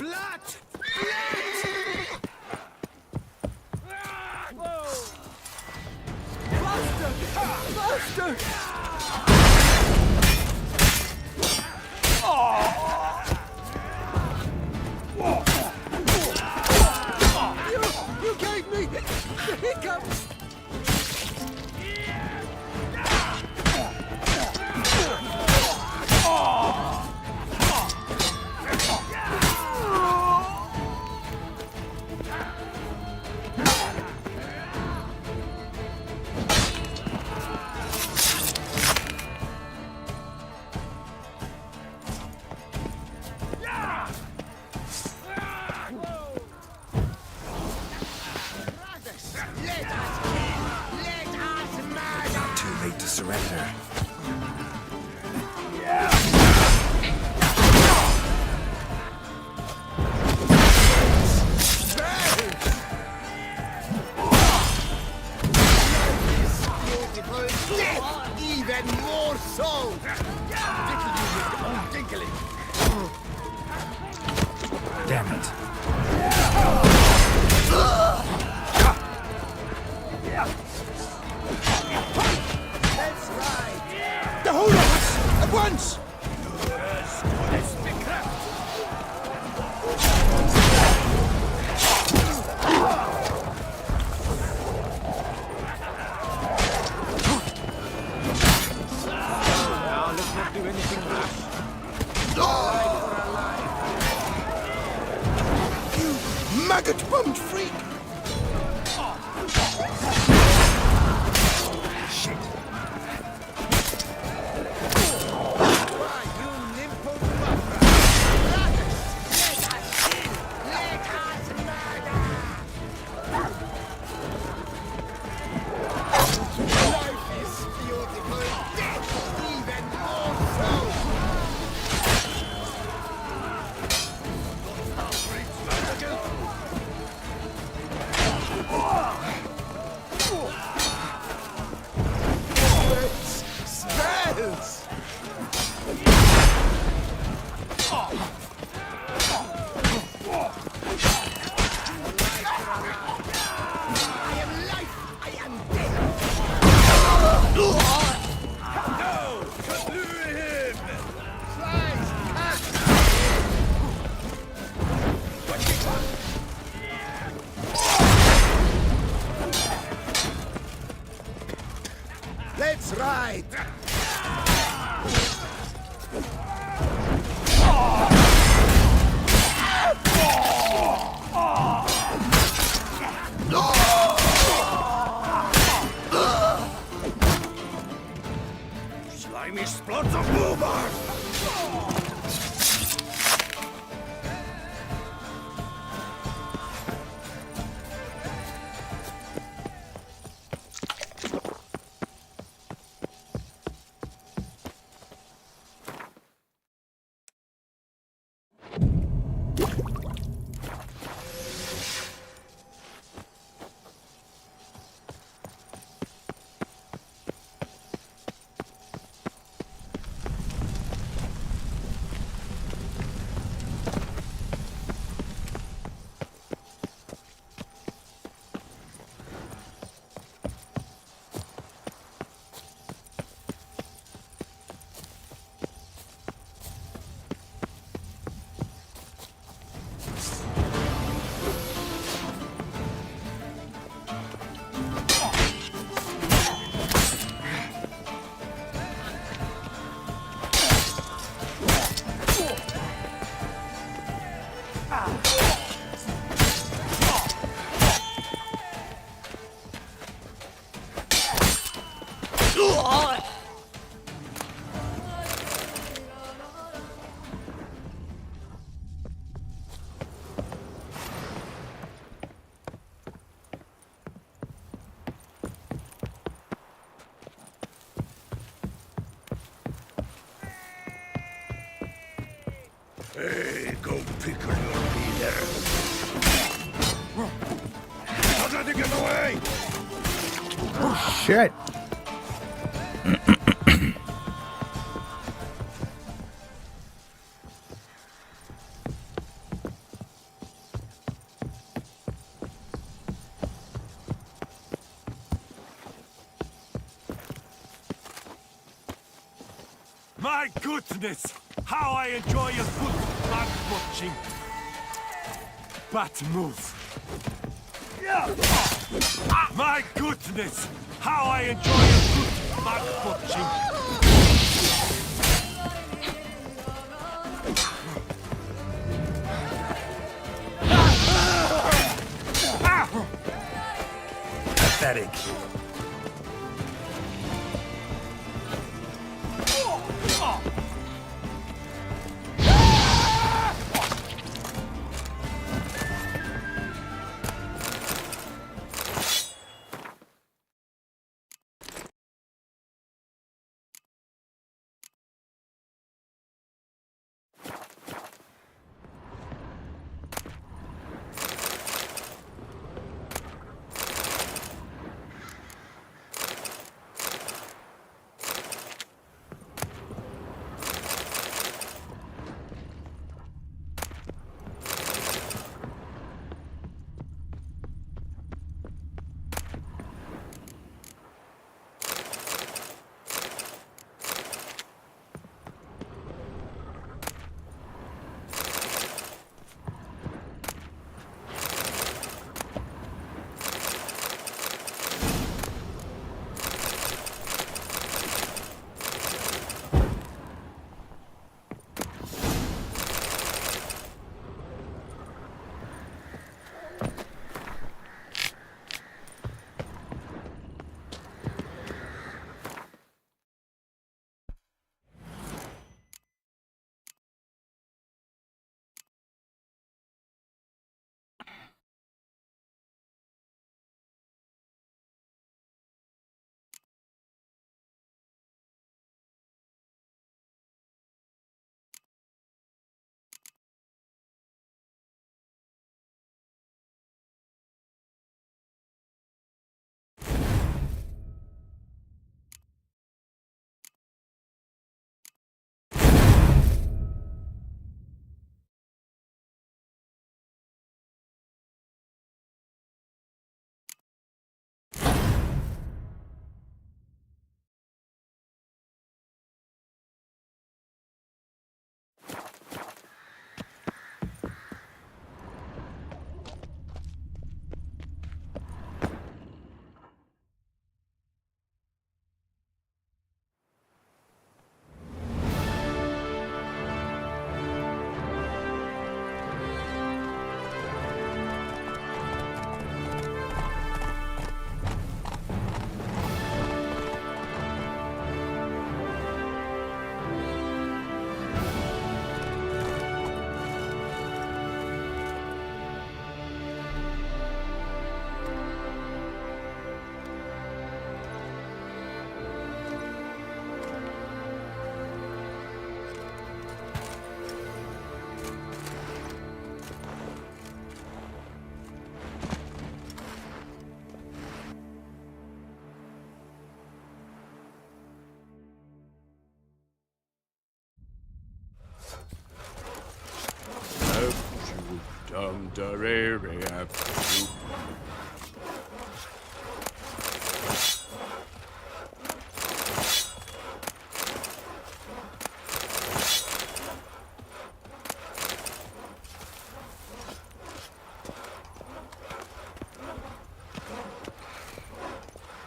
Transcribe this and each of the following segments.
Blood! Buster! You gave me the hiccups! Too late to surrender. Even more so! Dickle you with your own dinkling! Damn it. Let's ride! The whole of us! At once! Now, let's not do anything rash. You maggot-bummed freak! Shit. Why, you nympho-buffer! Let us kill! Let us murder! Life is beautiful, death even more so! Spells! I am life, I am death! No! Kablooey him! Flies! Let's ride! Slimy splots of movers! Hey, go pickle your leader. Don't let him get away! Oh, shit. My goodness! How I enjoy a good blood watching. Bat move. My goodness! How I enjoy a good blood watching. Pathetic.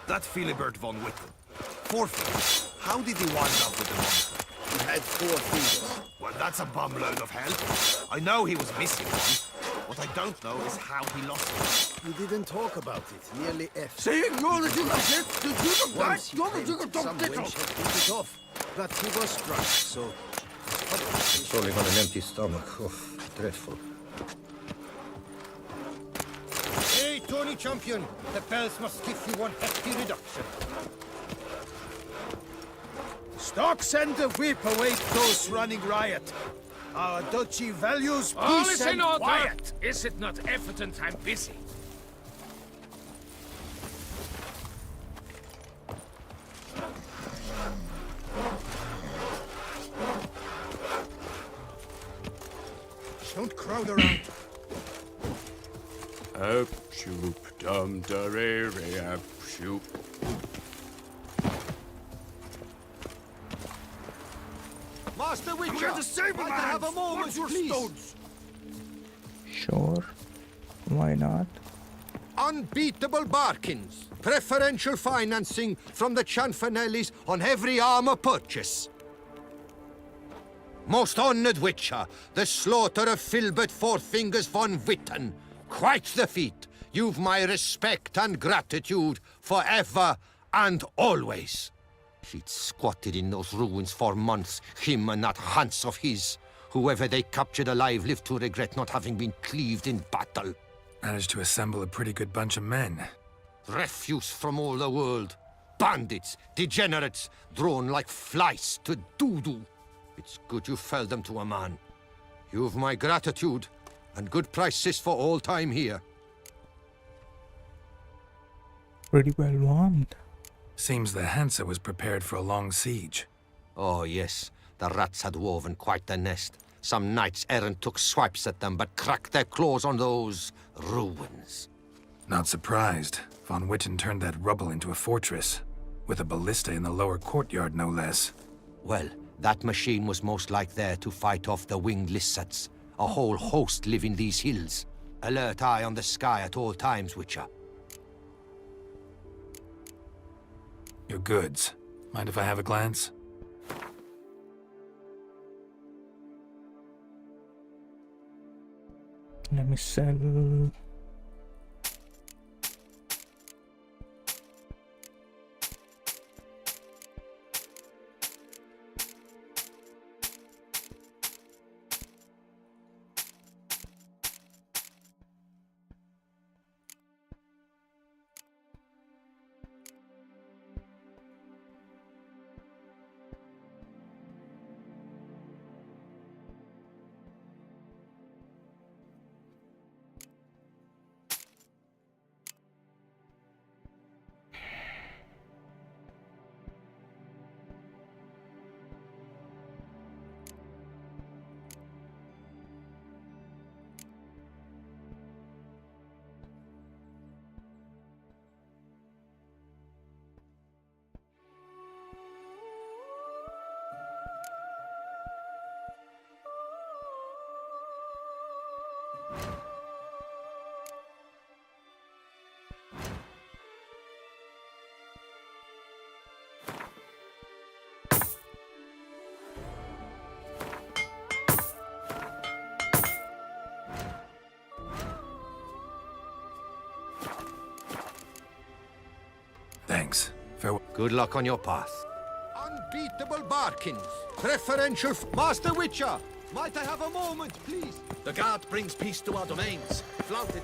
That Philibert von Wittel. 4 fingers. How did he wind up with the monster? He had 4 fingers. Well, that's a bumload of help. I know he was missing one. What I don't know is how he lost it. We didn't talk about it. Nearly F. Once he tried some wench had bit it off, but he was drunk, so... It's only got an empty stomach. Oh, dreadful. Hey, Tony Champion! The bells must give you one hefty reduction. Stock send the whip await those running riot. Our duchy values peace and quiet. Is it not evident I'm busy? Don't crowd around. Up, shoop, dum, da, re, up, shoop. Master Witcher! We're the same Might I have a moment, What's your please? stones? Sure. Why not? Unbeatable bargains. Preferential financing from the Cianfanellis on every armor purchase. Most honored Witcher, the slaughter of Filbert Four Fingers von Witten. Quite the feat. You've my respect and gratitude forever and always. He'd squatted in those ruins for months, him and that Hans of his. Whoever they captured alive lived to regret not having been cleaved in battle. Managed to assemble a pretty good bunch of men. Refuse from all the world. Bandits, degenerates, drawn like flies to doo-doo. It's good you fell them to a man. You've my gratitude, and good prices for all time here. Pretty well warmed. Seems the Hansa was prepared for a long siege. Oh, yes. The rats had woven quite the nest. Some knights errant took swipes at them, but cracked their claws on those ruins. Not surprised. Von Witten turned that rubble into a fortress. With a ballista in the lower courtyard, no less. Well, that machine was most like there to fight off the winged lizards. A whole host live in these hills. Alert eye on the sky at all times, Witcher. Your goods. Mind if I have a glance? Let me sell. Thanks. Farewell. Good luck on your path. Unbeatable bargains. Preferential Master Witcher! Might I have a moment, please? The guard brings peace to our domains. Flout it.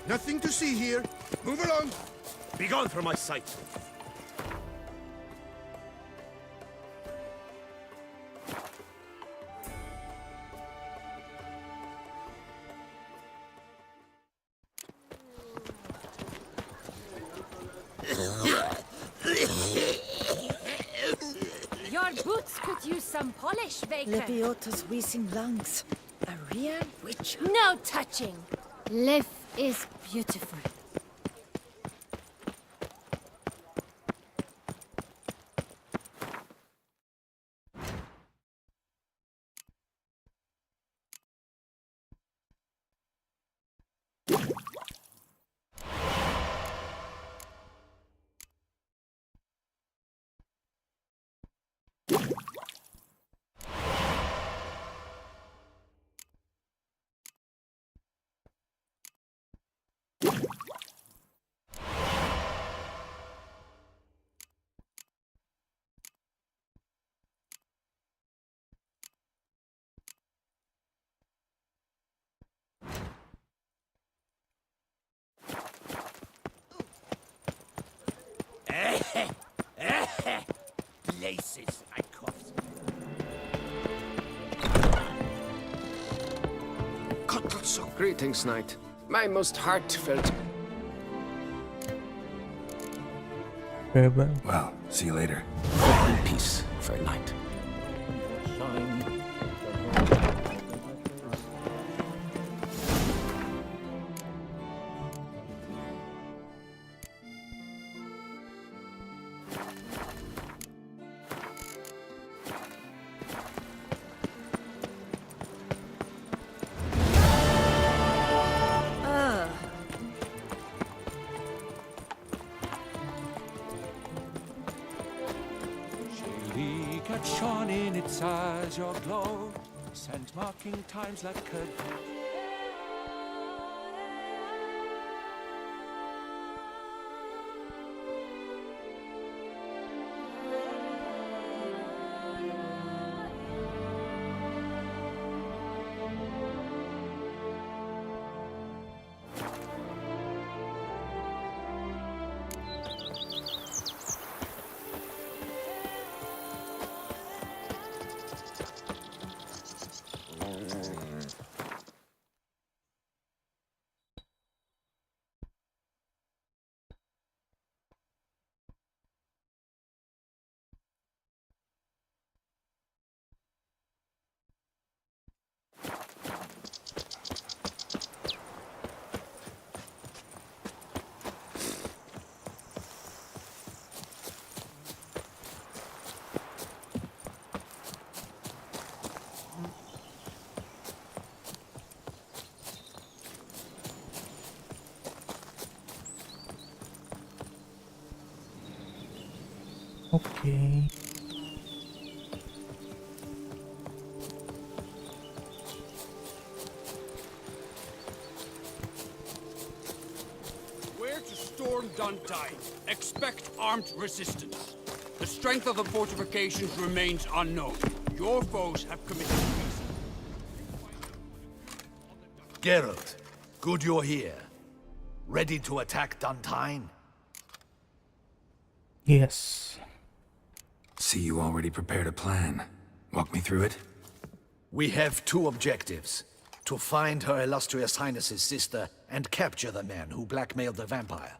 Nothing to see here. Move along. Begone from my sight. Your boots could use some polish, Baker. Lebiota's wheezing lungs. A real witch. No touching. Liv is beautiful. Places, I coughed. Greetings, knight. My most heartfelt. Farewell. Well, see you later. In peace, fair knight. as your glow, sent marking times like a Okay. Where to storm Duntine? Expect armed resistance. The strength of the fortifications remains unknown. Your foes have committed treason. Geralt, good you're here. Ready to attack Duntine? Yes. See, you already prepared a plan. Walk me through it. We have two objectives. To find Her Illustrious Highness's sister and capture the man who blackmailed the vampire.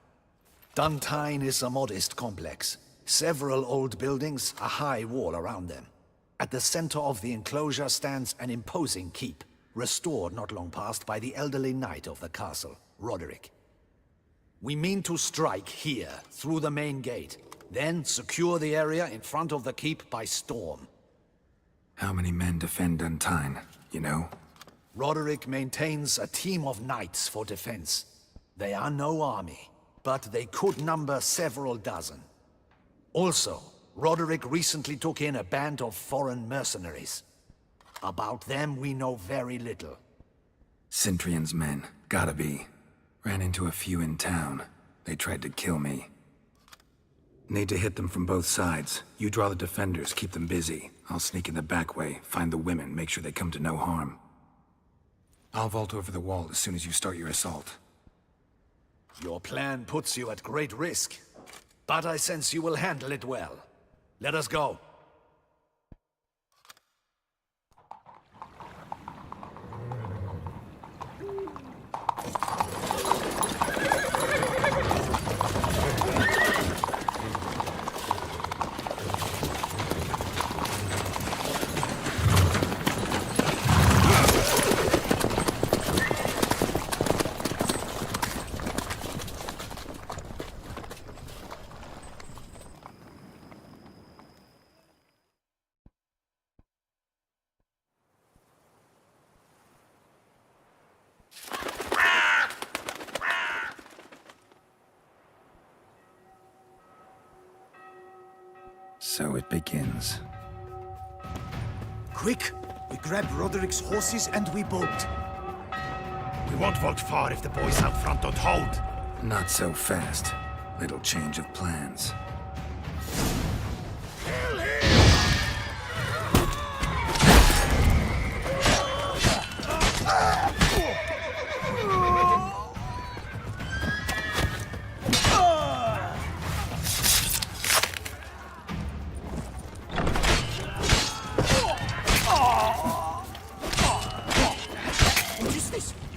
Duntine is a modest complex. Several old buildings, a high wall around them. At the center of the enclosure stands an imposing keep, restored not long past by the elderly knight of the castle, Roderick. We mean to strike here, through the main gate, then secure the area in front of the keep by storm. How many men defend Duntine, you know? Roderick maintains a team of knights for defense. They are no army, but they could number several dozen. Also, Roderick recently took in a band of foreign mercenaries. About them we know very little. Cintrian's men, gotta be. Ran into a few in town. They tried to kill me. Need to hit them from both sides. You draw the defenders, keep them busy. I'll sneak in the back way, find the women, make sure they come to no harm. I'll vault over the wall as soon as you start your assault. Your plan puts you at great risk, but I sense you will handle it well. Let us go. So it begins. Quick! We grab Roderick's horses and we bolt. We won't vault far if the boys out front don't hold. Not so fast. Little change of plans.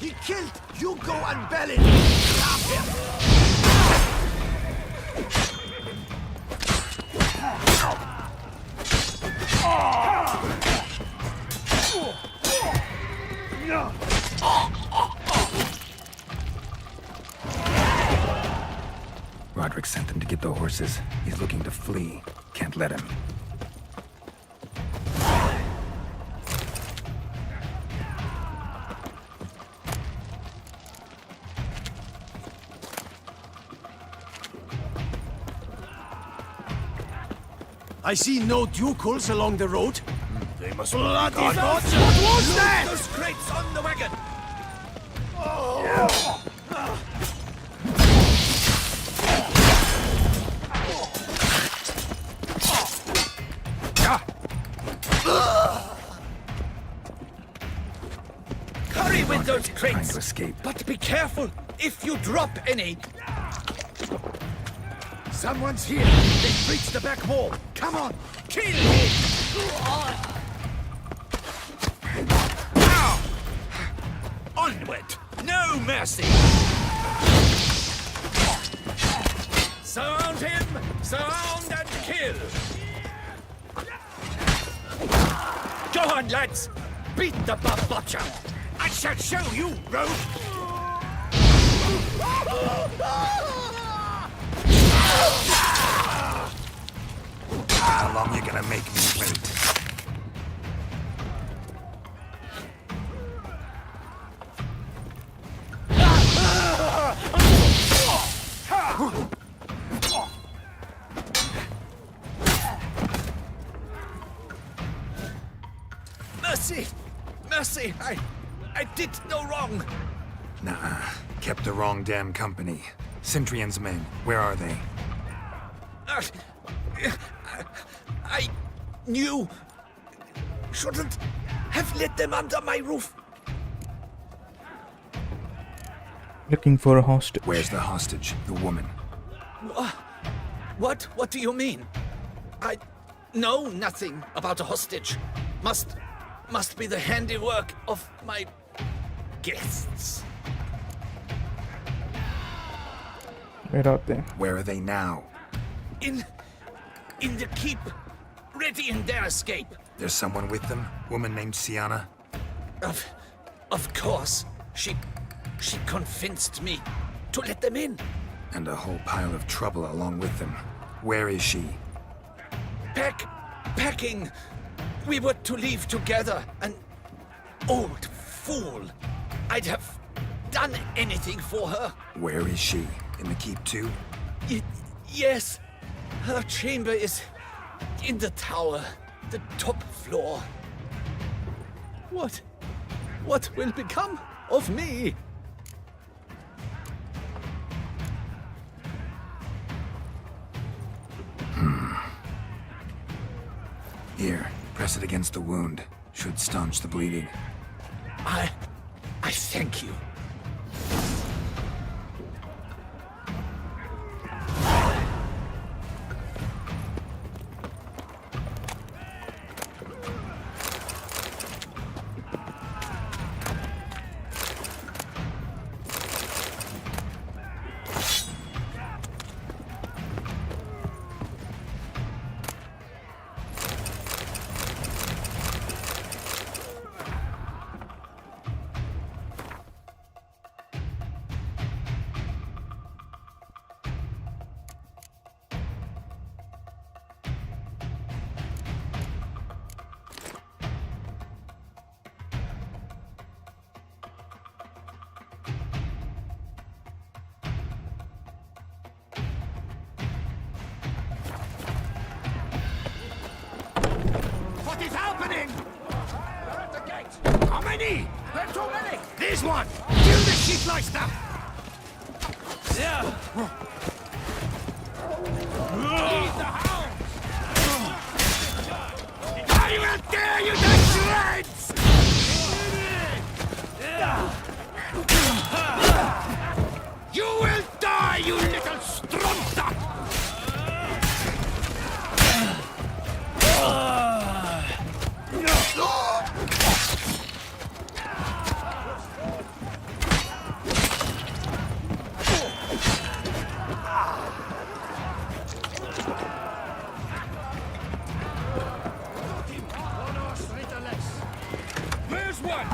He killed Hugo and Belin! Stop him! Roderick sent them to get the horses. He's looking to flee. Can't let him. I see no ducals along the road. must Bloody be gone. What was that? Those crates on the wagon! Hurry with those Trying crates! to escape. But be careful if you drop any. Someone's here. They've breached the back wall. Come on, kill him! Now! Onward! No mercy! Surround him! Surround and kill! Go on, lads! Beat the butcher! I shall show you, rogue! How long you gonna make me wait? Mercy! Mercy! I did no wrong! Nah, kept the wrong damn company. Centrion's men, where are they? I knew... shouldn't have let them under my roof. Looking for a hostage. Where's the hostage? The woman. What? What do you mean? I know nothing about a hostage. Must be the handiwork of my guests. Where are they? Where are they now? In the keep, ready in their escape. There's someone with them? Woman named Sienna? Of course. She convinced me to let them in. And a whole pile of trouble along with them. Where is she? Packing. We were to leave together. An old fool. I'd have done anything for her. Where is she? In the keep too? Yes. Her chamber is in the tower, the top floor. What will become of me? Here, press it against the wound. Should staunch the bleeding. I thank you. What is happening? They're at the gate. How many? There are too many. There's one. Kill the sheep like stuff. Yeah. Lead the hound. I will tear you to shreds. You will die, you little strunter. Where's one?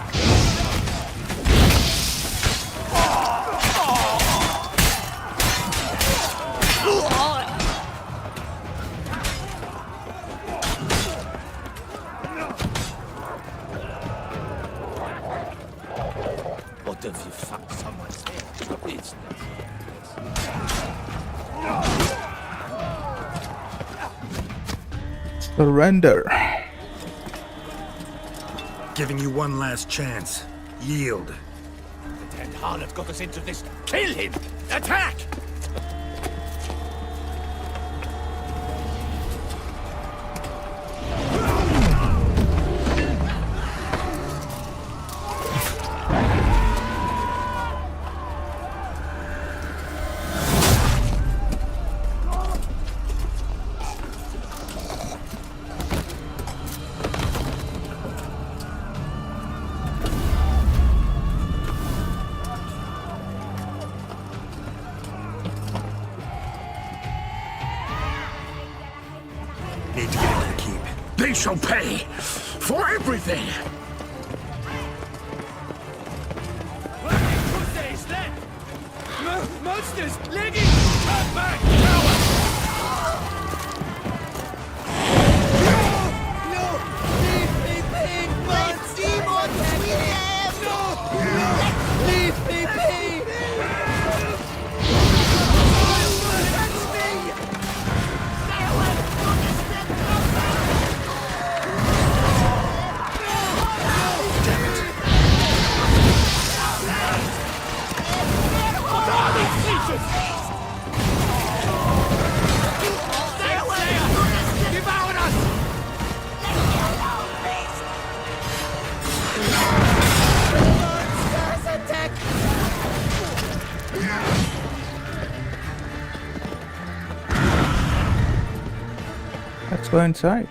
What if you fuck someone's head? It's Surrender. Giving you one last chance. Yield. The damned harlot got us into this. Kill him! Attack! Need to get into the keep. They shall pay for everything! Monsters! Leggings! Turn back, coward! No! Leave me be! My demons! We have! No! Leave me be! That's me! Stay away! Stay away! Devour us! Monsters attack! Let's go inside.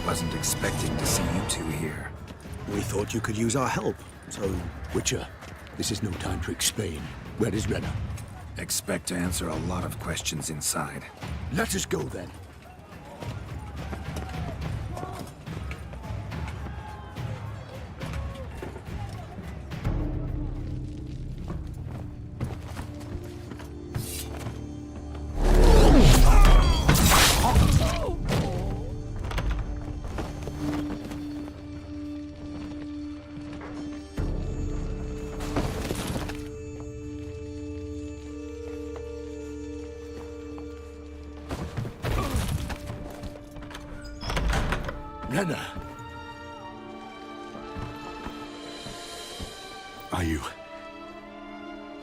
Wasn't expecting to see you two here. We thought you could use our help. So, Witcher, this is no time to explain. Where is Renna? Expect to answer a lot of questions inside. Let us go then. Renna! Are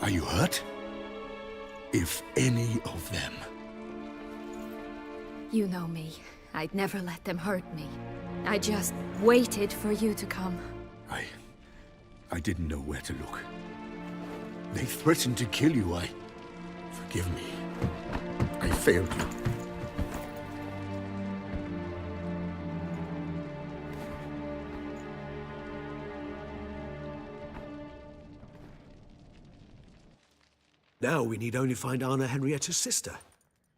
you hurt? If any of them. You know me. I'd never let them hurt me. I just waited for you to come. I didn't know where to look. They threatened to kill you. Forgive me. I failed you. Now we need only find Anna Henrietta's sister.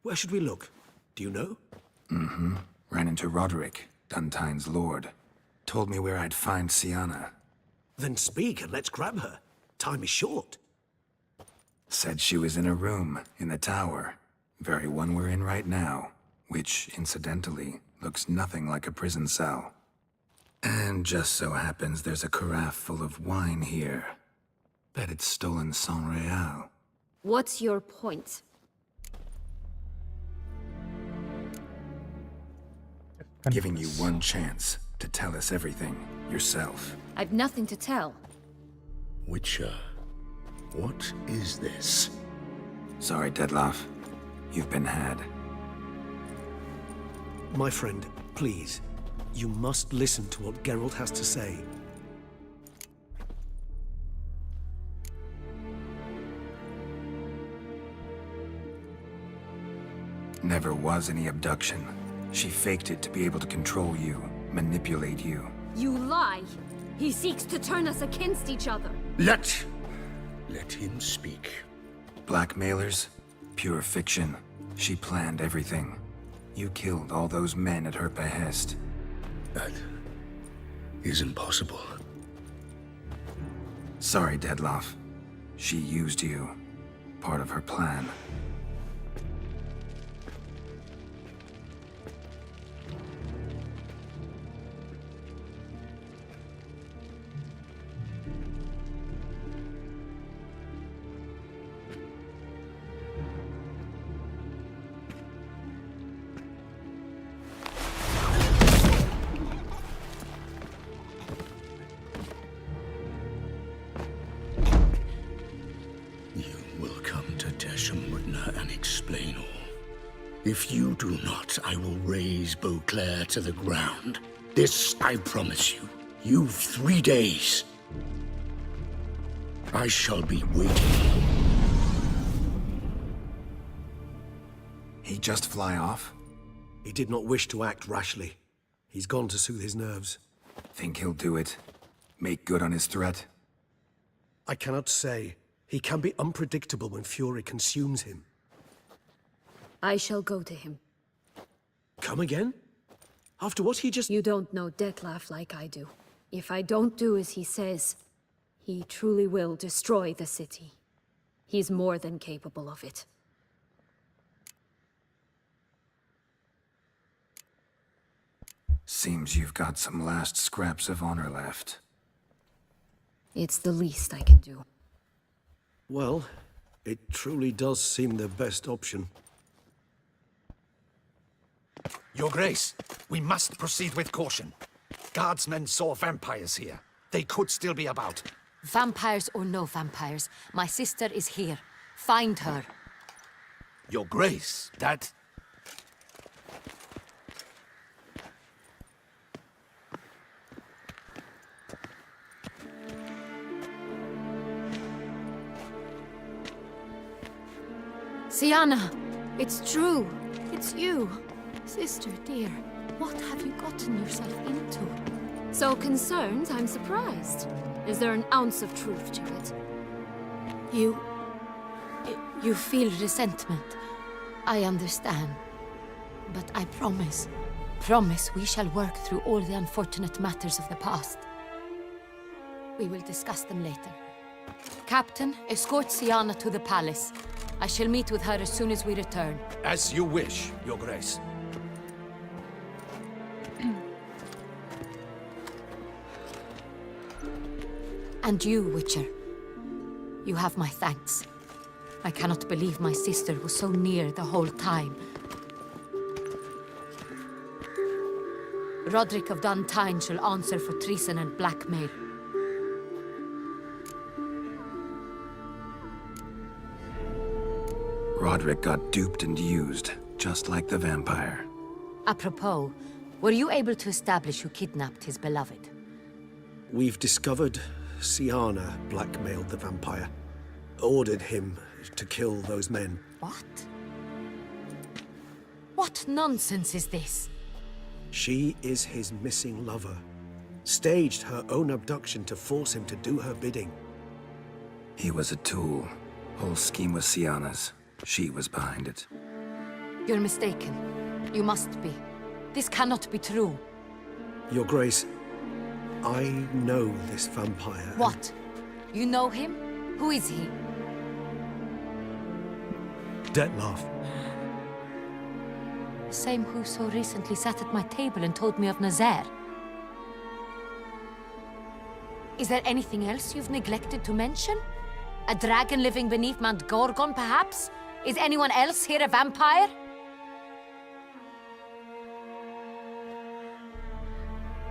Where should we look? Do you know? Mm-hmm. Ran into Roderick, Duntine's lord. Told me where I'd find Sienna. Then speak and let's grab her. Time is short. Said she was in a room in the tower. Very one we're in right now. Which, incidentally, looks nothing like a prison cell. And just so happens there's a carafe full of wine here. Bet it's stolen Saint Real. What's your point? Giving you one chance to tell us everything yourself. I've nothing to tell. Witcher, what is this? Sorry, Dettlaff. You've been had. My friend, please. You must listen to what Geralt has to say. Never was any abduction. She faked it to be able to control you, manipulate you. You lie! He seeks to turn us against each other. Let him speak. Blackmailers? Pure fiction. She planned everything. You killed all those men at her behest. That is impossible. Sorry, Dettlaff. She used you. Part of her plan. If you do not, I will raise Beauclair to the ground. This I promise you. You've 3 days. I shall be waiting. He just fly off? He did not wish to act rashly. He's gone to soothe his nerves. Think he'll do it? Make good on his threat? I cannot say. He can be unpredictable when fury consumes him. I shall go to him. Come again? After what he just— You don't know Dettlaff like I do. If I don't do as he says, he truly will destroy the city. He's more than capable of it. Seems you've got some last scraps of honor left. It's the least I can do. Well, it truly does seem the best option. Your Grace, we must proceed with caution. Guardsmen saw vampires here. They could still be about. Vampires or no vampires, my sister is here. Find her. Your Grace, that... Syanna, it's true. It's you. Sister, dear, what have you gotten yourself into? So concerned, I'm surprised. Is there an ounce of truth to it? You feel resentment. I understand. But I promise we shall work through all the unfortunate matters of the past. We will discuss them later. Captain, escort Syanna to the palace. I shall meet with her as soon as we return. As you wish, Your Grace. And you, Witcher. You have my thanks. I cannot believe my sister was so near the whole time. Roderick of Dun Tine shall answer for treason and blackmail. Roderick got duped and used, just like the vampire. Apropos, were you able to establish who kidnapped his beloved? We've discovered Syanna blackmailed the vampire. Ordered him to kill those men. What? What nonsense is this? She is his missing lover. Staged her own abduction to force him to do her bidding. He was a tool. Whole scheme was Syanna's. She was behind it. You're mistaken. You must be. This cannot be true. Your Grace, I know this vampire. What? You know him? Who is he? Dettlaff. Same who so recently sat at my table and told me of Nazaire. Is there anything else you've neglected to mention? A dragon living beneath Mount Gorgon, perhaps? Is anyone else here a vampire?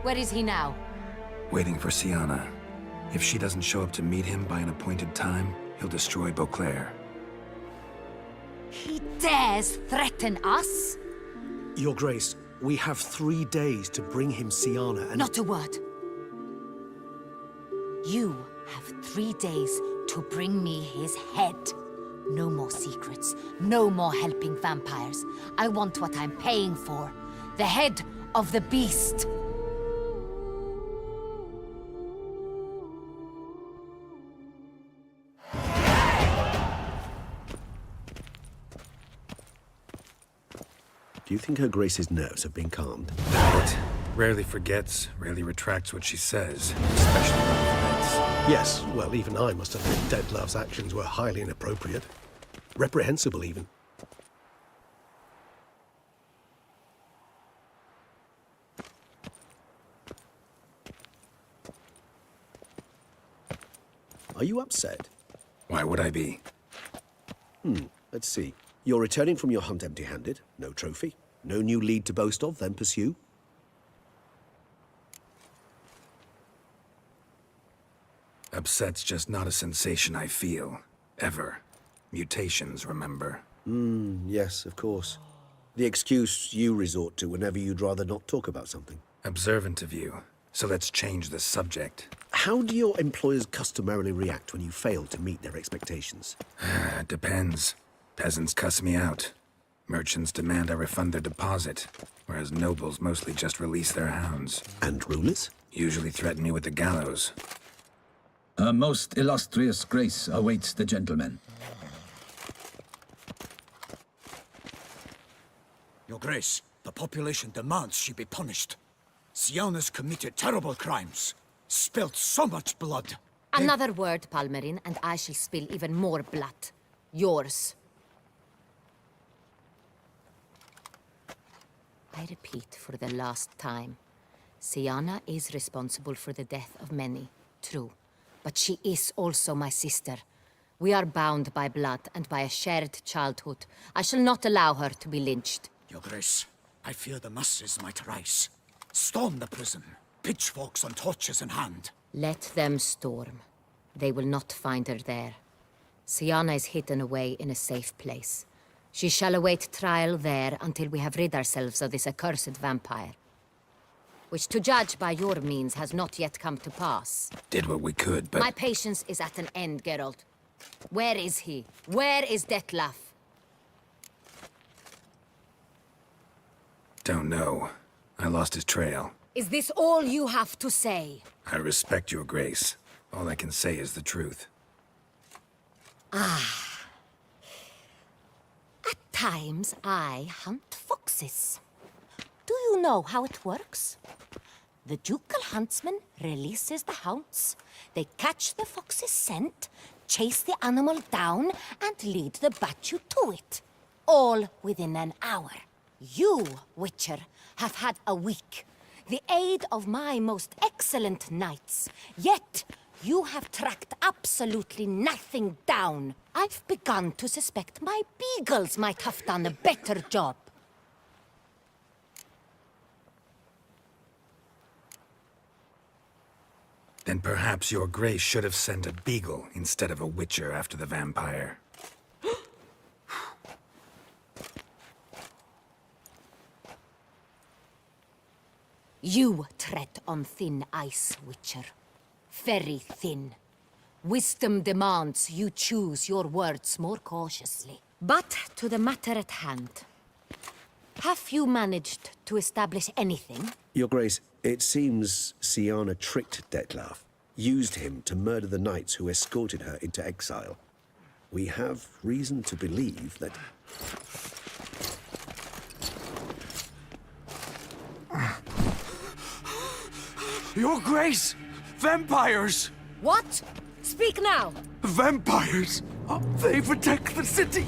Where is he now? Waiting for Siana. If she doesn't show up to meet him by an appointed time, he'll destroy Beauclair. He dares threaten us? Your Grace, we have 3 days to bring him Siana and... Not a word. You have 3 days to bring me his head. No more secrets. No more helping vampires. I want what I'm paying for. The head of the beast. Do you think Her Grace's nerves have been calmed? Doubt it. Rarely forgets, rarely retracts what she says, especially about events. Yes, well, even I must admit Detlav's actions were highly inappropriate. Reprehensible, even. Are you upset? Why would I be? Let's see. You're returning from your hunt empty-handed. No trophy. No new lead to boast of, then pursue. Upset's just not a sensation I feel. Ever. Mutations, remember? Yes, of course. The excuse you resort to whenever you'd rather not talk about something. Observant of you. So let's change the subject. How do your employers customarily react when you fail to meet their expectations? Depends. Peasants cuss me out. Merchants demand I refund their deposit, whereas nobles mostly just release their hounds. And rulers? Usually threaten me with the gallows. A most illustrious grace awaits the gentleman. Your Grace, the population demands she be punished. Siana's committed terrible crimes. Spilt so much blood. Another word, Palmerin, and I shall spill even more blood. Yours. I repeat for the last time. Siana is responsible for the death of many, true. But she is also my sister. We are bound by blood and by a shared childhood. I shall not allow her to be lynched. Your Grace, I fear the masses might rise. Storm the prison, pitchforks and torches in hand. Let them storm. They will not find her there. Siana is hidden away in a safe place. She shall await trial there until we have rid ourselves of this accursed vampire. Which, to judge by your means, has not yet come to pass. Did what we could, but... My patience is at an end, Geralt. Where is he? Where is Detlaf? Don't know. I lost his trail. Is this all you have to say? I respect your grace. All I can say is the truth. At times, I hunt foxes. Do you know how it works? The ducal huntsman releases the hounds. They catch the fox's scent, chase the animal down, and lead the battue to it. All within an hour. You, Witcher, have had a week. The aid of my most excellent knights. Yet, you have tracked absolutely nothing down. I've begun to suspect my beagles might have done a better job. Then perhaps your grace should have sent a beagle instead of a witcher after the vampire. You tread on thin ice, Witcher. Very thin. Wisdom demands you choose your words more cautiously. But to the matter at hand. Have you managed to establish anything? Your Grace, it seems Siana tricked Detlaf, used him to murder the knights who escorted her into exile. We have reason to believe that... Your Grace! Vampires! What? Speak now! Vampires! They protect the city!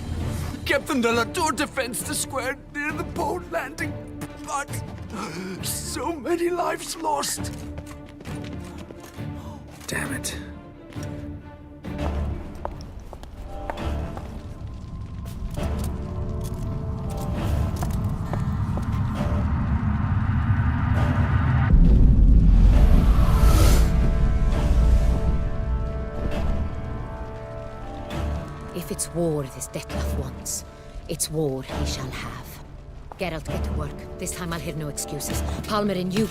Captain de la Tour defends the square near the boat landing, but so many lives lost! Damn it. war this Dettlaff wants. It's war he shall have. Geralt, get to work. This time I'll hear no excuses. Palmer and you...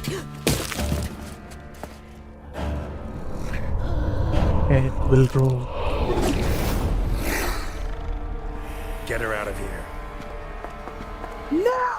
It will roll. Get her out of here. No!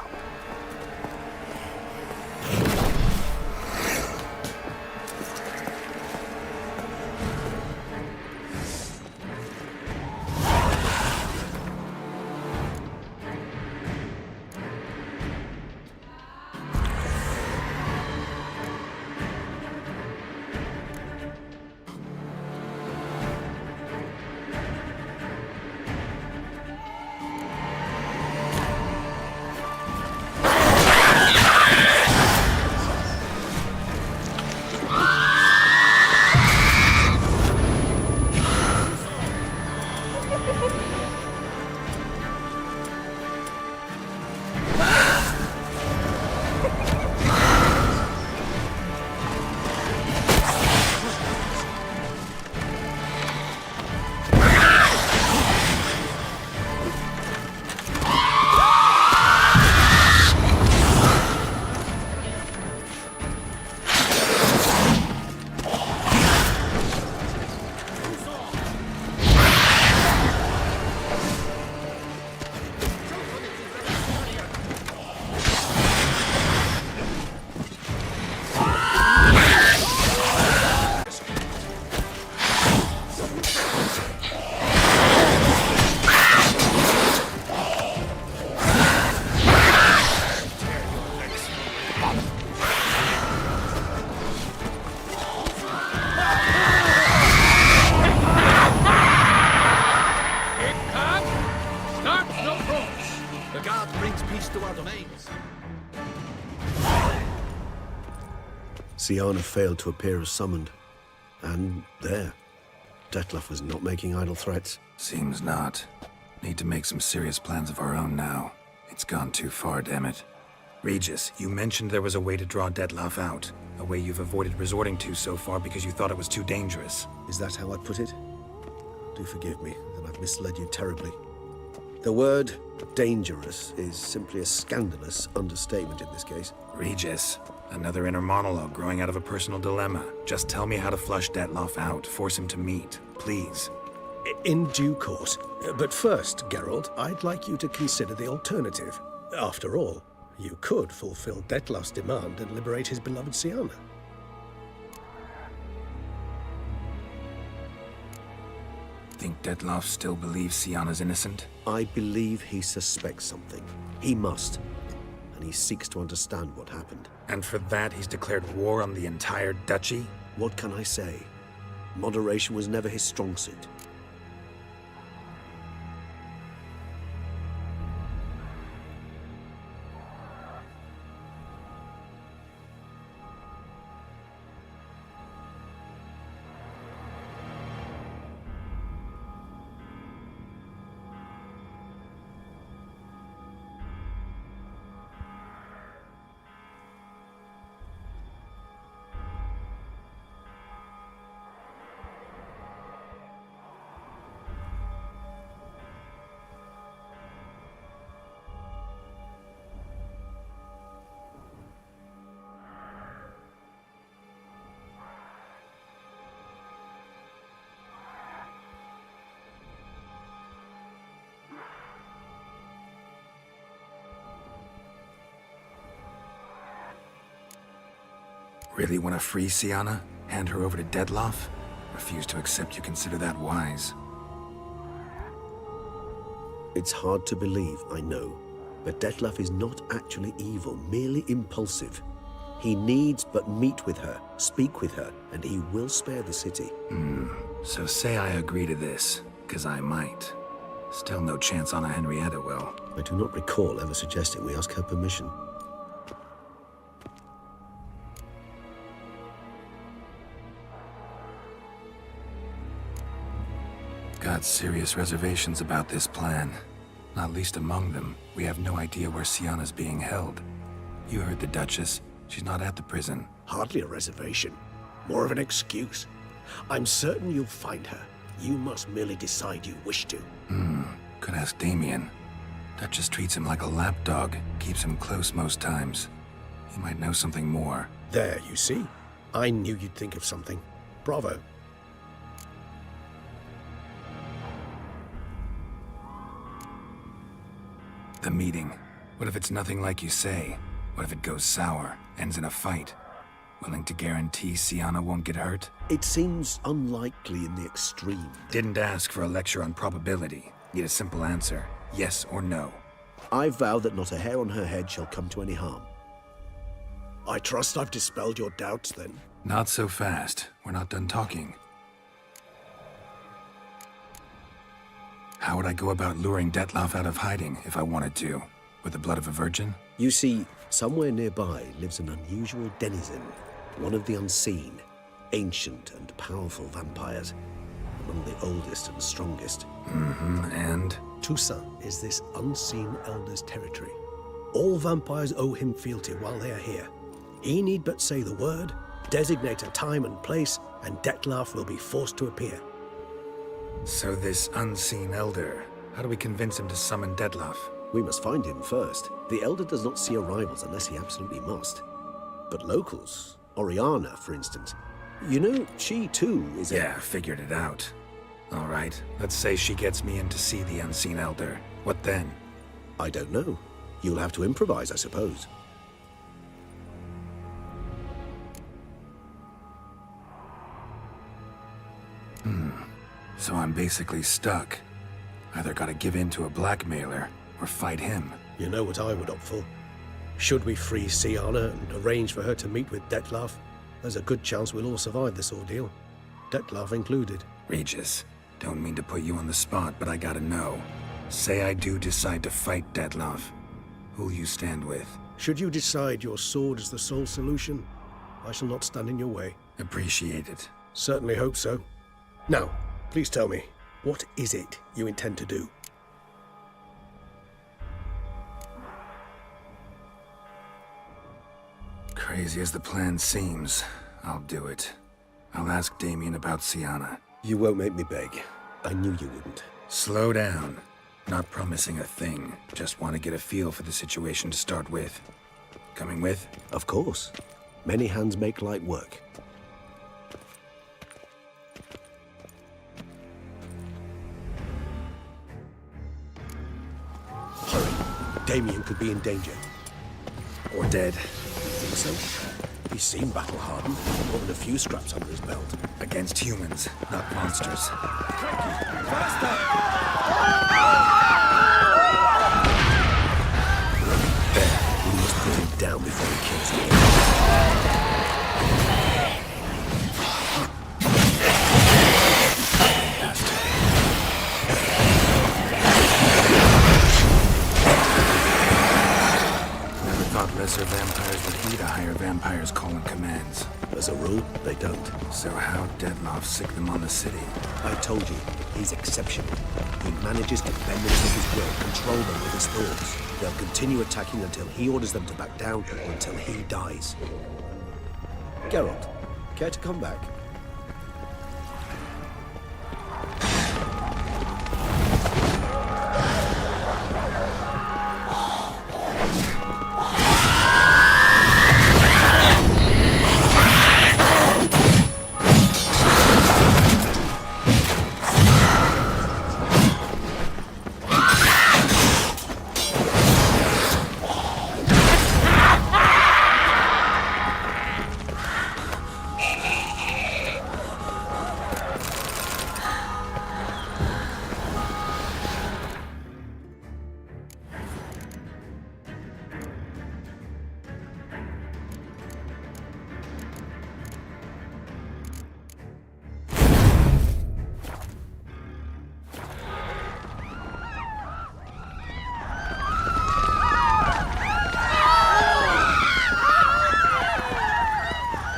Syanna failed to appear as summoned. And there. Dettlaff was not making idle threats. Seems not. Need to make some serious plans of our own now. It's gone too far, damn it. Regis, you mentioned there was a way to draw Dettlaff out. A way you've avoided resorting to so far because you thought it was too dangerous. Is that how I put it? Do forgive me that I've misled you terribly. The word dangerous is simply a scandalous understatement in this case. Regis, another inner monologue growing out of a personal dilemma. Just tell me how to flush Dettlaff out, force him to meet, please. In due course. But first, Geralt, I'd like you to consider the alternative. After all, you could fulfill Dettlaff's demand and liberate his beloved Syanna. Think Dettlaff still believes Syanna's innocent? I believe he suspects something. He must. And he seeks to understand what happened. And for that, he's declared war on the entire duchy? What can I say? Moderation was never his strong suit. Really want to free Syanna? Hand her over to Dettlaff? Refuse to accept you consider that wise. It's hard to believe, I know. But Dettlaff is not actually evil, merely impulsive. He needs but meet with her, speak with her, and he will spare the city. So say I agree to this, because I might. Still no chance Anna Henrietta will. I do not recall ever suggesting we ask her permission. Got serious reservations about this plan. Not least among them, we have no idea where Syanna's being held. You heard the Duchess. She's not at the prison. Hardly a reservation. More of an excuse. I'm certain you'll find her. You must merely decide you wish to. Could ask Damien. Duchess treats him like a lapdog, keeps him close most times. He might know something more. There, you see? I knew you'd think of something. Bravo. The meeting. What if it's nothing like you say? What if it goes sour, ends in a fight? Willing to guarantee Sienna won't get hurt? It seems unlikely in the extreme. Didn't ask for a lecture on probability. Need a simple answer. Yes or no. I vow that not a hair on her head shall come to any harm. I trust I've dispelled your doubts, then. Not so fast. We're not done talking. How would I go about luring Dettlaff out of hiding if I wanted to? With the blood of a virgin? You see, somewhere nearby lives an unusual denizen, one of the unseen, ancient and powerful vampires, among the oldest and strongest. And? Toussaint is this unseen elder's territory. All vampires owe him fealty while they are here. He need but say the word, designate a time and place, and Dettlaff will be forced to appear. So this unseen elder, how do we convince him to summon Dettlaff? We must find him first. The elder does not see arrivals unless he absolutely must. But locals, Oriana, for instance, you know, she too is a... Yeah, figured it out. All right, let's say she gets me in to see the unseen elder. What then? I don't know. You'll have to improvise, I suppose. So I'm basically stuck. Either gotta give in to a blackmailer, or fight him. You know what I would opt for. Should we free Sienna and arrange for her to meet with Dettlaff, there's a good chance we'll all survive this ordeal. Dettlaff included. Regis, don't mean to put you on the spot, but I gotta know. Say I do decide to fight Dettlaff. Who'll you stand with? Should you decide your sword is the sole solution, I shall not stand in your way. Appreciate it. Certainly hope so. Now, please tell me, what is it you intend to do? Crazy as the plan seems, I'll do it. I'll ask Damien about Sienna. You won't make me beg. I knew you wouldn't. Slow down. Not promising a thing. Just want to get a feel for the situation to start with. Coming with? Of course. Many hands make light work. Hurry. Damien could be in danger. Or dead. You think so? He seemed battle-hardened. More than a few scraps under his belt. Against humans, not monsters. There, we must put him down before he kills you. Never thought lesser vampires would heed a higher vampire's calling commands. As a rule, they don't. So how'd Dettlaff sick them on the city? I told you, he's exceptional. He manages to bend them to his will, control them with his thoughts. They'll continue attacking until he orders them to back down, or until he dies. Geralt, care to come back?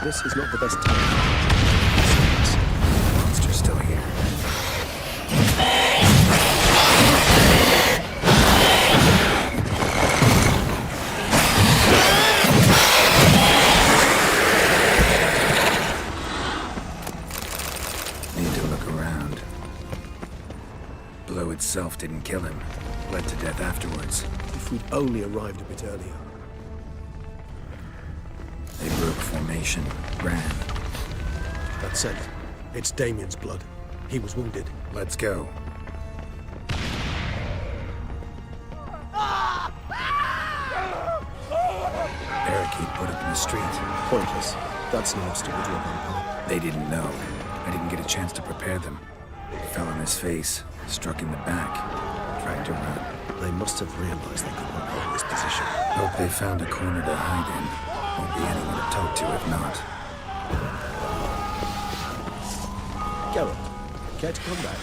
This is not the best time. The monster's still here. Need to look around. kill him. Bled to death afterwards. If we'd only arrived a bit earlier. They broke formation, ran. That's it. It's Damien's blood. He was wounded. Let's go. Barricade put up in the street. Pointless. That's no obstacle to a vampire. They didn't know. I didn't get a chance to prepare them. Fell on his face, struck in the back, tried to run. They must have realized they could not hold this position. Hope they found a corner to hide in. Won't be anyone to talk to if not. Geralt, care to come back?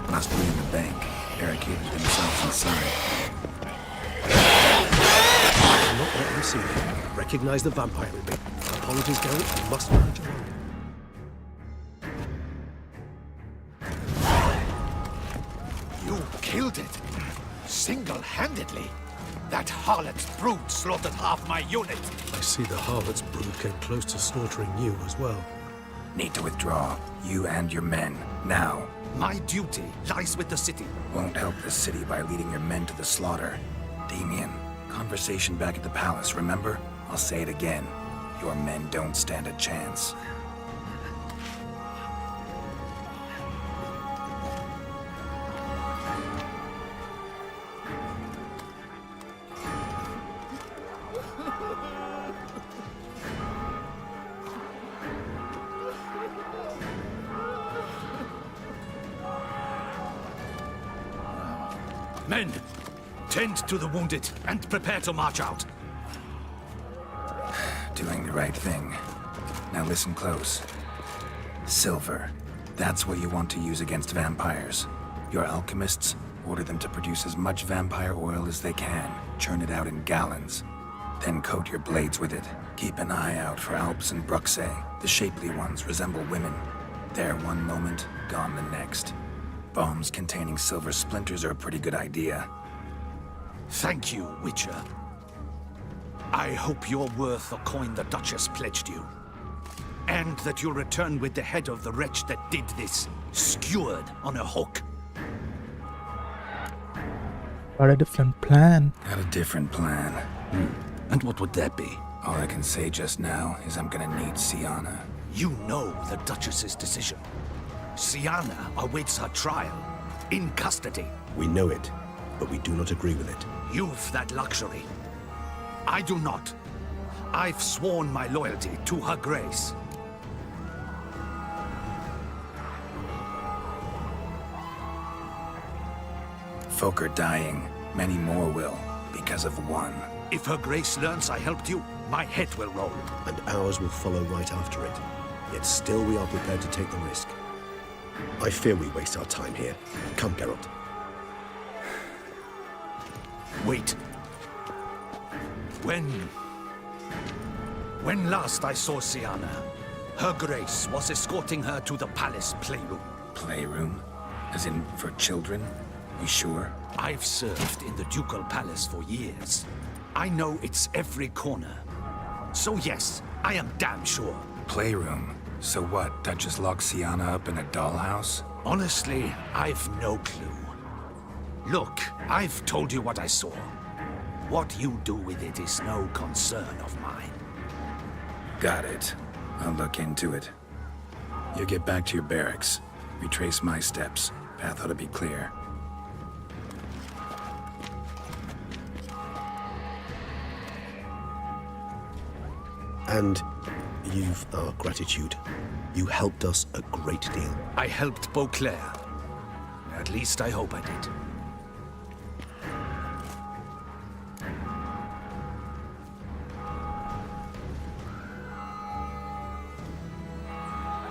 Must be in the bank. Barricaded themselves inside. I'm not letting you see me. Recognize the vampire in me. Apologies, Geralt. You must manage alone. You killed it. Single-handedly. That harlot's brood slaughtered half my unit. I see the harlot's brood came close to slaughtering you as well. Need to withdraw. You and your men. Now. My duty lies with the city. Won't help the city by leading your men to the slaughter. Damien, conversation back at the palace, remember? I'll say it again. Your men don't stand a chance. Men, tend to the wounded and prepare to march out. Doing the right thing. Now listen close. Silver. That's what you want to use against vampires. Your alchemists, order them to produce as much vampire oil as they can. Churn it out in gallons. Then coat your blades with it. Keep an eye out for Alps and Bruxae. The shapely ones resemble women. There one moment, gone the next. Bombs containing silver splinters are a pretty good idea. Thank you, Witcher. I hope you're worth the coin the Duchess pledged you. And that you'll return with the head of the wretch that did this, skewered on a hook. Got a different plan. Got a different plan. And what would that be? All I can say just now is I'm gonna need Syanna. You know the Duchess's decision. Syanna awaits her trial, in custody. We know it. but we do not agree with it. You've that luxury. I do not. I've sworn my loyalty to Her Grace. Folk are dying. Many more will, because of one. If Her Grace learns I helped you, my head will roll. And ours will follow right after it. Yet still we are prepared to take the risk. I fear we waste our time here. Come, Geralt. Wait. When last I saw Syanna, Her Grace was escorting her to the palace playroom. Playroom? As in for children? You sure? I've served in the ducal palace for years. I know it's every corner. So yes, I am damn sure. Playroom? So what, Duchess locks Syanna up in a dollhouse? Honestly, I've no clue. Look, I've told you what I saw. What you do with it is no concern of mine. Got it. I'll look into it. You get back to your barracks. Retrace my steps. Path ought to be clear. And you've our gratitude. You helped us a great deal. I helped Beauclair. At least I hope I did.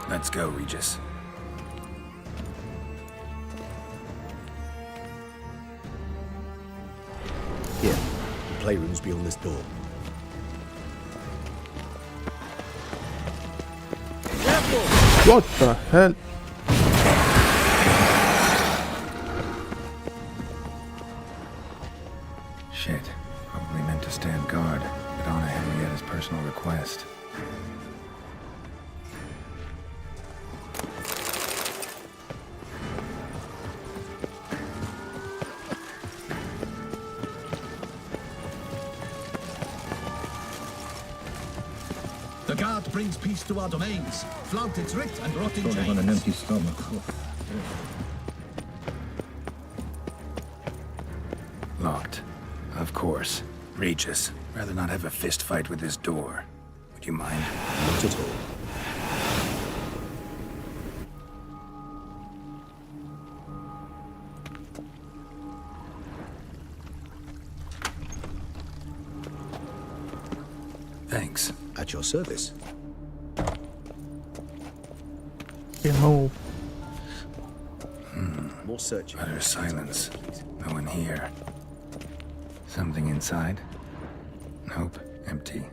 Let's go, Regis. Here, the playroom's beyond this door. What the hell? Shit. Probably meant to stand guard, but Anna Henrietta's personal request. The guard brings peace to our domains. Flout its writ and rotting chains. On an empty stomach. Locked. Of course. Regis, rather not have a fist fight with this door. Would you mind? Not at all. Thanks. At your service. Okay, move. More searching. Utter silence. No one here. Something inside? Nope. Empty.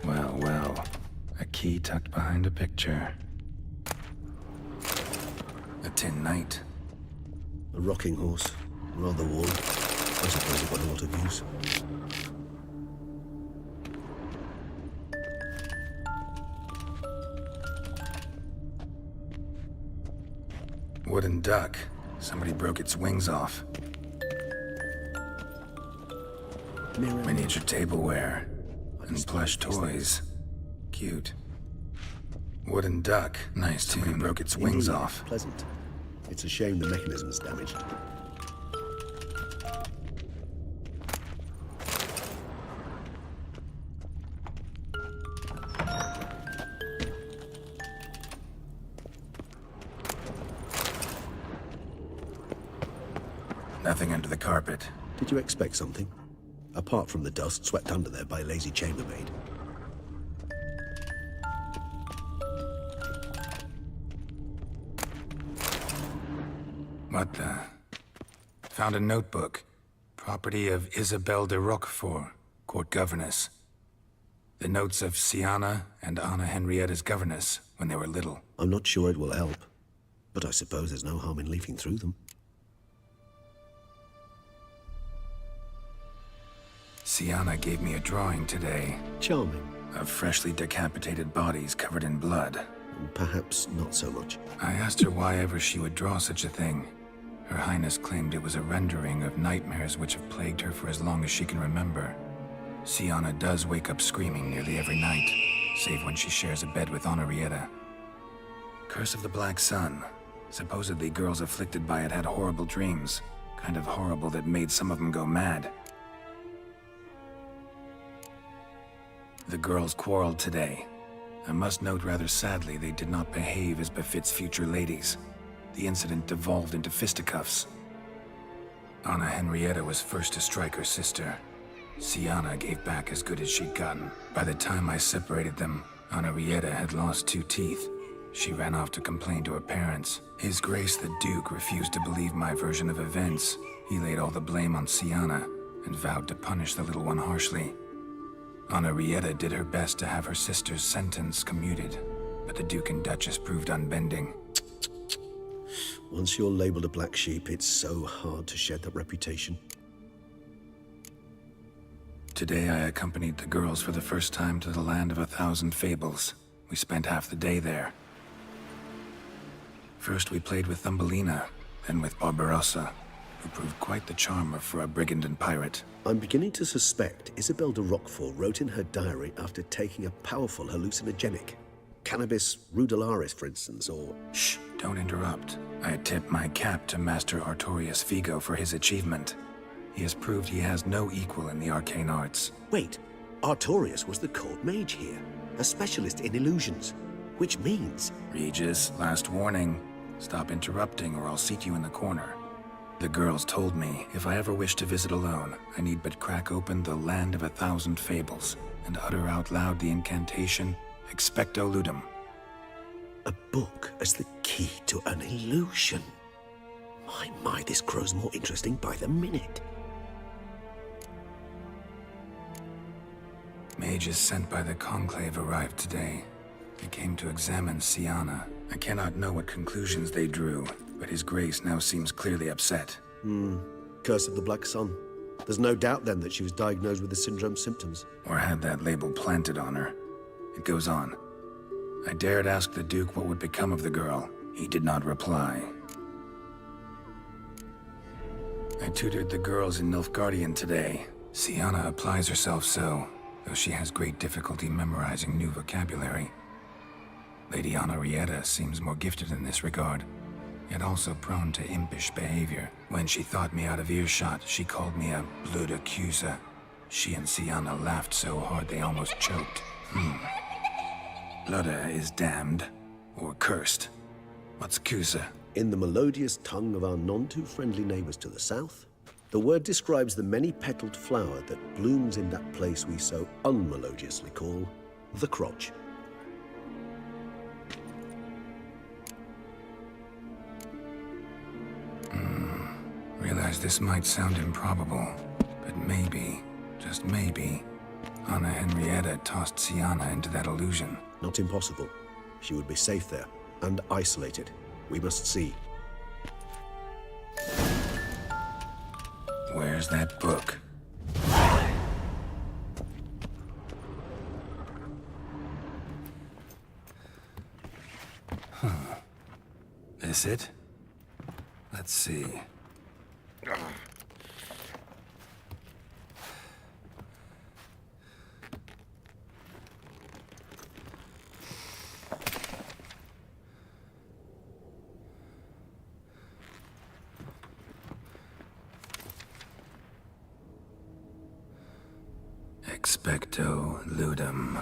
Well, well. A key tucked behind a picture. A tin knight. A rocking horse. Rather worn. I suppose it got a lot of use. Wooden duck. Somebody broke its wings off. Miniature tableware. And plush toys. Cute. Wooden duck. Nice. Somebody broke its wings off. Pleasant. It's a shame the mechanism's damaged. Nothing under the carpet. Did you expect something? Apart from the dust swept under there by a lazy chambermaid. What the? Found a notebook. Property of Isabelle de Roquefort, court governess. The notes of Syanna and Anna Henrietta's governess when they were little. I'm not sure it will help, but I suppose there's no harm in leafing through them. Siana gave me a drawing today. Charming. Of freshly decapitated bodies covered in blood. Perhaps not so much. I asked her why ever she would draw such a thing. Her Highness claimed it was a rendering of nightmares which have plagued her for as long as she can remember. Siana does wake up screaming nearly every night, save when she shares a bed with Henrietta. Curse of the Black Sun. Supposedly girls afflicted by it had horrible dreams. Kind of horrible that made some of them go mad. The girls quarreled today. I must note rather sadly they did not behave as befits future ladies. The incident devolved into fisticuffs. Anna Henrietta was first to strike her sister. Siana gave back as good as she'd gotten. By the time I separated them, Henrietta had lost 2 teeth. She ran off to complain to her parents. His Grace the Duke refused to believe my version of events. He laid all the blame on Siana and vowed to punish the little one harshly. Henrietta did her best to have her sister's sentence commuted, but the Duke and Duchess proved unbending. Once you're labeled a black sheep, it's so hard to shed that reputation. Today I accompanied the girls for the first time to the Land of 1,000 Fables. We spent half the day there. First we played with Thumbelina, then with Barbarossa, who proved quite the charmer for a brigand and pirate. I'm beginning to suspect Isabel de Roquefort wrote in her diary after taking a powerful hallucinogenic. Cannabis rudelaris, for instance, or... Shh, don't interrupt. I tip my cap to Master Artorius Figo for his achievement. He has proved he has no equal in the arcane arts. Wait, Artorius was the court mage here, a specialist in illusions, which means... Regis, last warning. Stop interrupting or I'll seat you in the corner. The girls told me if I ever wish to visit alone, I need but crack open the Land of 1,000 Fables and utter out loud the incantation Expecto Ludum. A book as the key to an illusion. My, this grows more interesting by the minute. Mages sent by the Conclave arrived today. They came to examine Siana. I cannot know what conclusions they drew, but His Grace now seems clearly upset. Curse of the Black Sun. There's no doubt then that she was diagnosed with the syndrome symptoms. Or had that label planted on her. It goes on. I dared ask the Duke what would become of the girl. He did not reply. I tutored the girls in Nilfgaardian today. Siana applies herself so, though she has great difficulty memorizing new vocabulary. Lady Henrietta seems more gifted in this regard, yet also prone to impish behavior. When she thought me out of earshot, she called me a blood accuser. She and Siana laughed so hard they almost choked. Ludda is damned, or cursed. What's Cusa? In the melodious tongue of our none-too-friendly neighbors to the south, the word describes the many-petaled flower that blooms in that place we so unmelodiously call the crotch. Realize this might sound improbable, but maybe, just maybe, Anna Henrietta tossed Siana into that illusion. Not impossible. She would be safe there, and isolated. We must see. Where's that book? This it? Let's see. Expecto Ludum.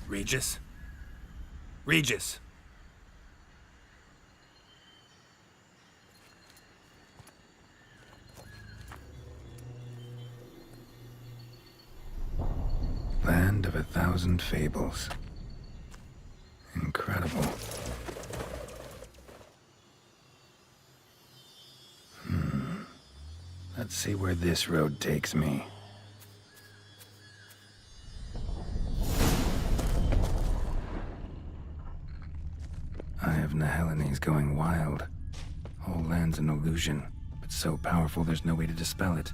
Regis? Regis! Land of 1,000 Fables. Incredible. Let's see where this road takes me. Eye of Nehelines going wild. Whole land's an illusion, but so powerful there's no way to dispel it.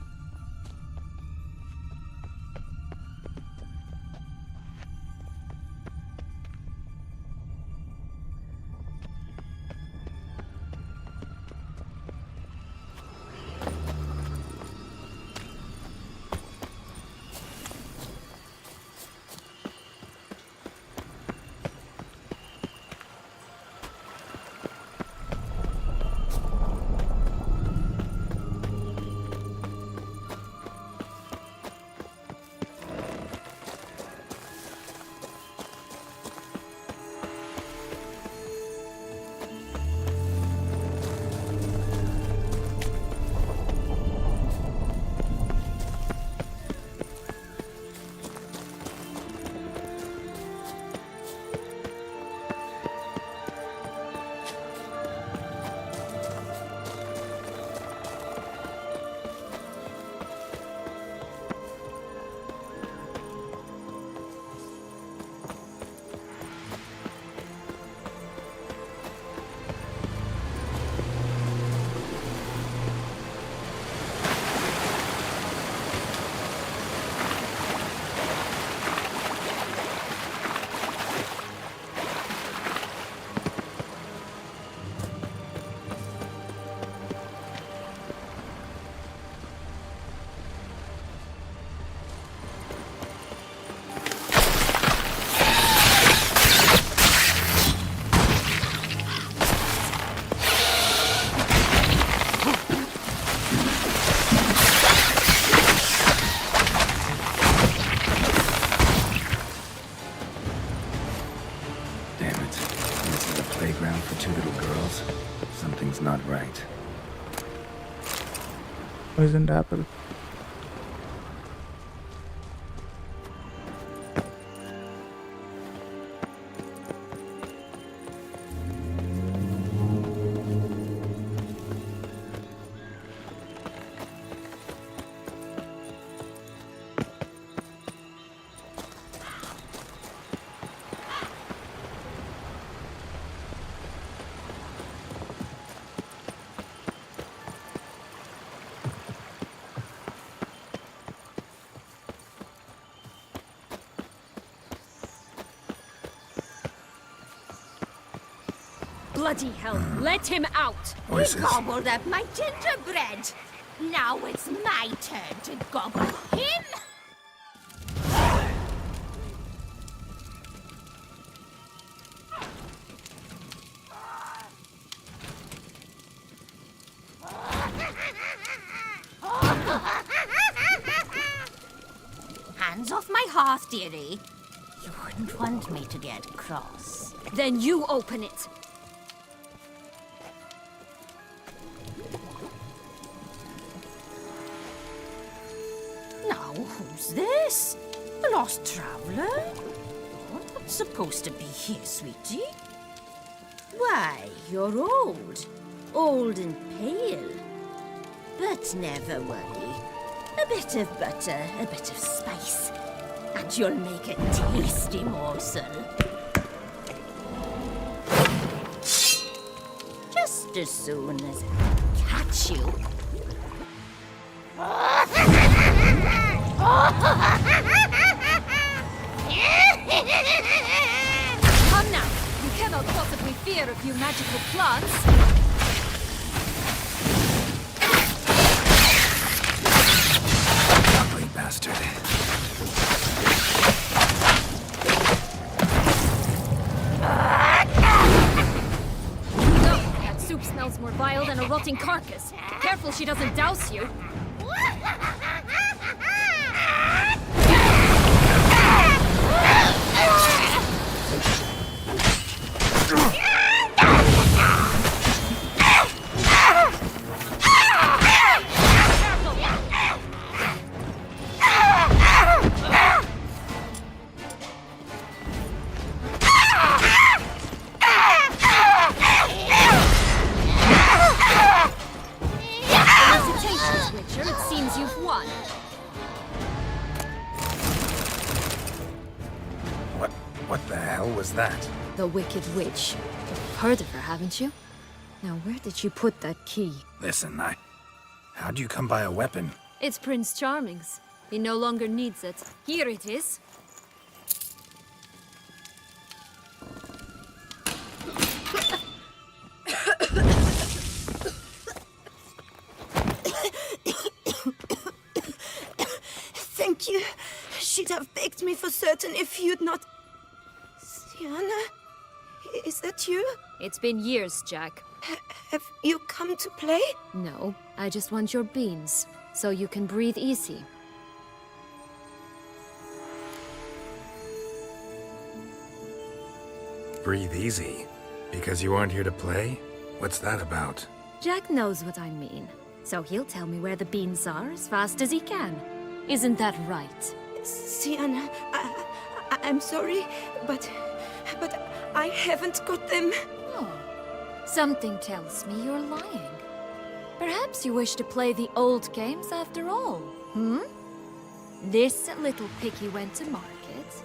Not right. Poisoned apple. Bloody hell, let him out! Voices. He gobbled up my gingerbread. Now it's my turn to gobble him. Hands off my hearth, dearie. You wouldn't want me to get cross. Then you open it. Who's this? A lost traveler? You're not supposed to be here, sweetie. Why, you're old. Old and pale. But never worry. A bit of butter, a bit of spice, and you'll make a tasty morsel. Just as soon as I catch you. Come now! You cannot possibly fear a few magical plants! Ugly bastard. No, that soup smells more vile than a rotting carcass. Careful she doesn't douse you. Hesitations, witch. What the hell was that? The Wicked Witch. You've heard of her, haven't you? Now, where did you put that key? Listen, how'd you come by a weapon? It's Prince Charming's. He no longer needs it. Here it is. Thank you. She'd have begged me for certain if you'd not... Sienna? Is that you? It's been years, Jack. Have you come to play? No, I just want your beans, so you can breathe easy. Breathe easy? Because you aren't here to play? What's that about? Jack knows what I mean, so he'll tell me where the beans are as fast as he can. Isn't that right? Sienna, I'm sorry, but I haven't got them. Oh, something tells me you're lying. Perhaps you wish to play the old games after all, hmm? This little piggy went to market.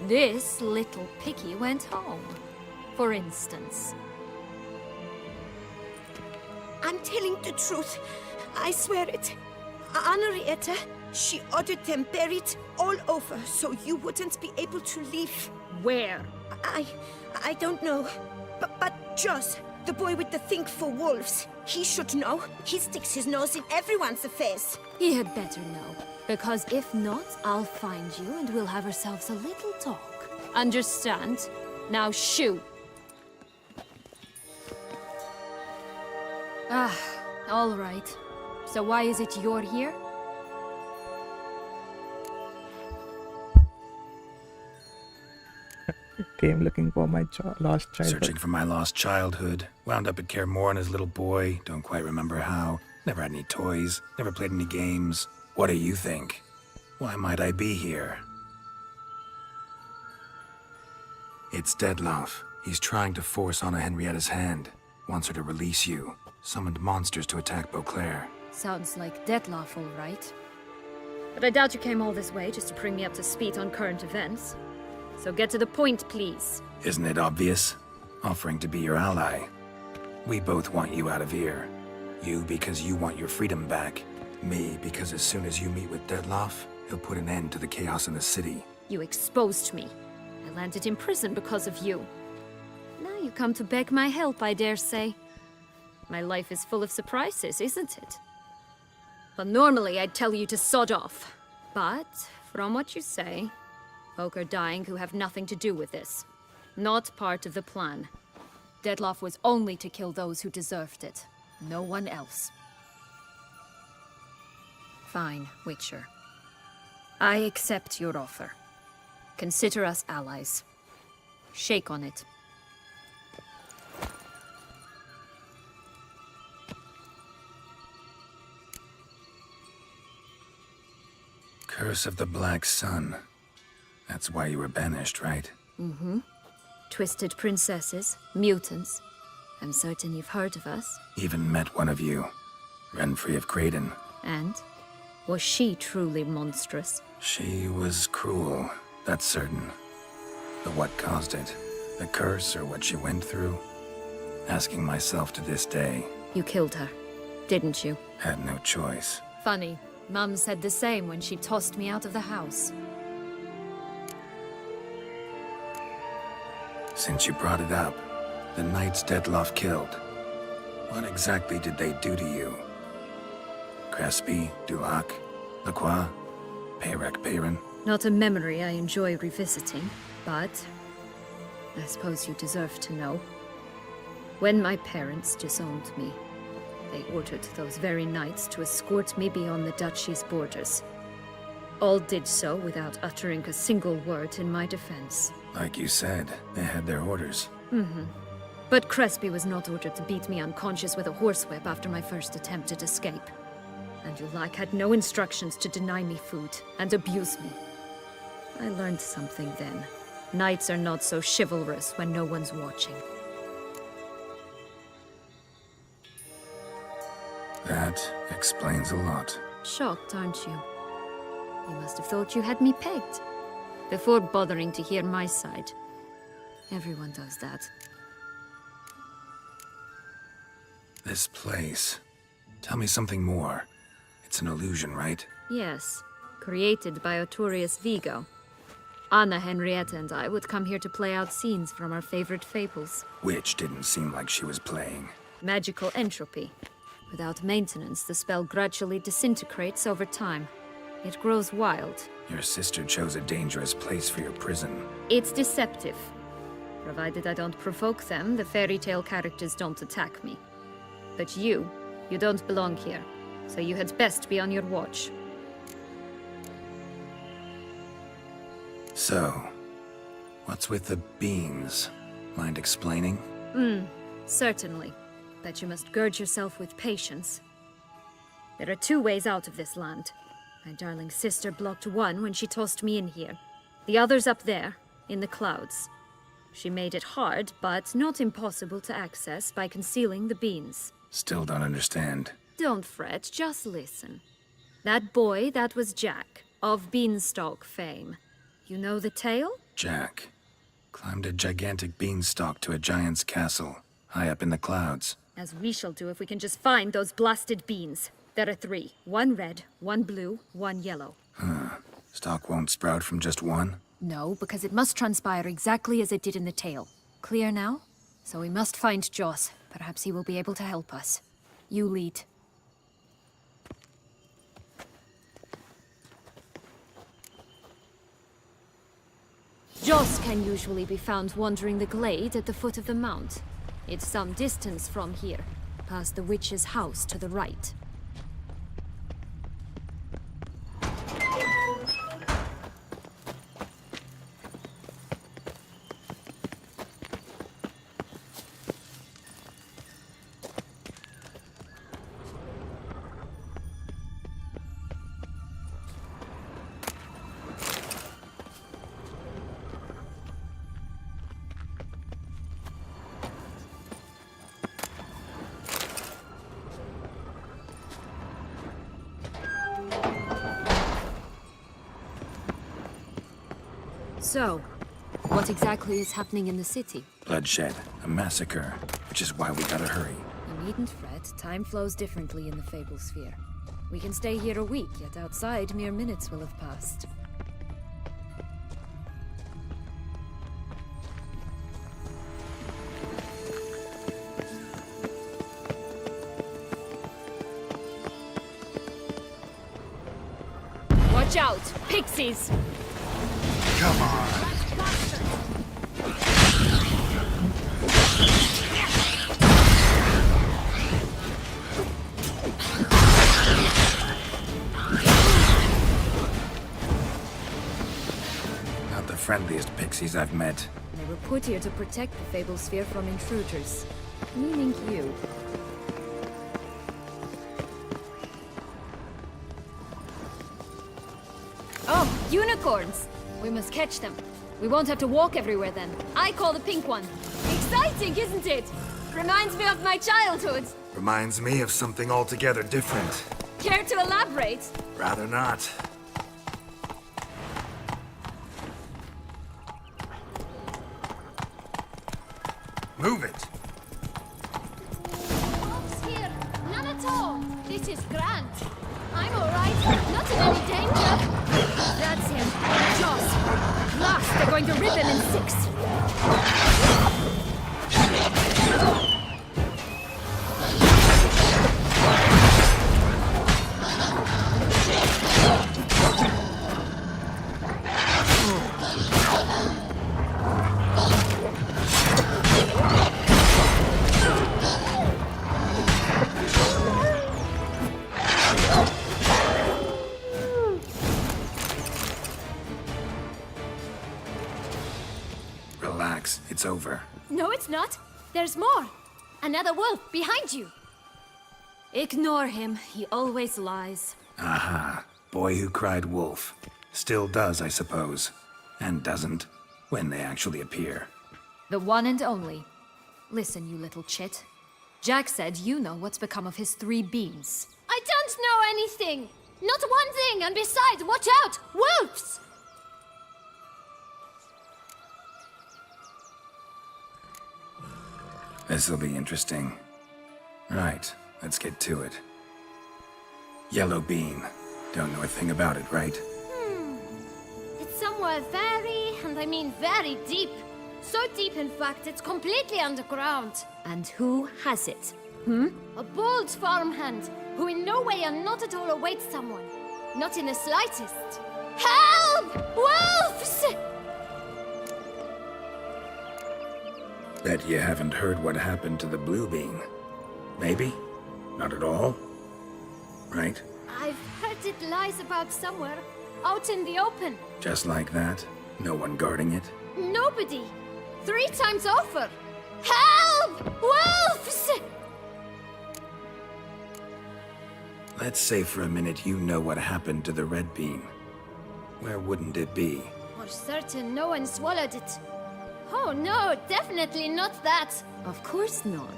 This little piggy went home, for instance. I'm telling the truth. I swear it. Henrietta, she ordered them buried all over so you wouldn't be able to leave. Where? I don't know. But Joss, the boy with the thing for wolves, he should know. He sticks his nose in everyone's affairs. He had better know. Because if not, I'll find you and we'll have ourselves a little talk. Understand? Now shoo! Ah, all right. So why is it you're here? Came looking for my lost childhood. Searching for my lost childhood. Wound up at Kaer Morhen as a little boy. Don't quite remember how. Never had any toys. Never played any games. What do you think? Why might I be here? It's Dettlaff. He's trying to force Anna Henrietta's hand. Wants her to release you. Summoned monsters to attack Beauclair. Sounds like Dettlaff, all right. But I doubt you came all this way just to bring me up to speed on current events. So get to the point, please. Isn't it obvious? Offering to be your ally. We both want you out of here. You because you want your freedom back. Me because as soon as you meet with Dettlaff, he'll put an end to the chaos in the city. You exposed me. I landed in prison because of you. Now you come to beg my help, I dare say. My life is full of surprises, isn't it? Well, normally I'd tell you to sod off. But, from what you say, folk are dying who have nothing to do with this. Not part of the plan. Dettlaff was only to kill those who deserved it. No one else. Fine, Witcher. I accept your offer. Consider us allies. Shake on it. Curse of the Black Sun. That's why you were banished, right? Mm-hmm. Twisted princesses, mutants. I'm certain you've heard of us. Even met one of you. Renfri of Kraden. And? Was she truly monstrous? She was cruel, that's certain. But what caused it? The curse or what she went through? Asking myself to this day. You killed her, didn't you? Had no choice. Funny. Mum said the same when she tossed me out of the house. Since you brought it up, the knights Dettlaff killed. What exactly did they do to you? Crespi, Duhac, Lacroix, Peyrac Peyran? Not a memory I enjoy revisiting, but I suppose you deserve to know. When my parents disowned me, they ordered those very knights to escort me beyond the duchy's borders. All did so without uttering a single word in my defense. Like you said, they had their orders. Mm-hmm. But Crespi was not ordered to beat me unconscious with a horsewhip after my first attempted escape. And Duhac had no instructions to deny me food and abuse me. I learned something then. Knights are not so chivalrous when no one's watching. That explains a lot. Shocked, aren't you? You must have thought you had me pegged. Before bothering to hear my side. Everyone does that. This place. Tell me something more. It's an illusion, right? Yes, created by Arturius Vigo. Anna, Henrietta, and I would come here to play out scenes from our favorite fables. Which didn't seem like she was playing. Magical entropy. Without maintenance, the spell gradually disintegrates over time. It grows wild. Your sister chose a dangerous place for your prison. It's deceptive. Provided I don't provoke them, the fairy tale characters don't attack me. But you don't belong here, so you had best be on your watch. So, what's with the beans? Mind explaining? Certainly. But you must gird yourself with patience. There are two ways out of this land. My darling sister blocked one when she tossed me in here. The other's up there, in the clouds. She made it hard, but not impossible to access by concealing the beans. Still don't understand. Don't fret, just listen. That boy, that was Jack, of Beanstalk fame. You know the tale? Jack climbed a gigantic beanstalk to a giant's castle, high up in the clouds. As we shall do if we can just find those blasted beans. There are 3. 1 red, 1 blue, 1 yellow. Stalk won't sprout from just one? No, because it must transpire exactly as it did in the tale. Clear now? So we must find Joss. Perhaps he will be able to help us. You lead. Joss can usually be found wandering the glade at the foot of the mount. It's some distance from here, past the witch's house to the right. So, what exactly is happening in the city? Bloodshed, a massacre, which is why we gotta hurry. You needn't fret. Time flows differently in the Fable Sphere. We can stay here a week, yet outside mere minutes will have passed. Watch out! Pixies! Come on. Not the friendliest pixies I've met. They were put here to protect the Fable Sphere from intruders. Meaning you. Oh, unicorns! We must catch them. We won't have to walk everywhere then. I call the pink one. Exciting, isn't it? Reminds me of my childhood. Reminds me of something altogether different. Care to elaborate? Rather not. Move it! Folks here, none at all. This is Grant. I'm all right, not in any danger. That's him. Joss. Last, they're going to rip him in 6. Relax, it's over. No, it's not. There's more. Another wolf behind you. Ignore him. He always lies. Aha. Boy who cried wolf. Still does, I suppose. And doesn't, when they actually appear. The one and only. Listen, you little chit. Jack said you know what's become of his 3 beans. I don't know anything. Not one thing, and besides, watch out! Wolves! This'll be interesting. Right, let's get to it. Yellow bean. Don't know a thing about it, right? It's somewhere very, and I mean very deep. So deep, in fact, it's completely underground. And who has it? A bold farmhand, who in no way and not at all awaits someone. Not in the slightest. Help! Wolves! Bet you haven't heard what happened to the blue bean. Maybe? Not at all? Right? I've heard it lies about somewhere, out in the open. Just like that? No one guarding it? Nobody. 3 times over. Help! Wolves! Let's say for a minute you know what happened to the red bean. Where wouldn't it be? For certain, no one swallowed it. Oh no, definitely not that. Of course not.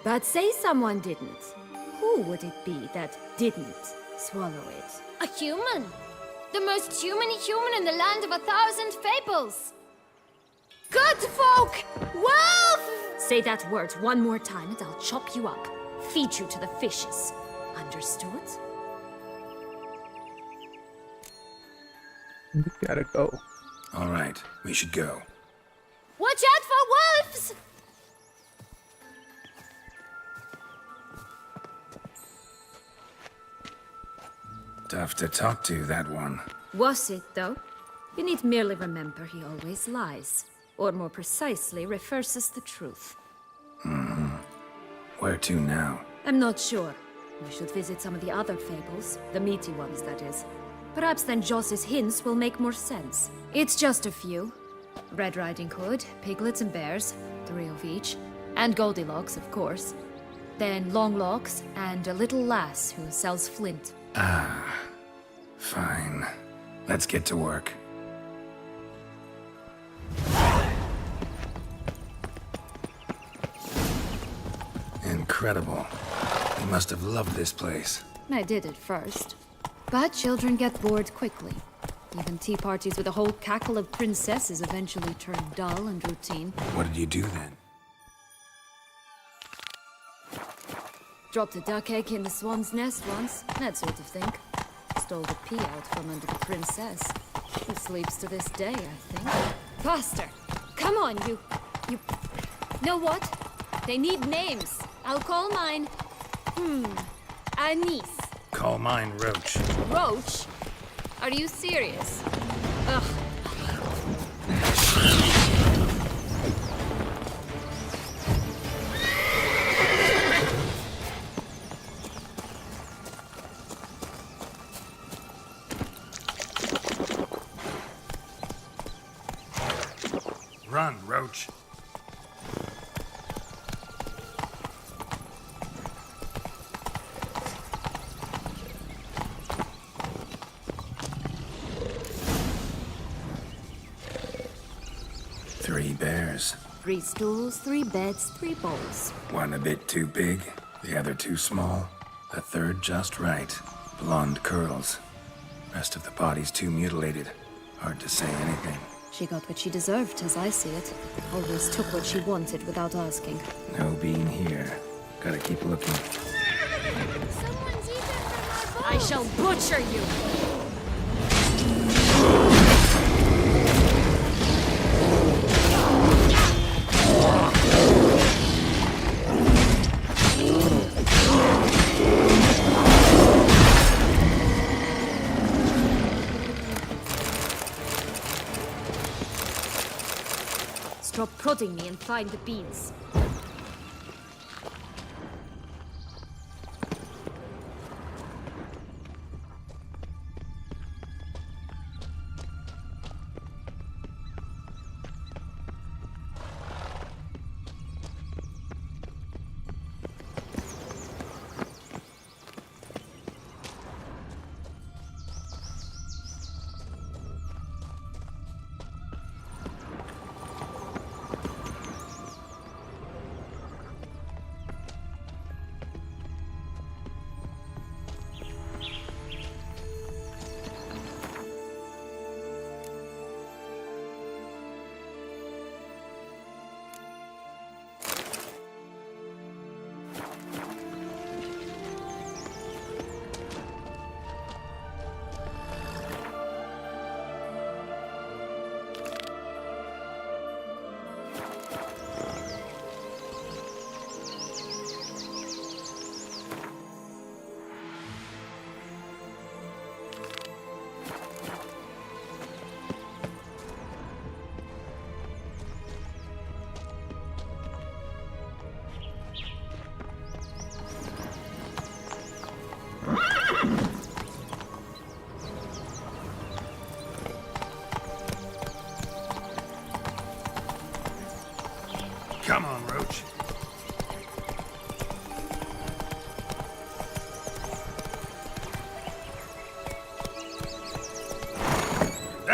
But say someone didn't. Who would it be that didn't swallow it? A human. The most human-y human in the land of 1,000 fables. Good folk! Wolf! Say that word one more time and I'll chop you up. Feed you to the fishes. Understood? We gotta go. All right, we should go. Watch out for wolves! Tough to talk to, that one. Was it, though? You need merely remember he always lies. Or more precisely, reverses the truth. Where to now? I'm not sure. We should visit some of the other fables. The meaty ones, that is. Perhaps then Joss's hints will make more sense. It's just a few. Red Riding Hood, piglets and bears, 3 of each. And Goldilocks, of course. Then Longlocks, and a little lass who sells flint. Fine. Let's get to work. Incredible. You must have loved this place. I did at first. But children get bored quickly. Even tea parties with a whole cackle of princesses eventually turn dull and routine. What did you do then? Dropped a duck egg in the swan's nest once, that sort of thing. Stole the pea out from under the princess. She sleeps to this day, I think. Faster! Come on, you... Know what? They need names. I'll call mine... Anise. Call mine Roach. Roach? Are you serious? Ugh. Run, Roach. Three bears. 3 stools, 3 beds, 3 bowls. One a bit too big, the other too small, the third just right. Blonde curls. Rest of the body's too mutilated. Hard to say anything. She got what she deserved, as I see it. Always took what she wanted without asking. No bean here. Gotta keep looking. Someone's eaten from our I shall butcher you! Stop prodding me and find the beans.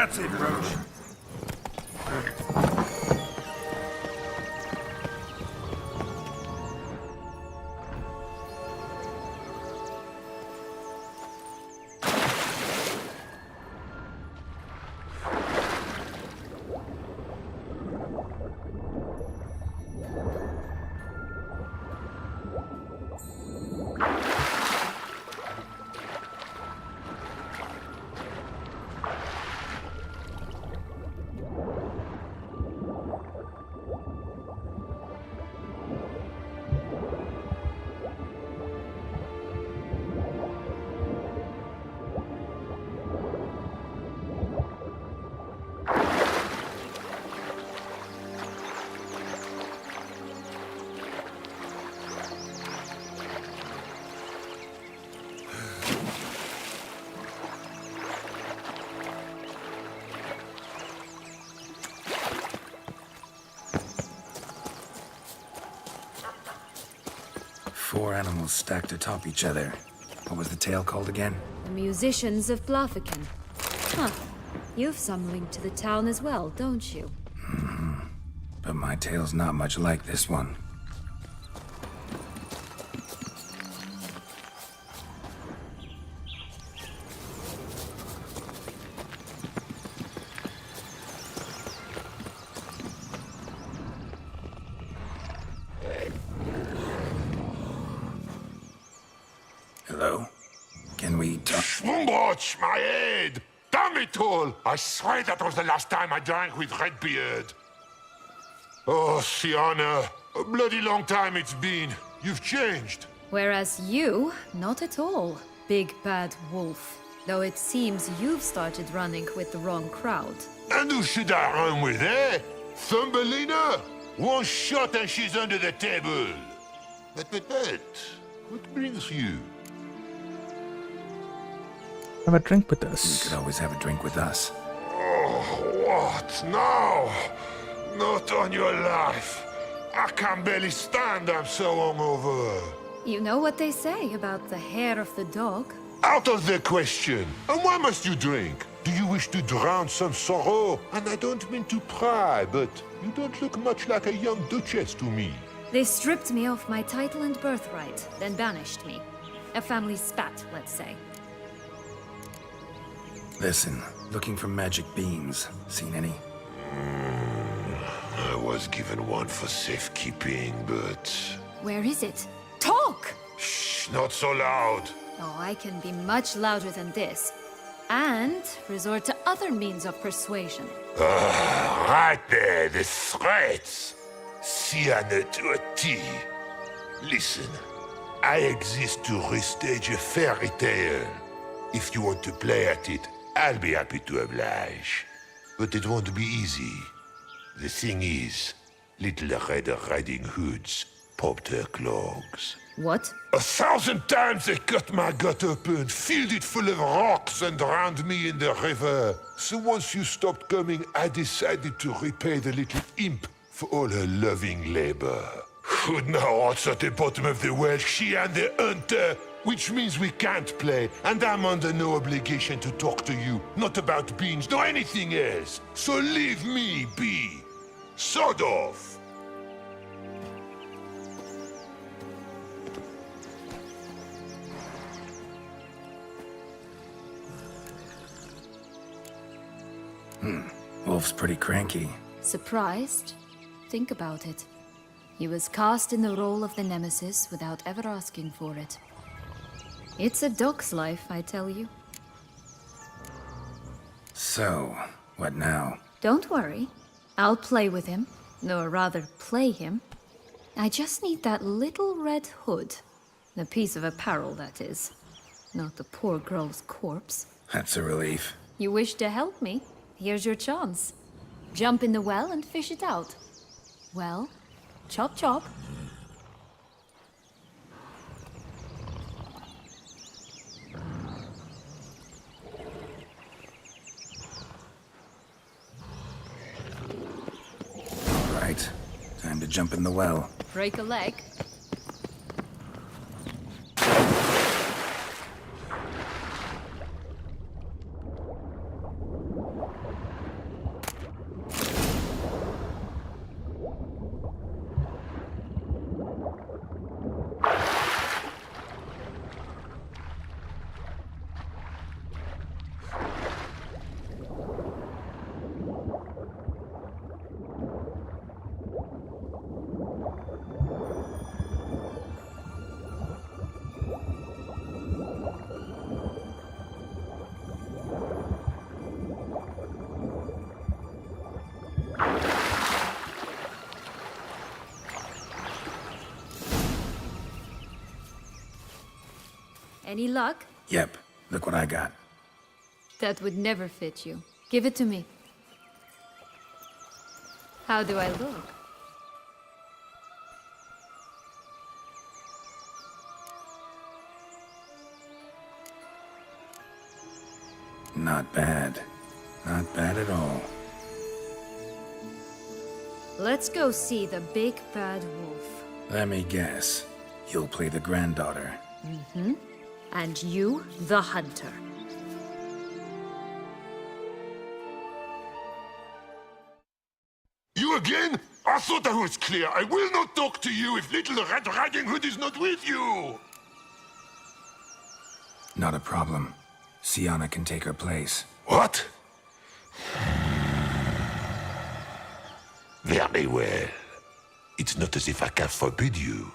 That's it, Roach. Four animals stacked atop each other. What was the tale called again? The Musicians of Blaviken. Huh. You've some link to the town as well, don't you? But my tale's not much like this one. Hello? Can we talk? Schwumbroch, my head! Damn it all! I swear that was the last time I drank with Redbeard. Oh, Sienna, a bloody long time it's been. You've changed. Whereas you, not at all, big bad wolf. Though it seems you've started running with the wrong crowd. And who should I run with, eh? Thumbelina? One shot and she's under the table. But, what brings you? Have a drink with You us. could always have a drink with us. Oh, what now? Not on your life. I can barely stand, I'm so hungover. You know what they say about the hair of the dog? Out of the question. And why must you drink? Do you wish to drown some sorrow? And I don't mean to pry, but you don't look much like a young duchess to me. They stripped me of my title and birthright, then banished me. A family spat, let's say. Listen, looking for magic beans. Seen any? I was given one for safekeeping, but... Where is it? Talk! Shh, not so loud. Oh, I can be much louder than this. And resort to other means of persuasion. Right there, the threats. Sienna to a T. Listen, I exist to restage a fairy tale. If you want to play at it, I'll be happy to oblige. But it won't be easy. The thing is, Little Red Riding Hoods popped her clogs. What? 1,000 times they cut my gut open, filled it full of rocks and drowned me in the river. So once you stopped coming, I decided to repay the little imp for all her loving labor. Who now what's at the bottom of the well, she and the hunter, which means we can't play, and I'm under no obligation to talk to you, not about beans, nor anything else. So leave me be. Sod off. Wolf's pretty cranky. Surprised? Think about it. He was cast in the role of the Nemesis without ever asking for it. It's a dog's life, I tell you. So, what now? Don't worry. I'll play with him. Or rather, play him. I just need that little red hood. The piece of apparel, that is. Not the poor girl's corpse. That's a relief. You wish to help me? Here's your chance. Jump in the well and fish it out. Well, chop chop. All right, time to jump in the well. Break a leg. Any luck? Yep, look what I got. That would never fit you. Give it to me. How do I look? Not bad. Not bad at all. Let's go see the big bad wolf. Let me guess. You'll play the granddaughter. Mm-hmm. And you, the hunter. You again? I thought I was clear. I will not talk to you if little Red Riding Hood is not with you! Not a problem. Sienna can take her place. What? Very well. It's not as if I can forbid you.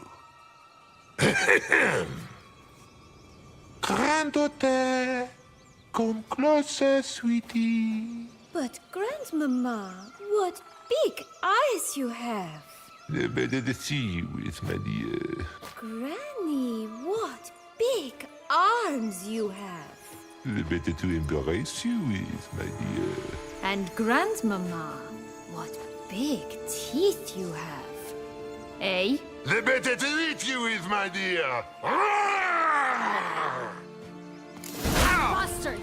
Granddaughter, come closer, sweetie. But, Grandmama, what big eyes you have! The better to see you with, my dear. Granny, what big arms you have! The better to embrace you with, my dear. And Grandmama, what big teeth you have. Eh? The better to eat you with, my dear. Bastard!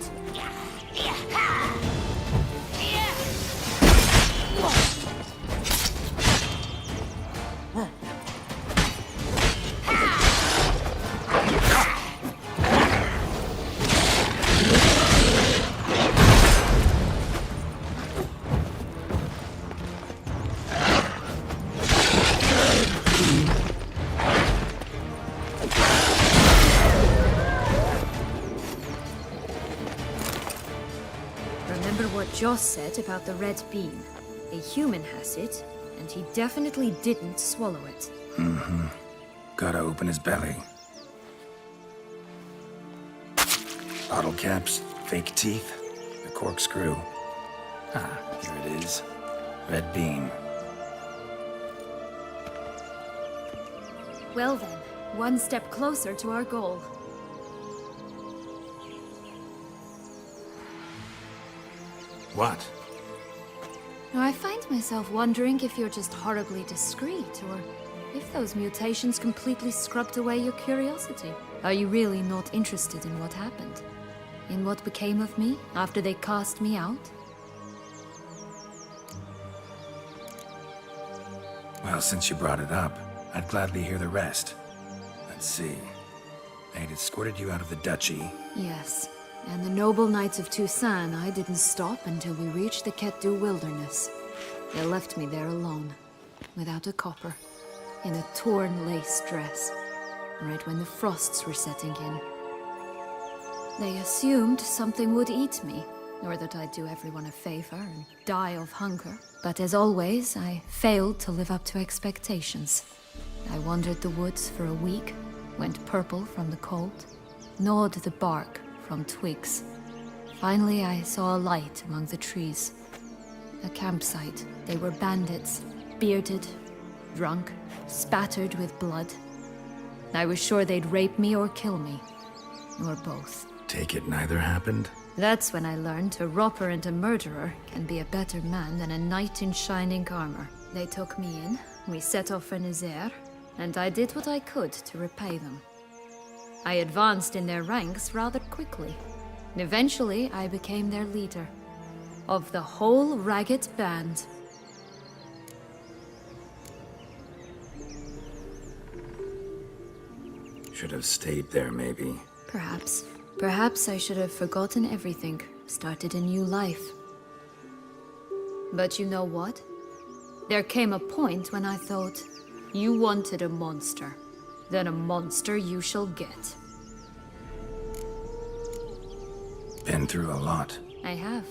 Remember what Joss said about the red bean. A human has it, and he definitely didn't swallow it. Mm-hmm. Gotta open his belly. Bottle caps, fake teeth, the corkscrew. Ah, here it is. Red bean. Well then, one step closer to our goal. What? Now, I find myself wondering if you're just horribly discreet, or if those mutations completely scrubbed away your curiosity. Are you really not interested in what happened? In what became of me after they cast me out? Well, since you brought it up, I'd gladly hear the rest. Let's see. They'd escorted you out of the duchy. Yes. And the noble knights of Toussaint, I didn't stop until we reached the Ketdu wilderness. They left me there alone, without a copper, in a torn lace dress, right when the frosts were setting in. They assumed something would eat me, or that I'd do everyone a favor and die of hunger. But as always, I failed to live up to expectations. I wandered the woods for a week, went purple from the cold, gnawed the bark from twigs. Finally, I saw a light among the trees. A campsite. They were bandits, bearded, drunk, spattered with blood. I was sure they'd rape me or kill me, or both. Take it neither happened? That's when I learned a robber and a murderer can be a better man than a knight in shining armor. They took me in, we set off for Nazaire, and I did what I could to repay them. I advanced in their ranks rather quickly. Eventually, I became their leader. Of the whole ragged band. Should have stayed there, maybe. Perhaps. Perhaps I should have forgotten everything, started a new life. But you know what? There came a point when I thought, you wanted a monster. Then a monster you shall get. Been through a lot. I have.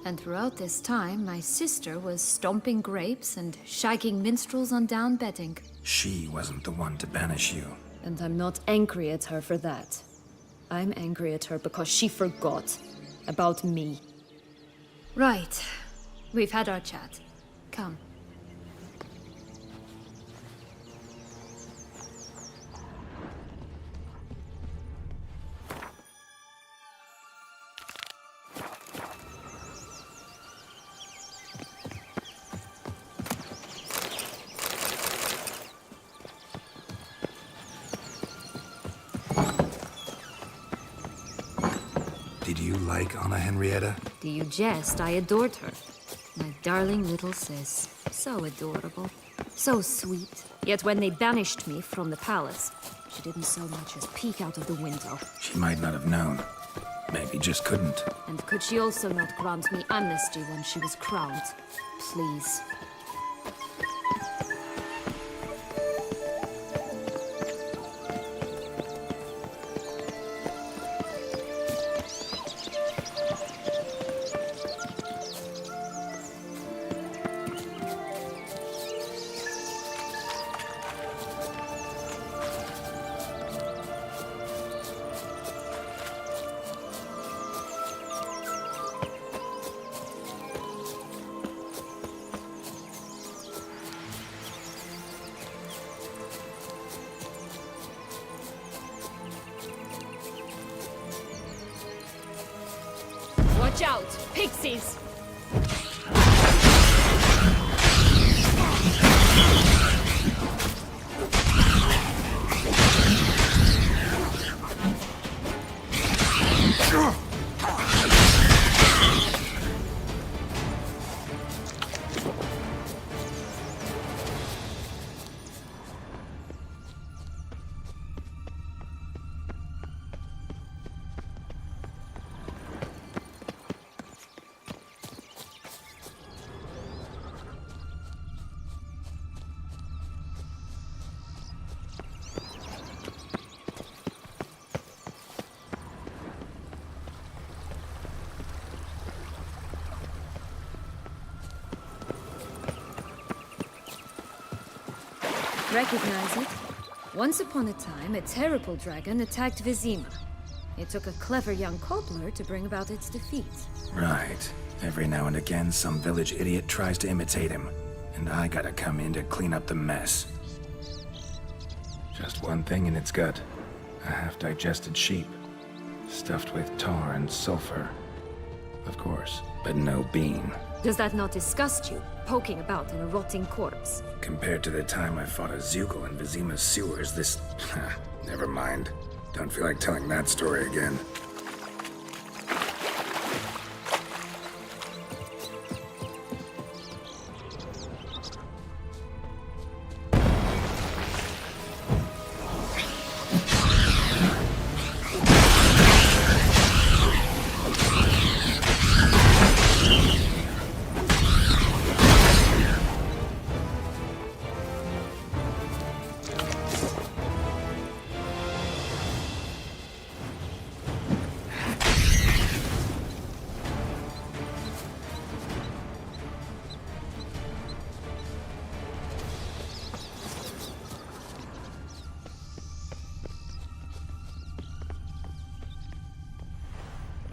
And throughout this time, my sister was stomping grapes and shagging minstrels on down bedding. She wasn't the one to banish you. And I'm not angry at her for that. I'm angry at her because she forgot about me. Right. We've had our chat. Come. you like Anna Henrietta? Do you jest? I adored her. My darling little sis. So adorable. So sweet. Yet when they banished me from the palace, she didn't so much as peek out of the window. She might not have known. Maybe just couldn't. And could she also not grant me amnesty when she was crowned? Please. Watch out! Pixies! Recognize it? Once upon a time, a terrible dragon attacked Vizima. It took a clever young cobbler to bring about its defeat. Right. Every now and again, some village idiot tries to imitate him, and I gotta come in to clean up the mess. Just one thing in its gut. A half-digested sheep. Stuffed with tar and sulfur. Of course, but no bean. Does that not disgust you, poking about in a rotting corpse? Compared to the time I fought a Zeugl in Vizima's sewers, this... never mind. Don't feel like telling that story again.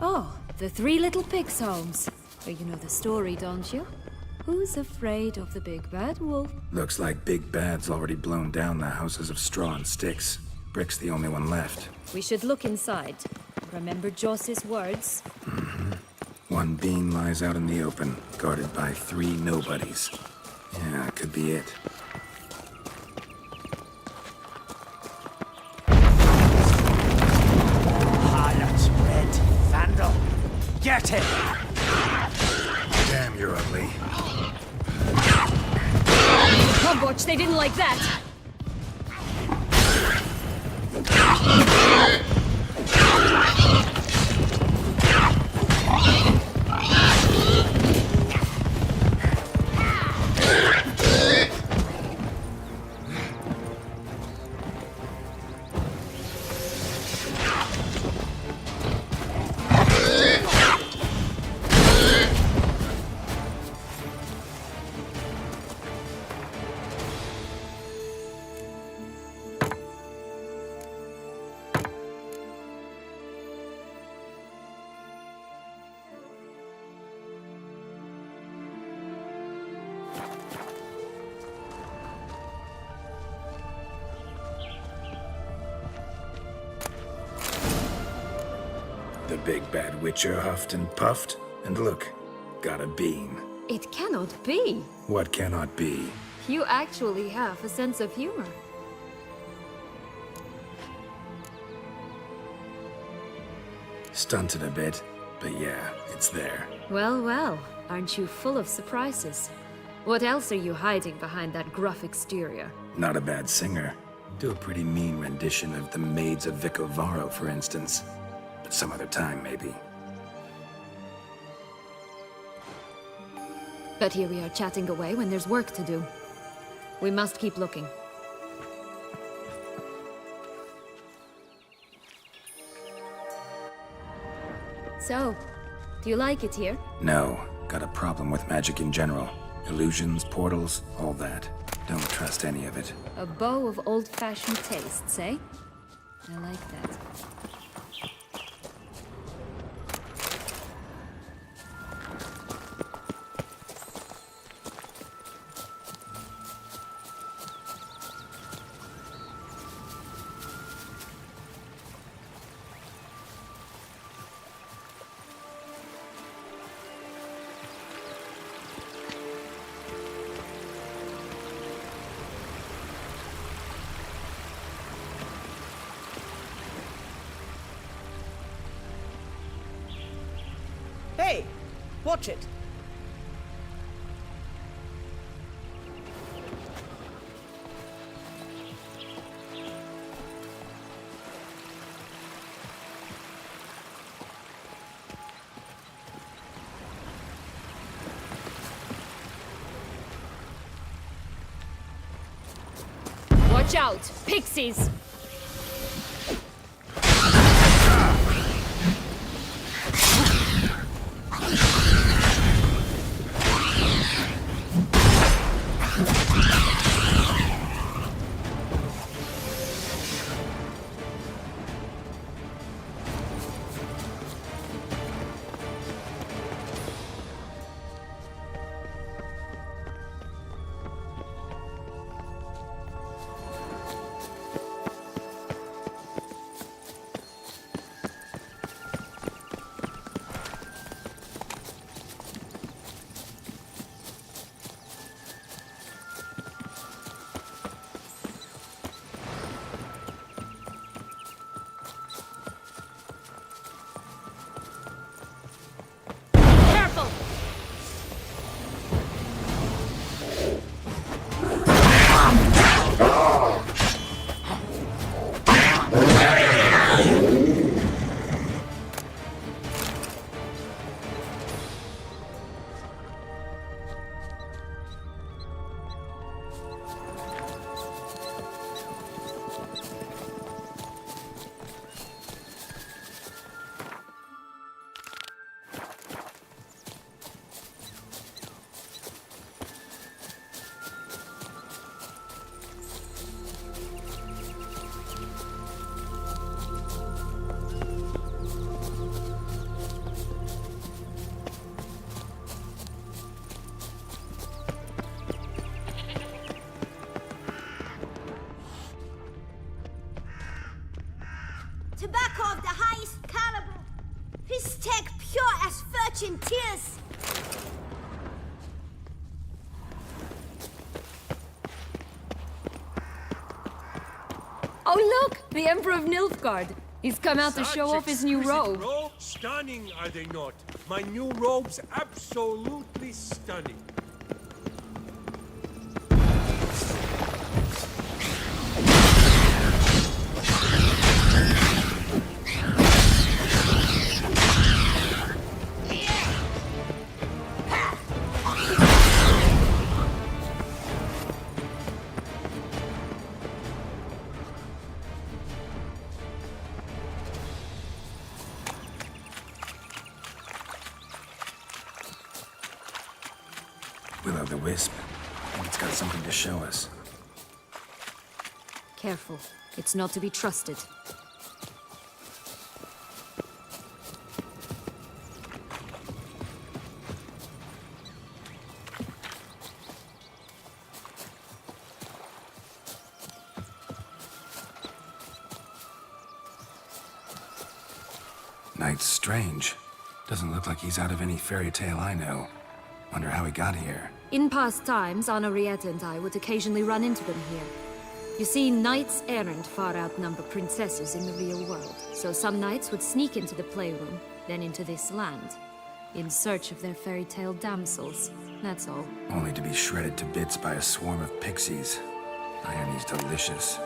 Oh, the Three Little Pigs homes. Well, you know the story, don't you? Who's afraid of the big bad wolf? Looks like Big Bad's already blown down the houses of straw and sticks. Brick's the only one left. We should look inside. Remember Joss's words? One bean lies out in the open, guarded by 3 nobodies. Yeah, could be it. Harlot's red vandal. Get him! Damn, you're ugly. Hogwatch, they didn't like that! The big bad witcher huffed and puffed, and look, got a bean. It cannot be. What cannot be? You actually have a sense of humor. Stunted a bit. But yeah, it's there. Well, well, aren't you full of surprises? What else are you hiding behind that gruff exterior? Not a bad singer. Do a pretty mean rendition of The Maids of Vicovaro, for instance. But some other time, maybe. But here we are chatting away when there's work to do. We must keep looking. So, do you like it here? No, got a problem with magic in general. Illusions, portals, all that. Don't trust any of it. A bow of old-fashioned tastes, eh? I like that. Hey, watch it. Watch out! Pixies! Tobacco of the highest caliber. His tech pure as virgin tears. Oh look! The Emperor of Nilfgaard! He's come out to show off his new robe. Stunning, are they not? My new robe's absolutely stunning. Will-o'-the-wisp. I think it's got something to show us. Careful. It's not to be trusted. Knight's strange. Doesn't look like he's out of any fairy tale I know. Wonder how he got here. In past times, Anarietta and I would occasionally run into them here. You see, knights errant far outnumber princesses in the real world, so some knights would sneak into the playroom, then into this land, in search of their fairy tale damsels. That's all. Only to be shredded to bits by a swarm of pixies. Irony's delicious.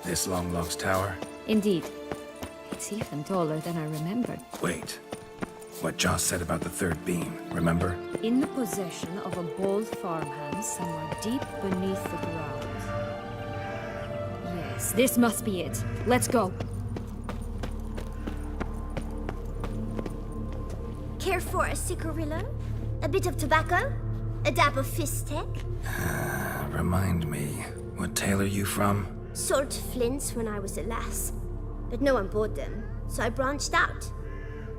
This Longlock's tower? Indeed. It's even taller than I remembered. Wait. What Joss said about the third beam, remember? In the possession of a bold farmhand somewhere deep beneath the ground. Yes, this must be it. Let's go. Care for a cigarillo? A bit of tobacco? A dab of fistek? Remind me, what tale are you from? Sold flints when I was a lass. But no one bought them, so I branched out.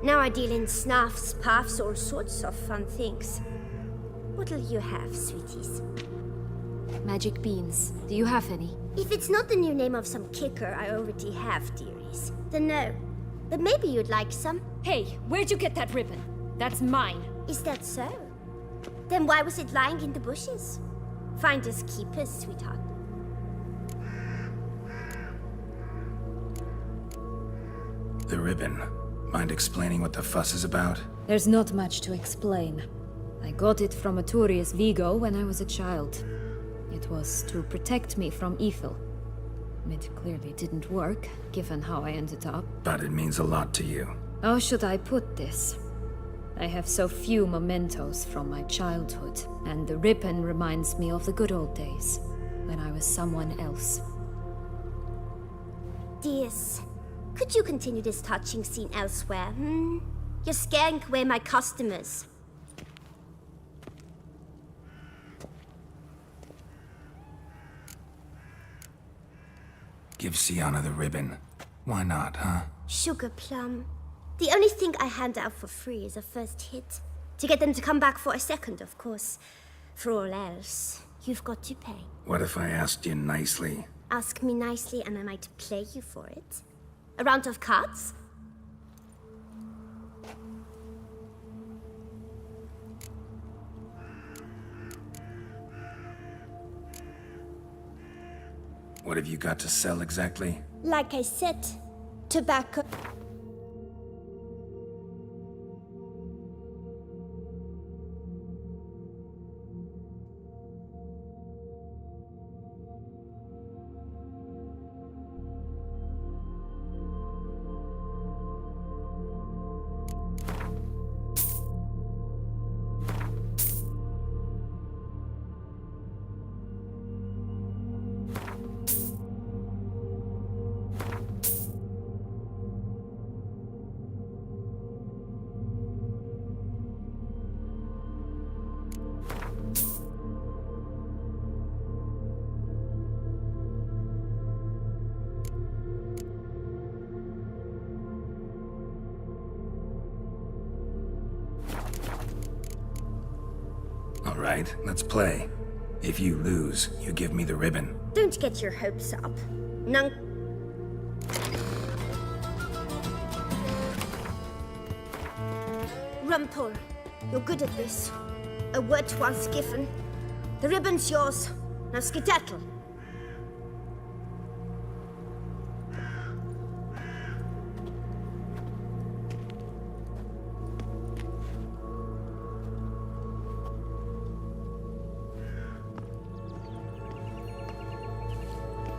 Now I deal in snuffs, puffs, all sorts of fun things. What'll you have, sweeties? Magic beans. Do you have any? If it's not the new name of some kicker I already have, dearies, then no. But maybe you'd like some. Hey, where'd you get that ribbon? That's mine. Is that so? Then why was it lying in the bushes? Finders keepers, sweetheart. The ribbon. Mind explaining what the fuss is about? There's not much to explain. I got it from Aturius Vigo when I was a child. It was to protect me from evil. It clearly didn't work, given how I ended up. But it means a lot to you. How should I put this? I have so few mementos from my childhood, and the ribbon reminds me of the good old days, when I was someone else. Dears, could you continue this touching scene elsewhere, You're scaring away my customers. Give Sienna the ribbon. Why not, huh? Sugar plum. The only thing I hand out for free is a first hit. To get them to come back for a second, of course. For all else, you've got to pay. What if I asked you nicely? Ask me nicely and I might play you for it. A round of cards? What have you got to sell exactly? Like I said, tobacco. All right, let's play. If you lose, you give me the ribbon. Don't get your hopes up. None. Rumpel, you're good at this. A word once given. The ribbon's yours. Now skedaddle.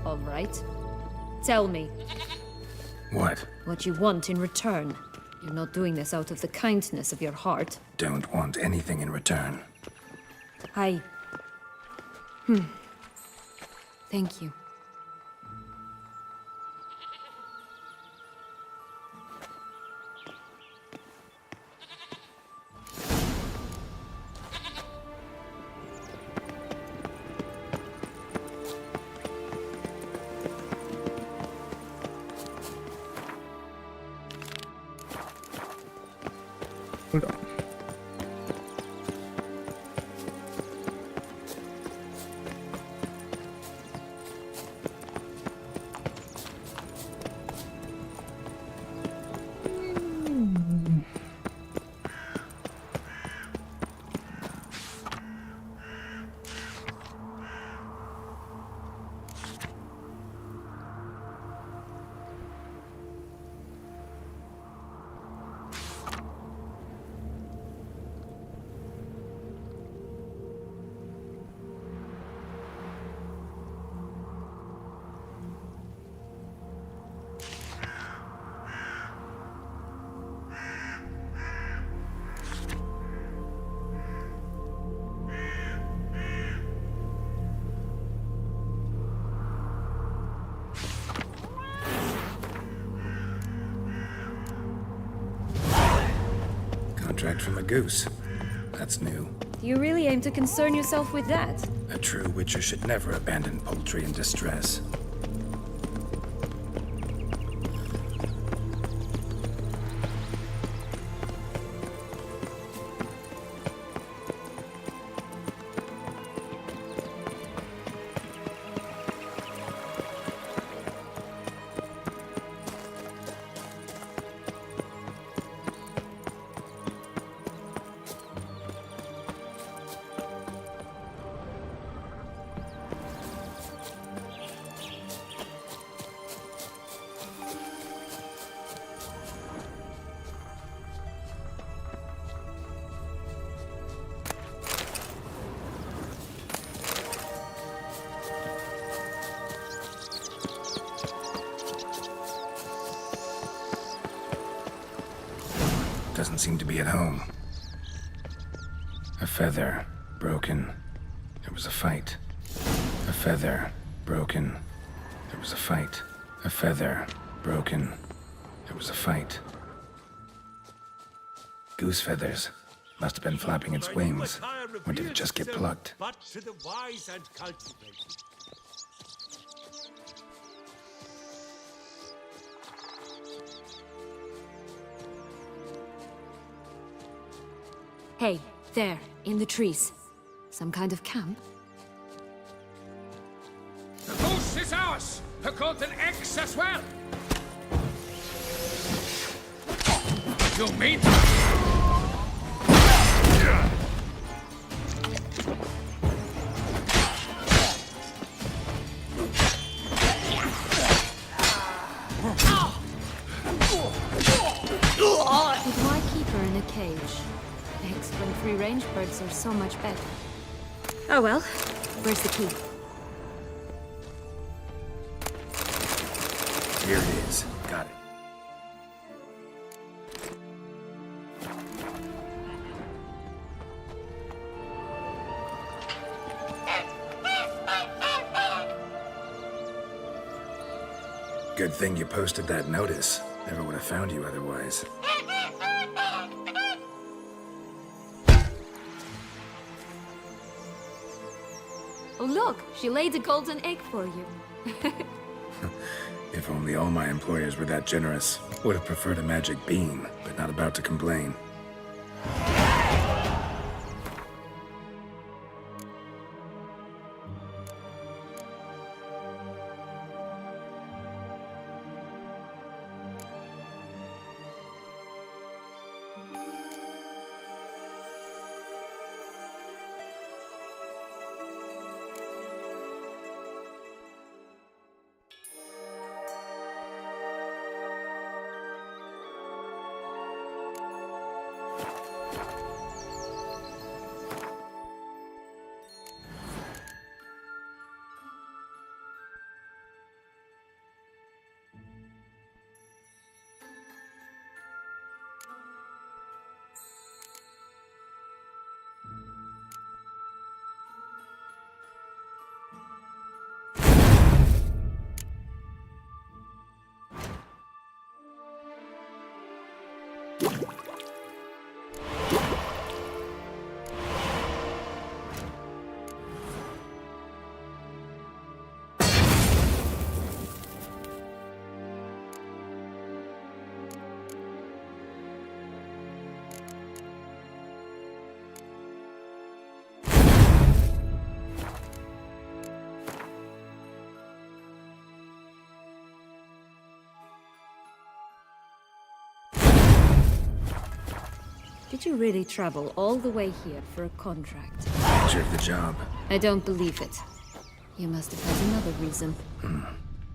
All right. Tell me. What? What you want in return. You're not doing this out of the kindness of your heart. Don't want anything in return. Thank you. Hold on. Contract from a goose. That's new. You really aim to concern yourself with that? A true Witcher should never abandon poultry in distress. Doesn't seem to be at home. A feather broken. There was a fight. A feather broken. There was a fight. A feather broken. There was a fight. Goose feathers. Must have been flapping its wings. Or did it just get plucked? But to the wise and cultivated. Hey, there, in the trees. Some kind of camp? The goose is ours! Plus, a Golden X as well. You mean? Why keep her in a cage? Eggs from free-range birds are so much better. Oh well. Where's the key? Here it is. Got it. Good thing you posted that notice. Never would have found you otherwise. Oh look, she laid a golden egg for you. If only all my employers were that generous. Would have preferred a magic bean, but not about to complain. Did you really travel all the way here for a contract? Nature of the job. I don't believe it. You must have had another reason.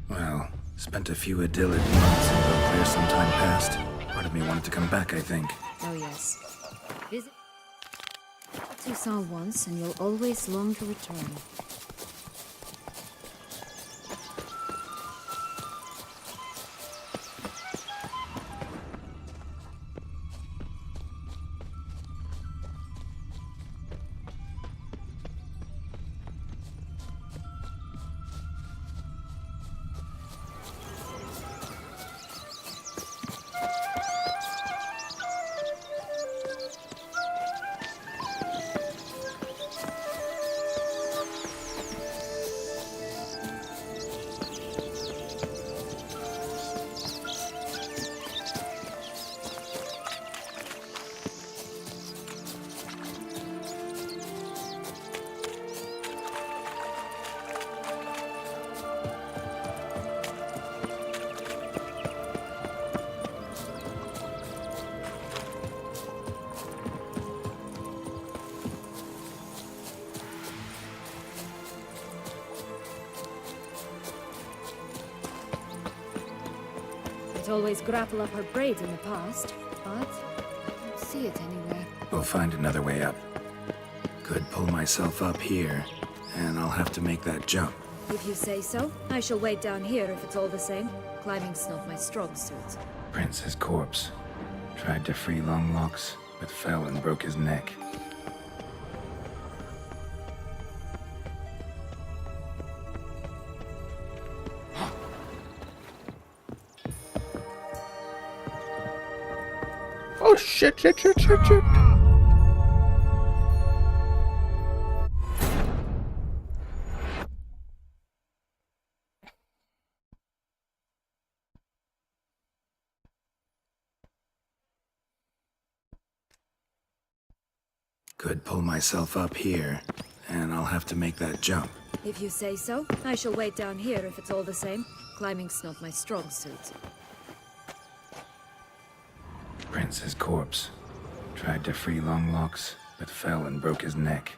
Well, spent a few idyllic months in Beauclair some time past. Part of me wanted to come back, I think. Oh yes. Visit Toussaint once and you'll always long to return. Always grapple up her braids in the past, but I don't see it anywhere. We'll find another way up. Could pull myself up here, and I'll have to make that jump. If you say so, I shall wait down here if it's all the same. Climbing's not my strong suit. Prince's corpse. Tried to free Longlocks, but fell and broke his neck. Oh shit, shit, shit, shit, shit. Could pull myself up here, and I'll have to make that jump. If you say so, I shall wait down here if it's all the same. Climbing's not my strong suit. Prince's corpse. Tried to free Longlocks, but fell and broke his neck.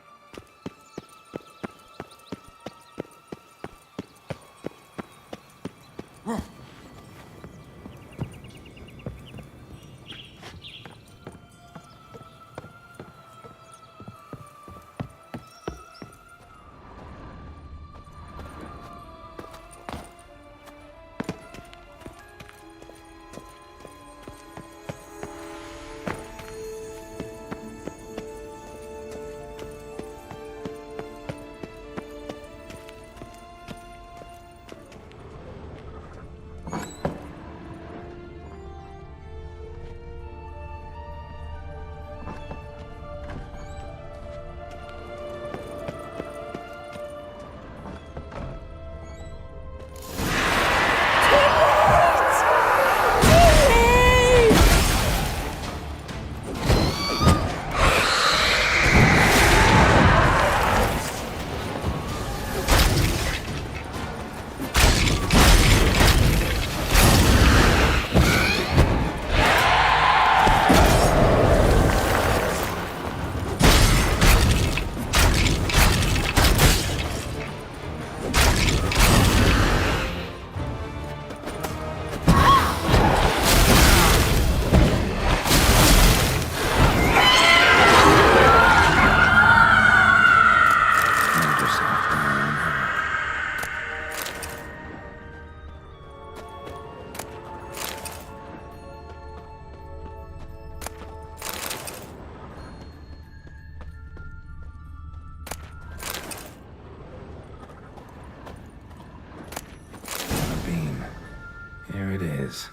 Here it is.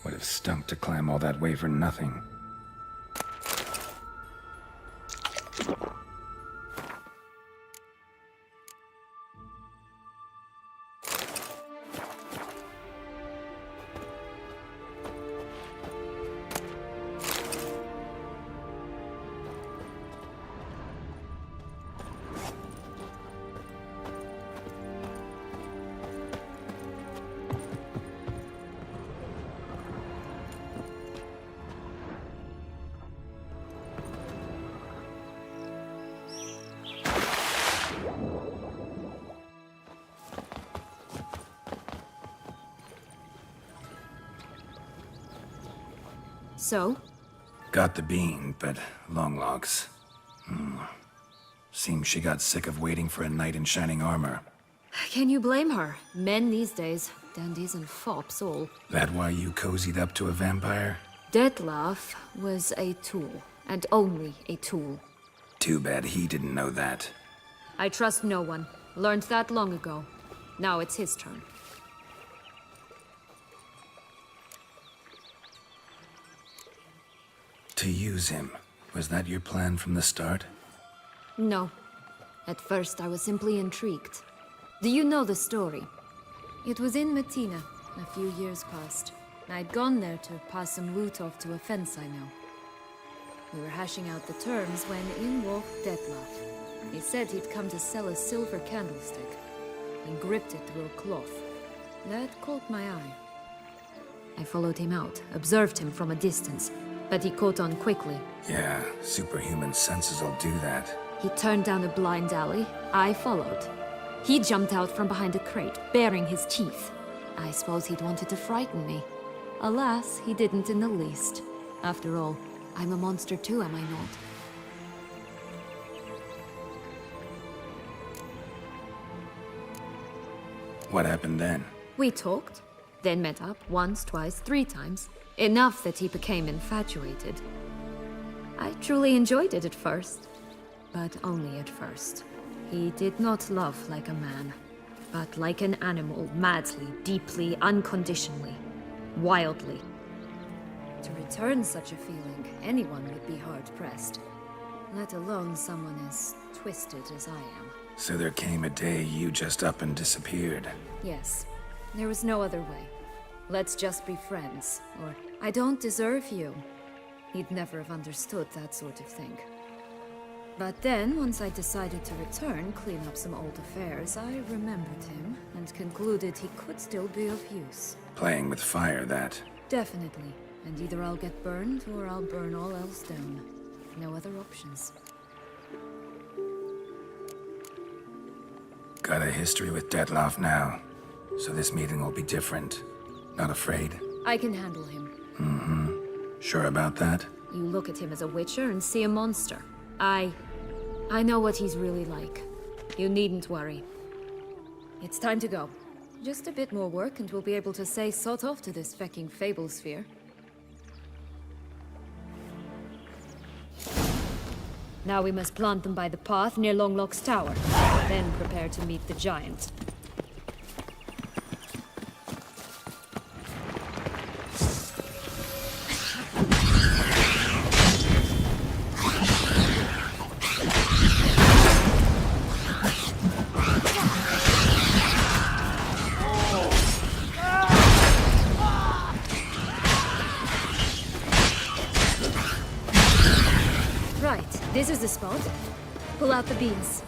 Would have stunk to climb all that way for nothing. So? Got the bean, but Longlocks. Seems she got sick of waiting for a knight in shining armor. Can you blame her? Men these days, dandies and fops all. That why you cozied up to a vampire? Dettlaff was a tool, and only a tool. Too bad he didn't know that. I trust no one. Learned that long ago. Now it's his turn. To use him. Was that your plan from the start? No. At first, I was simply intrigued. Do you know the story? It was in Metina, a few years past. I'd gone there to pass some loot off to a fence I know. We were hashing out the terms when in walked Dettlaff. He said he'd come to sell a silver candlestick. He gripped it through a cloth. That caught my eye. I followed him out, observed him from a distance, but he caught on quickly. Yeah, superhuman senses will do that. He turned down a blind alley. I followed. He jumped out from behind a crate, baring his teeth. I suppose he'd wanted to frighten me. Alas, he didn't in the least. After all, I'm a monster too, am I not? What happened then? We talked, then met up once, twice, 3 times. Enough that he became infatuated. I truly enjoyed it at first, but only at first. He did not love like a man, but like an animal, madly, deeply, unconditionally, wildly. To return such a feeling, anyone would be hard-pressed, let alone someone as twisted as I am. So there came a day you just up and disappeared. Yes, there was no other way. Let's just be friends, or I don't deserve you. He'd never have understood that sort of thing. But then, once I decided to return, clean up some old affairs, I remembered him and concluded he could still be of use. Playing with fire, that. Definitely. And either I'll get burned or I'll burn all else down. No other options. Got a history with Dettlaff now, so this meeting will be different. Not afraid? I can handle him. Mm-hmm. Sure about that? You look at him as a witcher and see a monster. I know what he's really like. You needn't worry. It's time to go. Just a bit more work and we'll be able to say sod off to this fecking fable sphere. Now we must plant them by the path near Longlock's tower. Then prepare to meet the giant. This is the spot. Pull out the beans.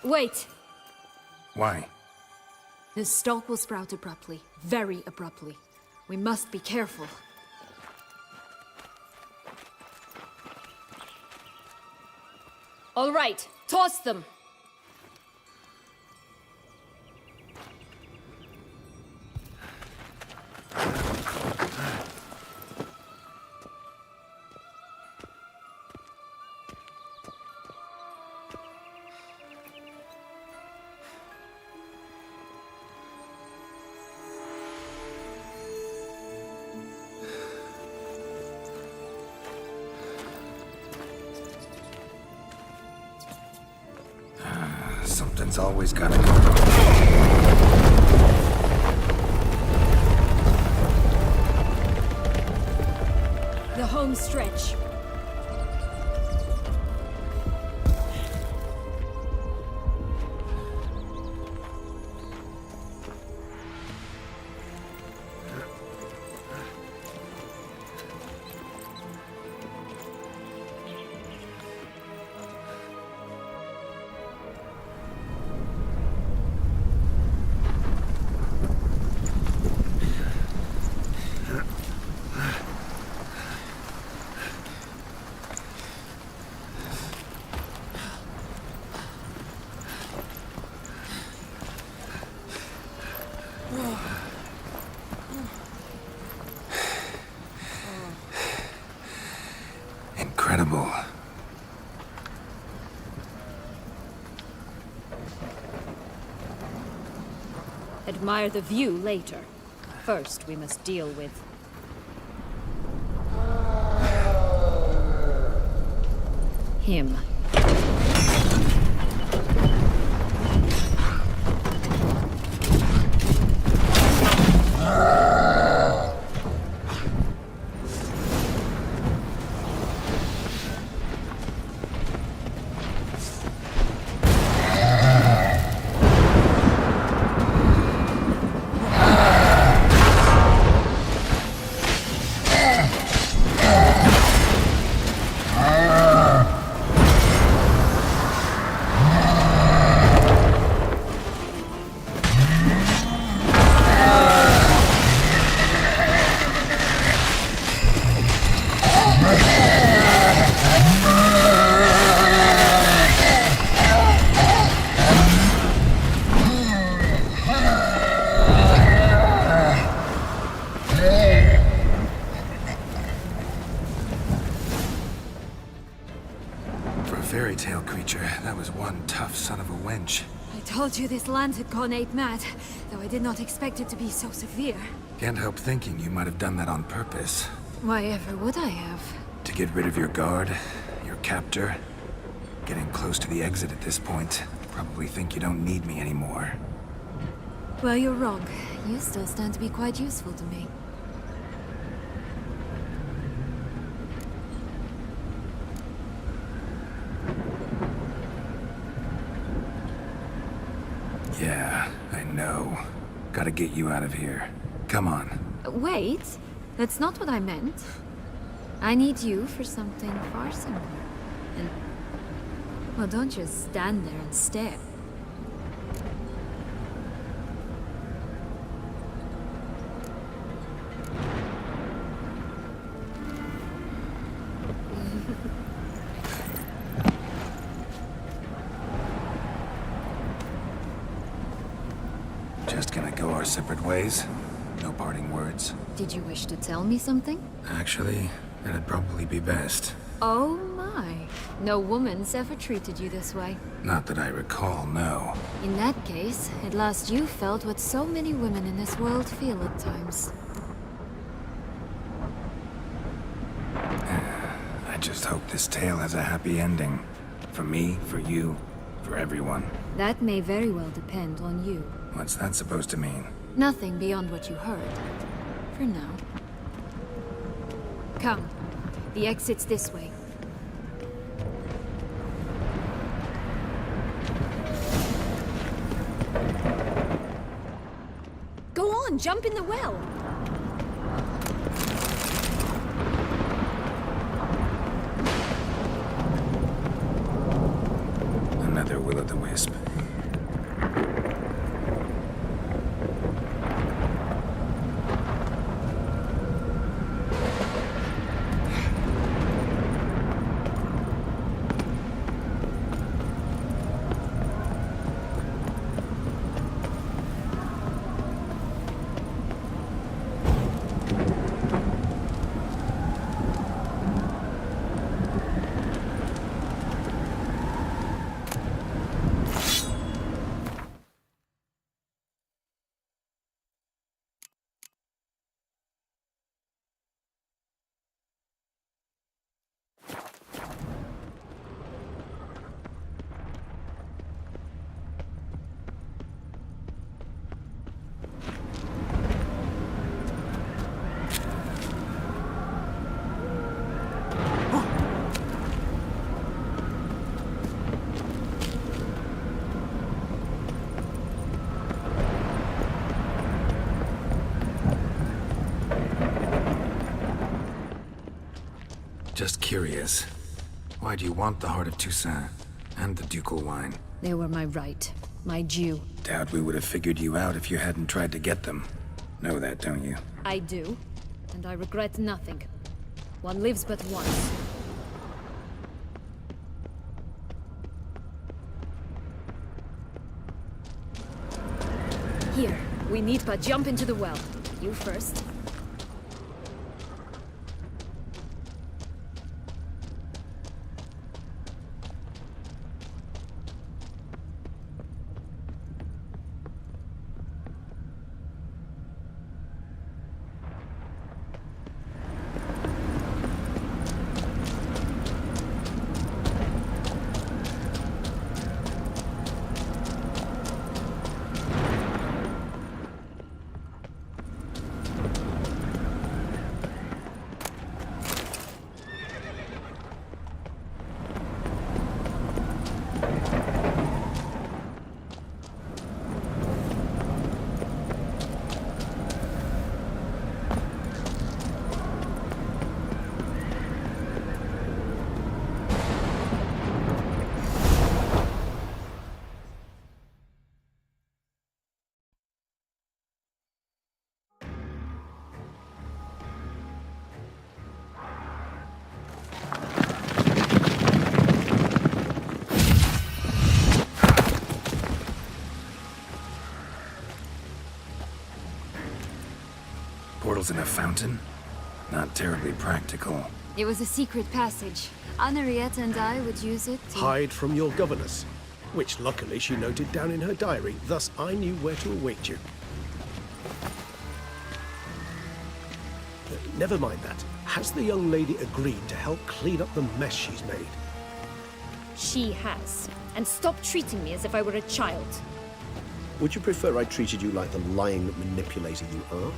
Wait! Why? The stalk will sprout abruptly. Very abruptly. We must be careful. All right, toss them! Something's always gotta go wrong. The home stretch. Incredible. Admire the view later. First, we must deal with... him. Fairy tale creature, that was one tough son of a wench. I told you this land had gone ape mad, though I did not expect it to be so severe. Can't help thinking you might have done that on purpose. Why ever would I have? To get rid of your guard, your captor. Getting close to the exit at this point. Probably think you don't need me anymore. Well, you're wrong. You still stand to be quite useful to me. Yeah, I know. Gotta get you out of here. Come on. Wait, that's not what I meant. I need you for something far simpler. And, well, don't just stand there and stare. Just gonna go our separate ways? No parting words? Did you wish to tell me something? Actually, that'd probably be best. Oh my. No woman's ever treated you this way. Not that I recall, no. In that case, at last you felt what so many women in this world feel at times. I just hope this tale has a happy ending. For me, for you, for everyone. That may very well depend on you. What's that supposed to mean? Nothing beyond what you heard. For now. Come. The exit's this way. Go on, jump in the well! Another will-o'-the-wisp. Just curious. Why do you want the Heart of Toussaint and the ducal wine? They were my right. My due. Doubt we would have figured you out if you hadn't tried to get them. Know that, don't you? I do. And I regret nothing. One lives but once. Here, we need but jump into the well. You first. Portals in a fountain? Not terribly practical. It was a secret passage. Henriette and I would use it to... Hide from your governess, which luckily she noted down in her diary, thus I knew where to await you. Never mind that. Has the young lady agreed to help clean up the mess she's made? She has. And stop treating me as if I were a child. Would you prefer I treated you like the lying manipulator you are?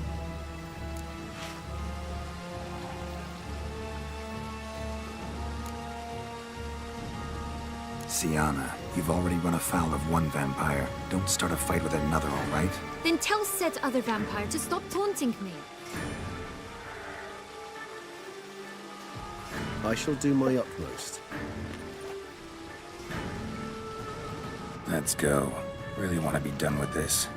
Sienna, you've already run afoul of one vampire. Don't start a fight with another, all right? Then tell said other vampire to stop taunting me. I shall do my utmost. Let's go. Really want to be done with this.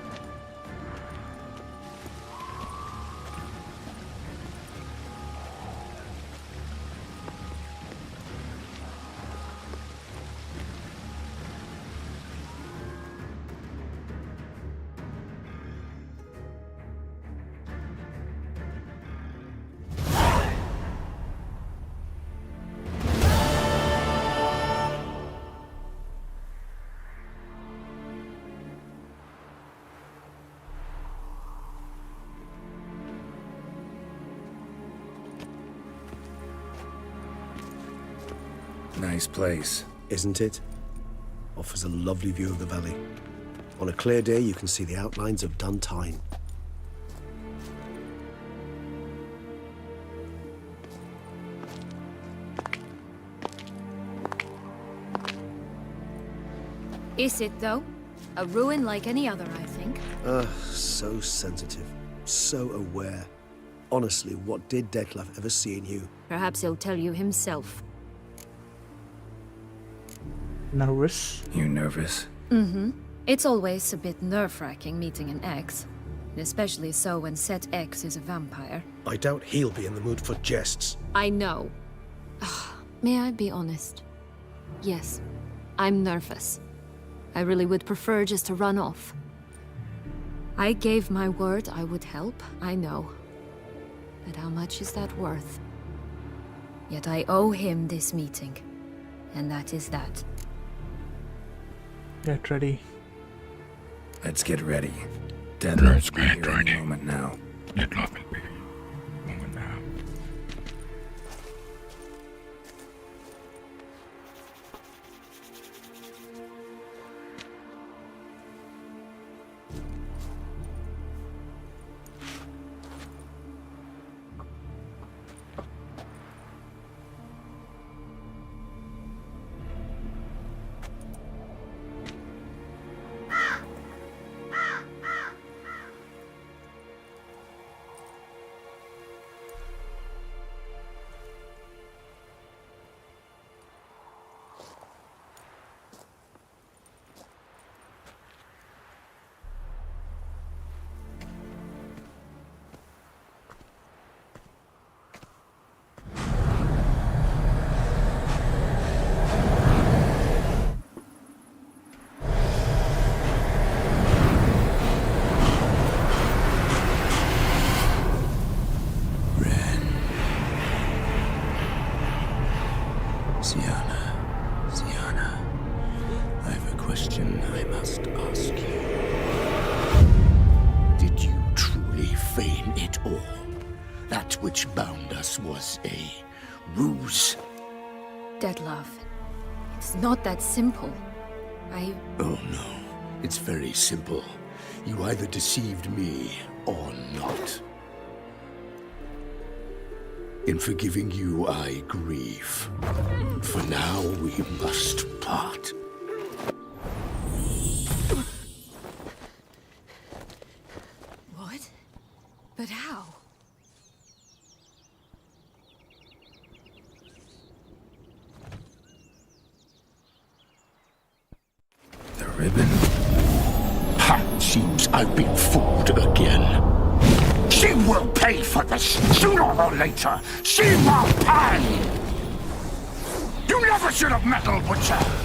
Nice place. Isn't it? Offers a lovely view of the valley. On a clear day, you can see the outlines of Duntine. Is it, though? A ruin like any other, I think. So sensitive. So aware. Honestly, what did Dettlaff ever see in you? Perhaps he'll tell you himself. Nervous? You nervous? Mm-hmm. It's always a bit nerve-wracking meeting an ex. Especially so when said ex is a vampire. I doubt he'll be in the mood for jests. I know. May I be honest? Yes, I'm nervous. I really would prefer just to run off. I gave my word I would help, I know. But how much is that worth? Yet I owe him this meeting. And that is that. Get ready. Let's get ready. Dettlaff will be here any moment now. Dettlaff will be moment now. Sienna, I have a question I must ask you. Did you truly feign it all? That which bound us was a ruse? Dettlaff, it's not that simple. Oh no, it's very simple. You either deceived me or not. In forgiving you, I grieve. For now, we must part. What? But how? The ribbon. Ha! Seems I've been fooled again. She will pay for this, sooner or later. She will pay! You never should have meddled with her!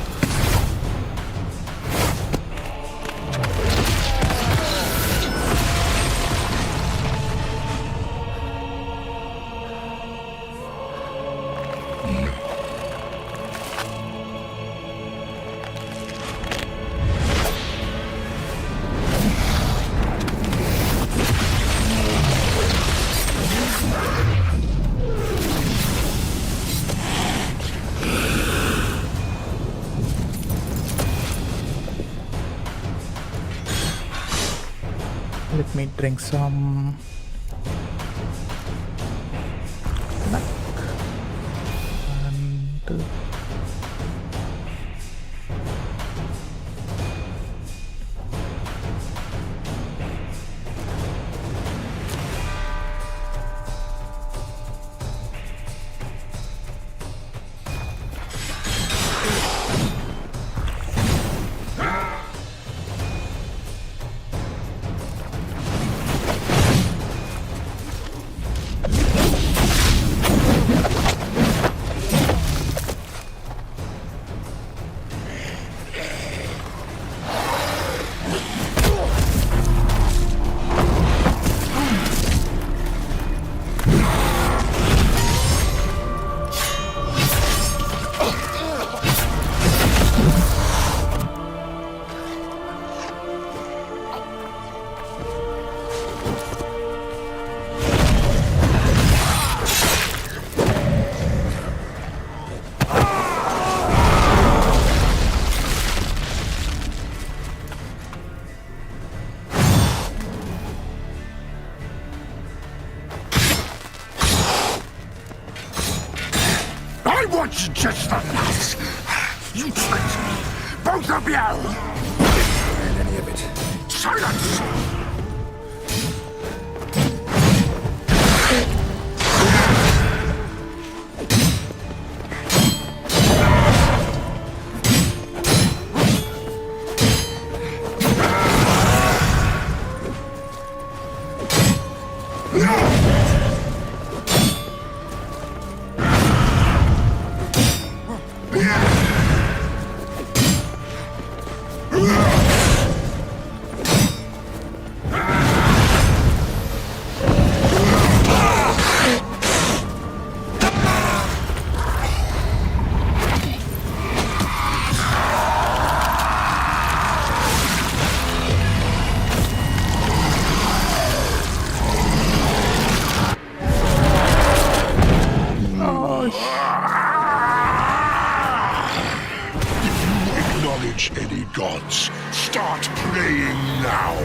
Let me drink some milk. And was just the last. You tricked me, both of you! And any of it. Silence! Any gods, start praying now.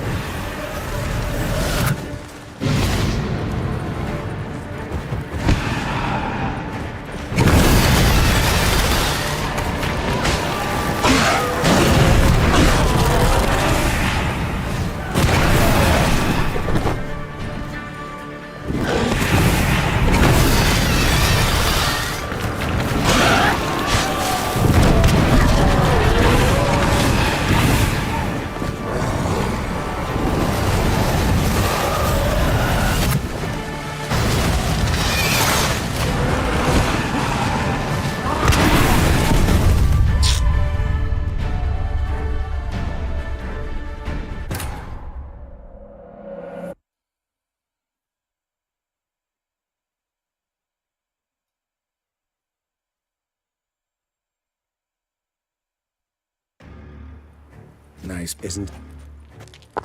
Nice. Isn't.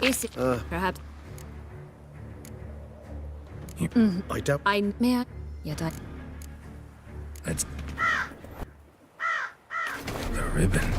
Is it perhaps? I doubt. I may. Yet I. That's the ribbon.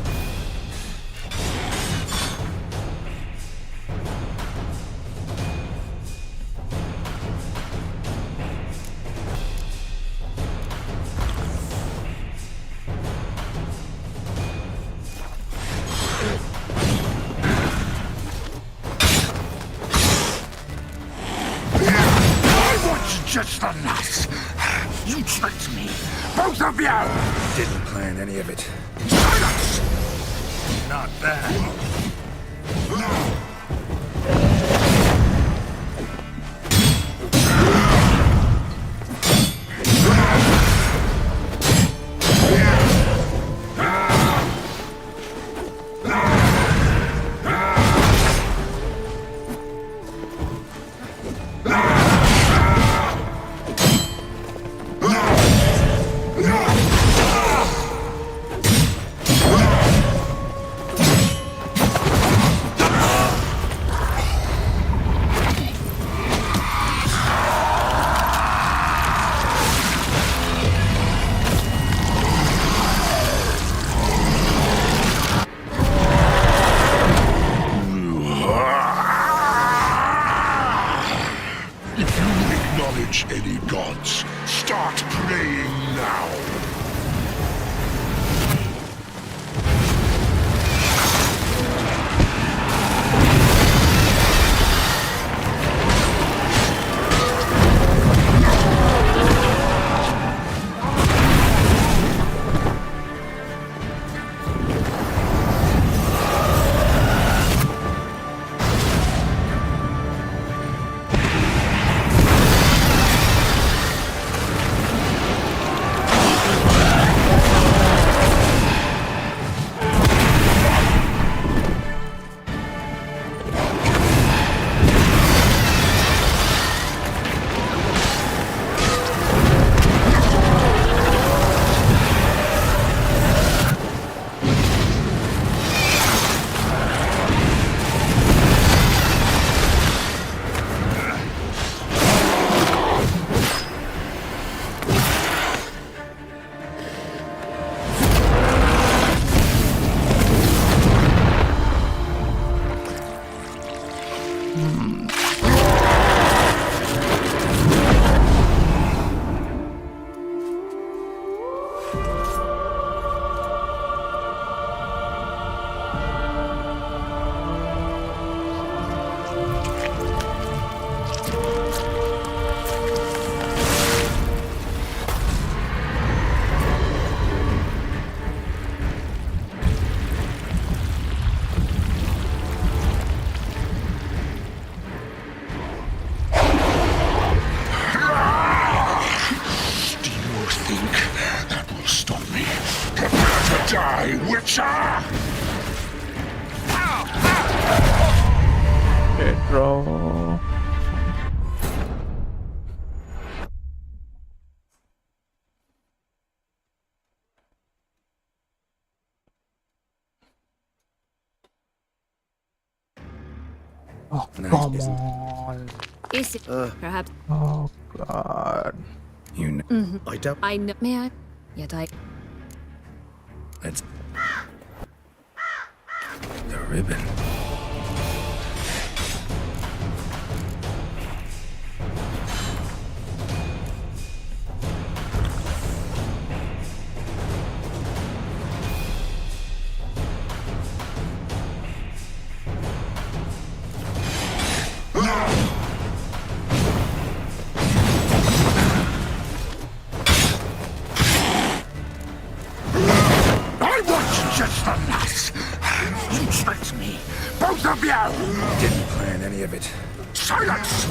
Just the last. You tricked me, both of you! Didn't plan any of it. Silence! Not bad. Any gods, start praying now. bro. Oh, come on. Is it perhaps? Oh, God. You know. I don't. I know. May I? Yet I. That's the ribbon. I watched just the last. You tricked me. Both of you! Didn't plan any of it. Silence!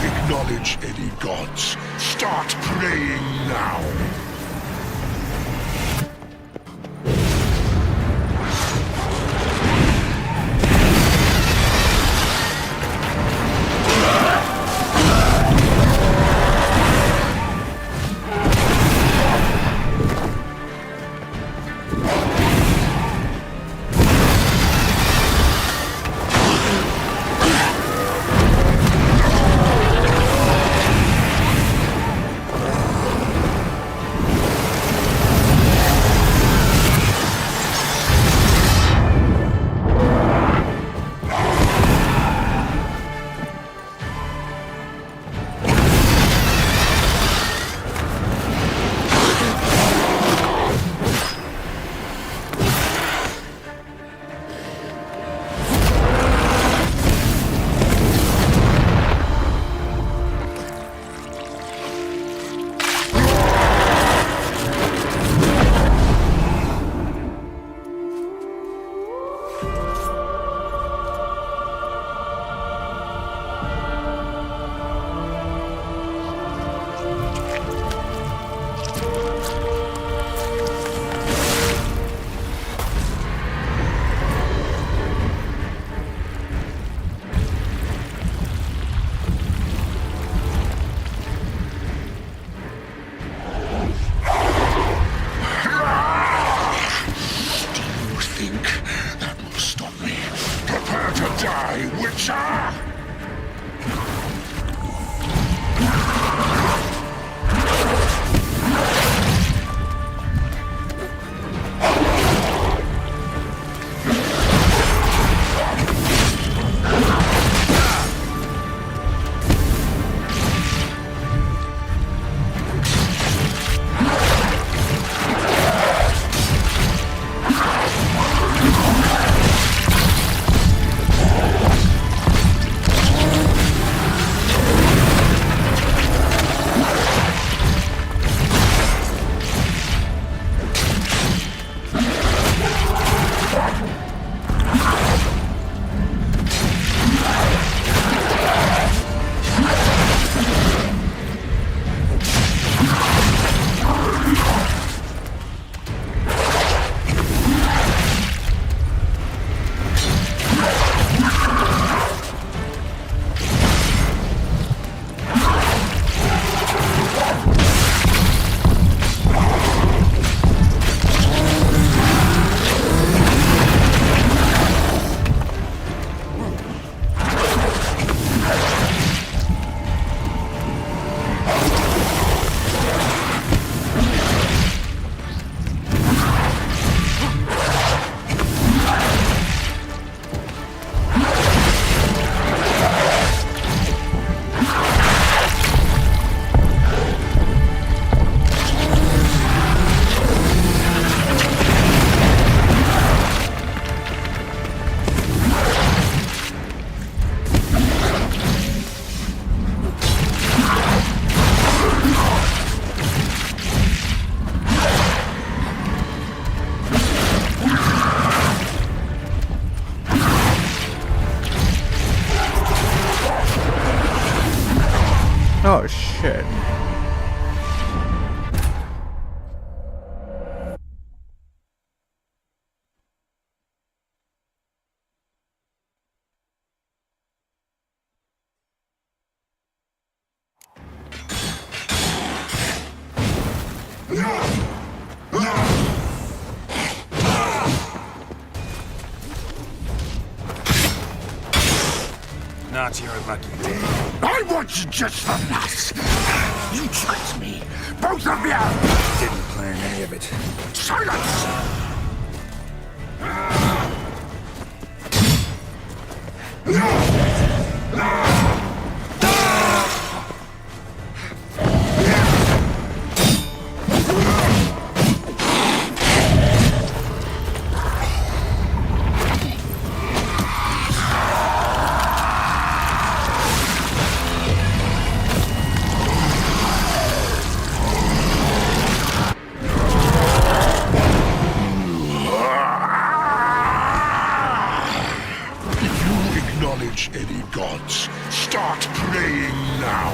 Acknowledge any gods. Start praying now. Not your lucky day. I want you just for that. You tricked me. Both of you. Didn't plan any of it. Silence! Acknowledge any gods. Start praying now.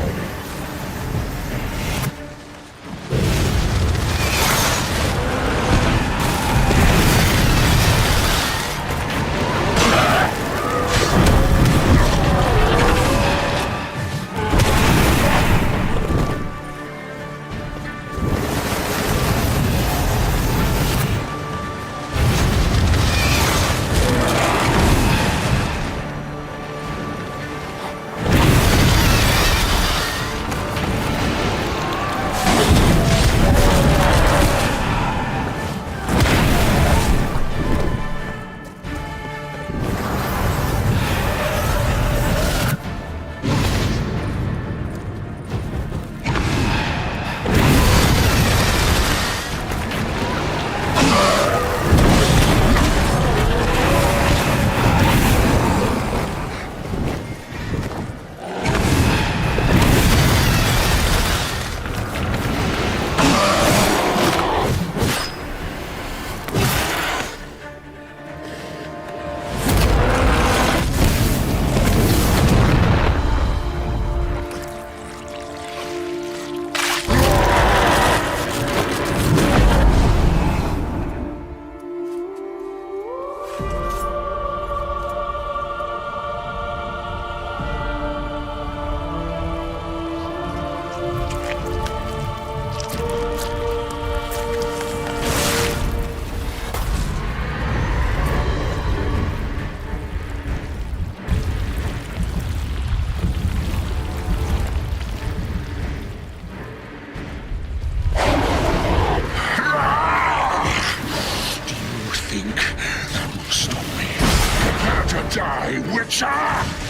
Die, Witcher!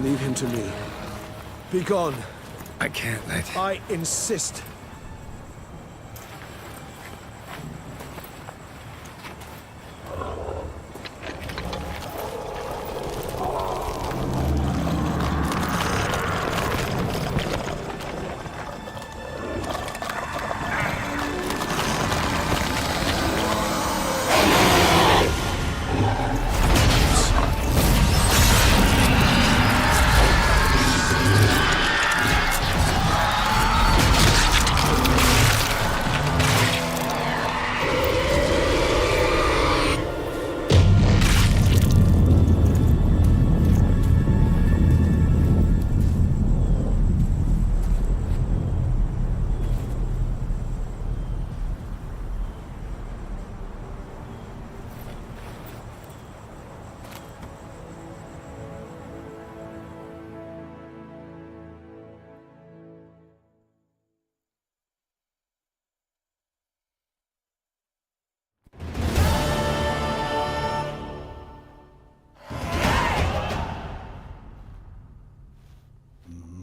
Leave him to me. Be gone. I can't let... I insist.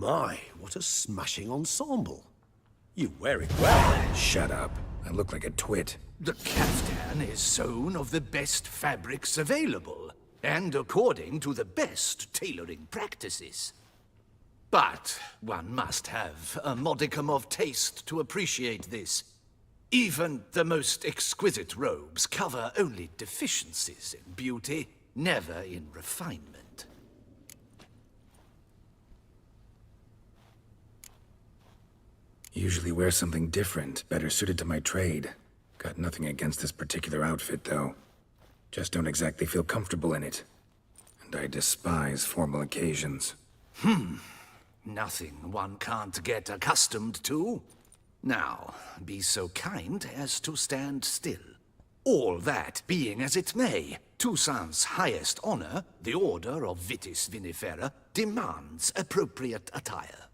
My, what a smashing ensemble. You wear it well. Shut up. I look like a twit. The caftan is sewn of the best fabrics available, and according to the best tailoring practices. But one must have a modicum of taste to appreciate this. Even the most exquisite robes cover only deficiencies in beauty, never in refinement. Usually wear something different, better suited to my trade. Got nothing against this particular outfit, though. Just don't exactly feel comfortable in it. And I despise formal occasions. Nothing one can't get accustomed to. Now, be so kind as to stand still. All that being as it may, Toussaint's highest honor, the Order of Vitis Vinifera, demands appropriate attire.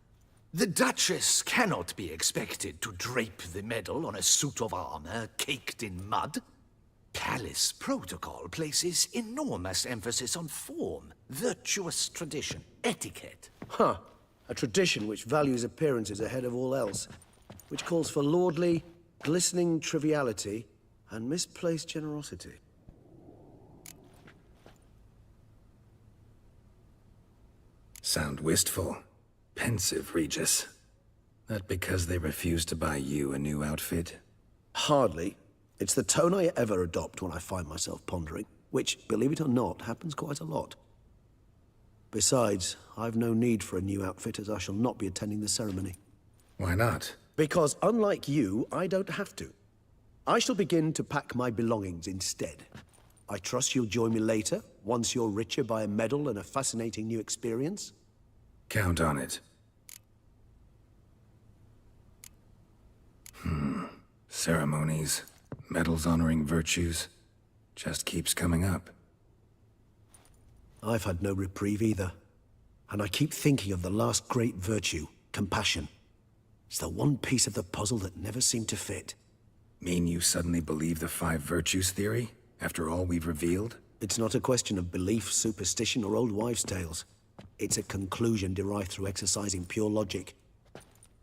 The Duchess cannot be expected to drape the medal on a suit of armor caked in mud. Palace protocol places enormous emphasis on form, virtuous tradition, etiquette. Huh. A tradition which values appearances ahead of all else. Which calls for lordly, glistening triviality and misplaced generosity. Sound wistful. Pensive, Regis. That because they refuse to buy you a new outfit? Hardly. It's the tone I ever adopt when I find myself pondering, which, believe it or not, happens quite a lot. Besides, I've no need for a new outfit as I shall not be attending the ceremony. Why not? Because unlike you, I don't have to. I shall begin to pack my belongings instead. I trust you'll join me later, once you're richer by a medal and a fascinating new experience? Count on it. Ceremonies, medals honoring virtues, just keeps coming up. I've had no reprieve either. And I keep thinking of the last great virtue, compassion. It's the one piece of the puzzle that never seemed to fit. Mean you suddenly believe the 5 virtues theory, after all we've revealed? It's not a question of belief, superstition, or old wives' tales. It's a conclusion derived through exercising pure logic.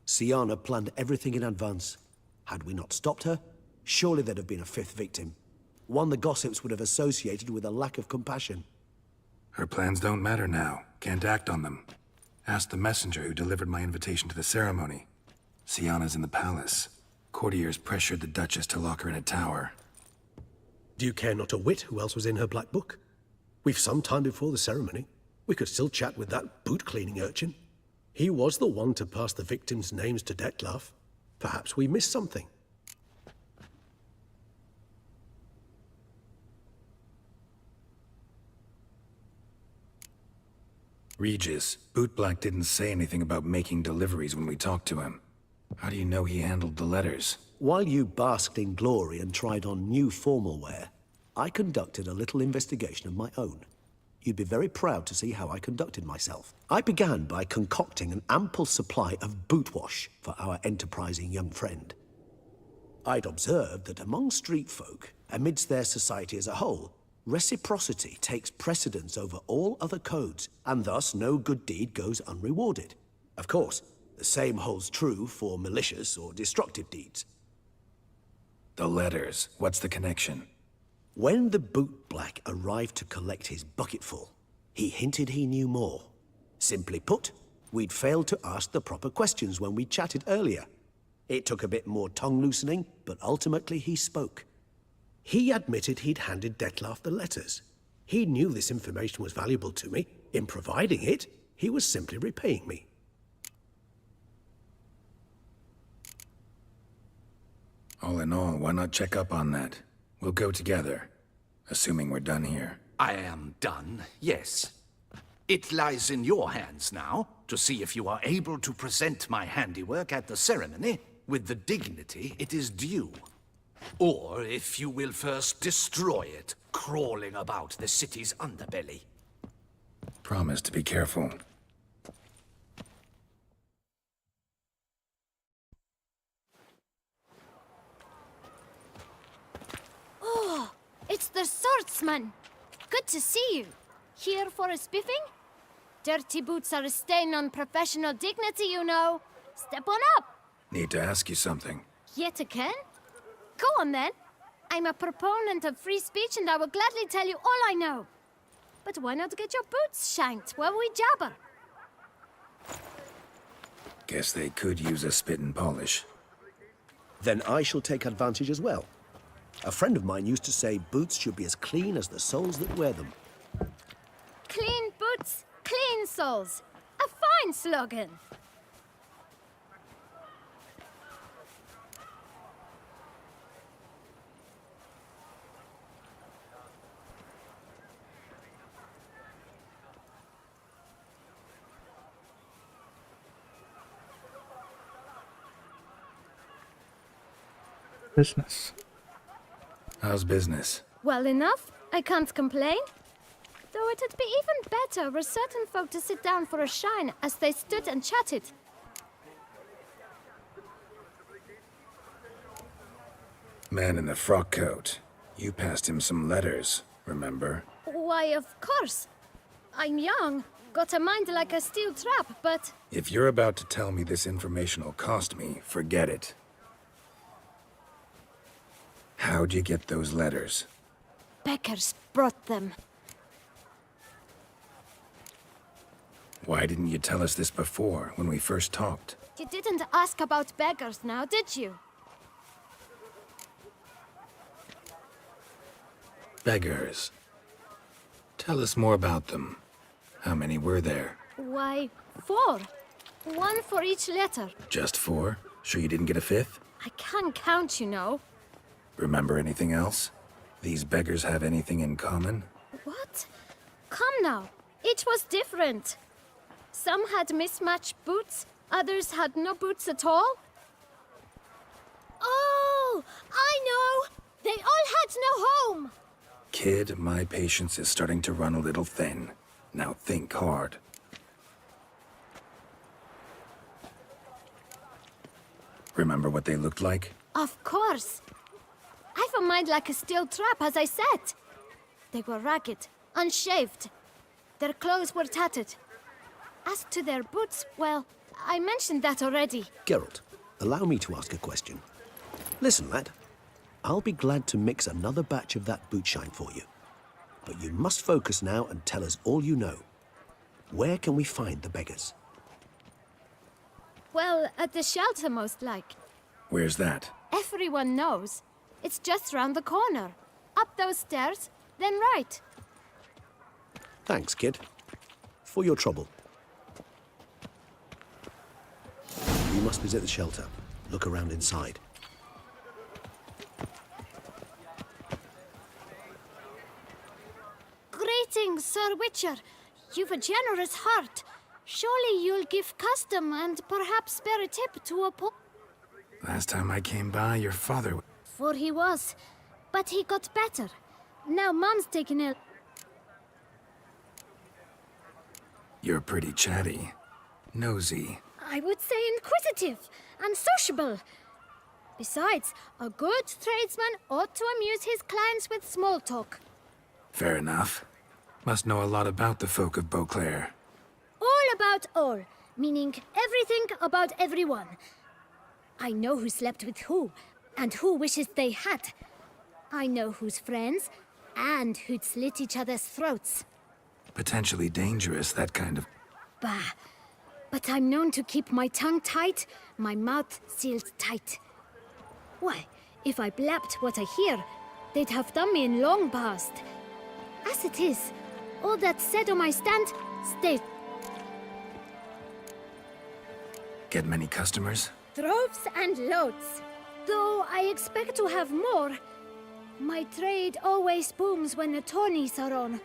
Syanna planned everything in advance. Had we not stopped her, surely there'd have been a 5th victim. One the gossips would have associated with a lack of compassion. Her plans don't matter now. Can't act on them. Ask the messenger who delivered my invitation to the ceremony. Syanna's in the palace. Courtiers pressured the Duchess to lock her in a tower. Do you care not a whit who else was in her black book? We've some time before the ceremony. We could still chat with that boot-cleaning urchin. He was the one to pass the victims' names to Dettlaff. Perhaps we missed something. Regis, Bootblack didn't say anything about making deliveries when we talked to him. How do you know he handled the letters? While you basked in glory and tried on new formal wear, I conducted a little investigation of my own. You'd be very proud to see how I conducted myself. I began by concocting an ample supply of boot wash for our enterprising young friend. I'd observed that among street folk, amidst their society as a whole, Reciprocity takes precedence over all other codes, and thus no good deed goes unrewarded. Of course, the same holds true for malicious or destructive deeds. The letters, what's the connection? When the Boot Black arrived to collect his bucketful, he hinted he knew more. Simply put, we'd failed to ask the proper questions when we chatted earlier. It took a bit more tongue-loosening, but ultimately he spoke. He admitted he'd handed Dettlaff the letters. He knew this information was valuable to me. In providing it, he was simply repaying me. All in all, why not check up on that? We'll go together, assuming we're done here. I am done, yes. It lies in your hands now to see if you are able to present my handiwork at the ceremony with the dignity it is due. Or if you will first destroy it, crawling about the city's underbelly. Promise to be careful. Oh, it's the swordsman. Good to see you. Here for a spiffing? Dirty boots are a stain on professional dignity, you know. Step on up. Need to ask you something. Yet again? Go on then. I'm a proponent of free speech and I will gladly tell you all I know. But why not get your boots shanked while we jabber? Guess they could use a spit and polish. Then I shall take advantage as well. A friend of mine used to say boots should be as clean as the soles that wear them. Clean boots, clean soles. A fine slogan. Business. How's business? Well enough. I can't complain. Though it'd be even better were certain folk to sit down for a shine as they stood and chatted. Man in the frock coat. You passed him some letters, remember? Why, of course. I'm young, got a mind like a steel trap, but... If you're about to tell me this information will cost me, forget it. How'd you get those letters? Beggars brought them. Why didn't you tell us this before, when we first talked? You didn't ask about beggars now, did you? Beggars. Tell us more about them. How many were there? Why, 4. 1 for each letter. Just 4? Sure you didn't get a 5th? I can't count, you know. Remember anything else? These beggars have anything in common? What? Come now. Each was different. Some had mismatched boots, others had no boots at all. Oh, I know! They all had no home! Kid, my patience is starting to run a little thin. Now think hard. Remember what they looked like? Of course. I've a mind like a steel trap, as I said. They were ragged, unshaved. Their clothes were tattered. As to their boots, well, I mentioned that already. Geralt, allow me to ask a question. Listen, lad. I'll be glad to mix another batch of that boot shine for you. But you must focus now and tell us all you know. Where can we find the beggars? Well, at the shelter, most like. Where's that? Everyone knows. It's just round the corner. Up those stairs, then right. Thanks, kid. For your trouble. You must visit the shelter. Look around inside. Greetings, Sir Witcher. You've a generous heart. Surely you'll give custom and perhaps spare a tip to a poor... Last time I came by, your father... For he was. But he got better. Now Mom's taken ill. You're pretty chatty. Nosy. I would say inquisitive and sociable. Besides, a good tradesman ought to amuse his clients with small talk. Fair enough. Must know a lot about the folk of Beauclair. All about all, meaning everything about everyone. I know who slept with who, and who wishes they had. I know who's friends, and who'd slit each other's throats. Potentially dangerous, that kind of... Bah. But I'm known to keep my tongue tight, my mouth sealed tight. Why, if I blabbed what I hear, they'd have done me in long past. As it is, all that's said on my stand stays. Get many customers? Droves and loads. Though I expect to have more. My trade always booms when the tourneys are on.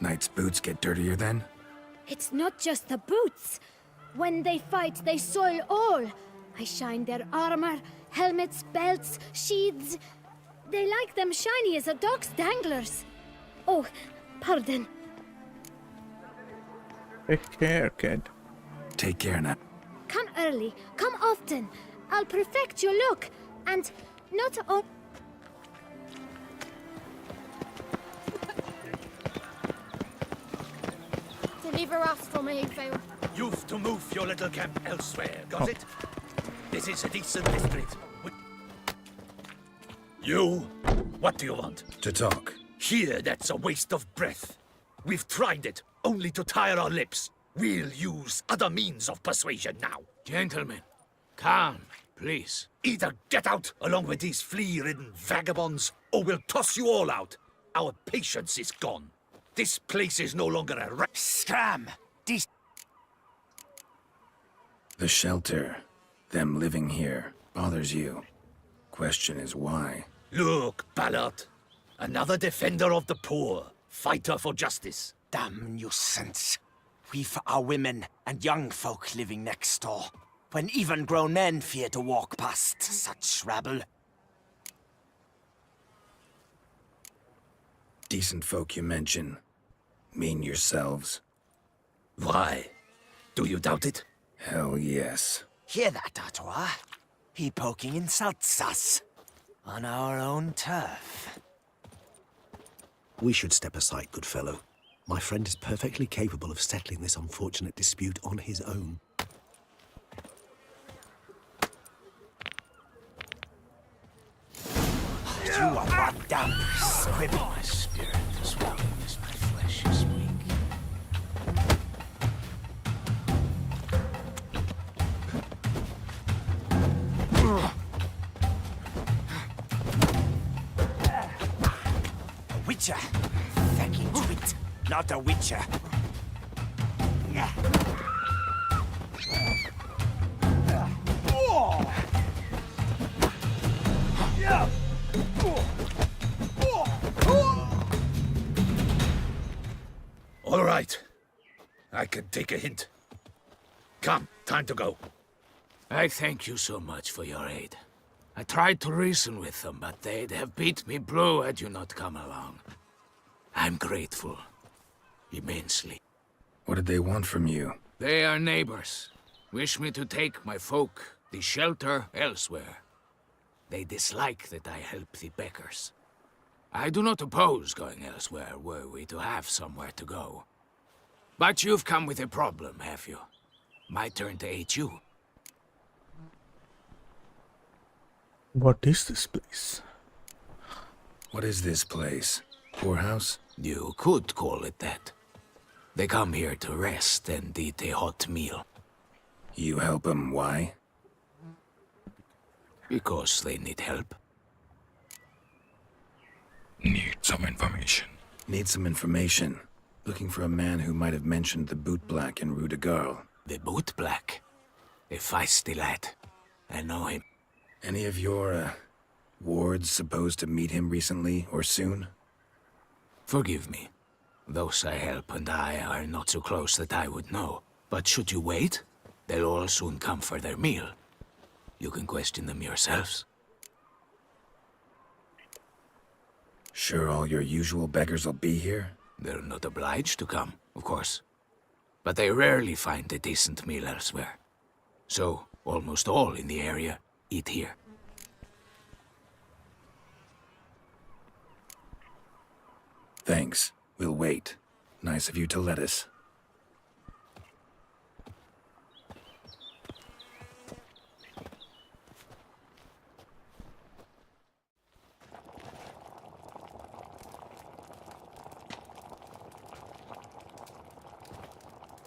Knights' boots get dirtier then? It's not just the boots. When they fight, they soil all. I shine their armor, helmets, belts, sheaths. They like them shiny as a dog's danglers. Oh, pardon. Take care, kid. Take care now. Come early, come often. I'll perfect your look. And not on... Deliver us from Eggvale. You've to move your little camp elsewhere, got it? This is a decent district. You? What do you want? To talk. Here, that's a waste of breath. We've tried it, only to tire our lips. We'll use other means of persuasion now. Gentlemen, calm, please. Either get out along with these flea-ridden vagabonds, or we'll toss you all out. Our patience is gone. This place is no longer a Scram! The shelter, them living here, bothers you. Question is why? Look, Ballard. Another defender of the poor. Fighter for justice. Damn nuisance. We've our women and young folk living next door, when even grown men fear to walk past such rabble. Decent folk you mention. Mean yourselves. Why? Do you doubt it? Hell yes. Hear that, Artois? He poking insults us. On our own turf. We should step aside, good fellow. My friend is perfectly capable of settling this unfortunate dispute on his own. You are one damp squib. My spirit is willing as my flesh is weak. A witcher. Fucking twit. Not a witcher. All right. I can take a hint. Come, time to go. I thank you so much for your aid. I tried to reason with them, but they'd have beat me blue had you not come along. I'm grateful. Immensely. What did they want from you? They are neighbors. Wish me to take my folk, the shelter, elsewhere. They dislike that I help the beggars. I do not oppose going elsewhere, were we to have somewhere to go. But you've come with a problem, have you? My turn to aid you. What is this place? What is this place? Poorhouse? You could call it that. They come here to rest and eat a hot meal. You help them, why? Because they need help. Need some information. Need some information. Looking for a man who might have mentioned the Boot Black in Rue de Garl. The Boot Black? A feisty lad. I know him. Any of your, wards supposed to meet him recently or soon? Forgive me. Those I help and I are not so close that I would know. But should you wait, they'll all soon come for their meal. You can question them yourselves. Sure all your usual beggars will be here? They're not obliged to come, of course. But they rarely find a decent meal elsewhere. So, almost all in the area eat here. Thanks. We'll wait. Nice of you to let us.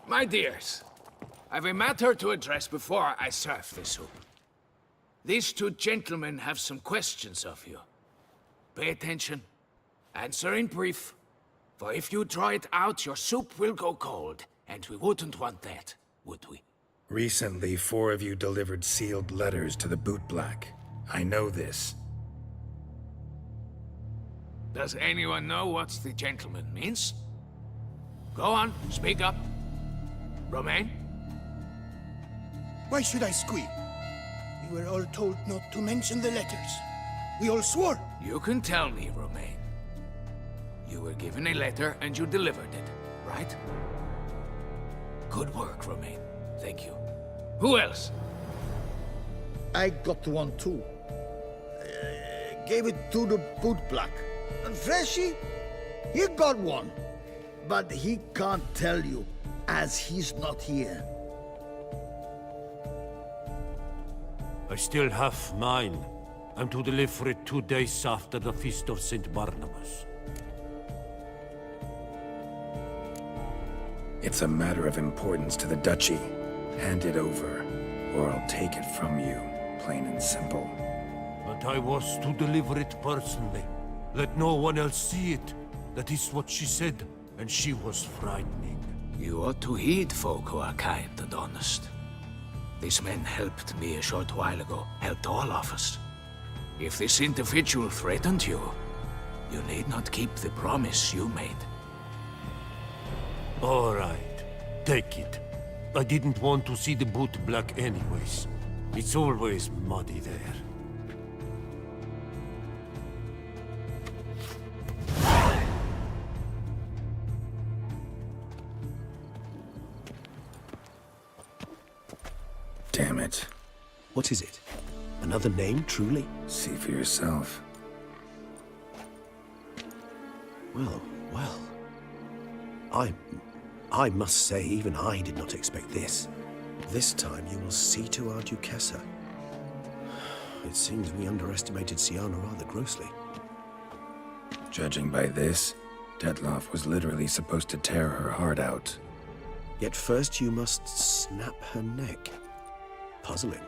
My dears, I've a matter to address before I serve the soup. These two gentlemen have some questions of you. Pay attention. Answer in brief. For if you draw it out, your soup will go cold. And we wouldn't want that, would we? Recently, 4 of you delivered sealed letters to the Bootblack. I know this. Does anyone know what the gentleman means? Go on, speak up. Romain? Why should I squeal? We were all told not to mention the letters. We all swore. You can tell me, Romain. You were given a letter and you delivered it, right? Good work, Romain. Thank you. Who else? I got one too. Gave it to the Bootblack. And Freshy, he got one. But he can't tell you, as he's not here. I still have mine. I'm to deliver it 2 days after the Feast of St. Barnabas. It's a matter of importance to the Duchy. Hand it over, or I'll take it from you, plain and simple. But I was to deliver it personally. Let no one else see it. That is what she said, and she was frightening. You ought to heed folk who are kind and honest. These men helped me a short while ago, helped all of us. If this individual threatened you, you need not keep the promise you made. All right, take it. I didn't want to see the Bootblack anyways. It's always muddy there. Damn it. What is it? Another name, truly? See for yourself. Well, well. I must say, even I did not expect this. This time you will see to our Duquesa. It seems we underestimated Syanna rather grossly. Judging by this, Detloff was literally supposed to tear her heart out. Yet first you must snap her neck. Puzzling.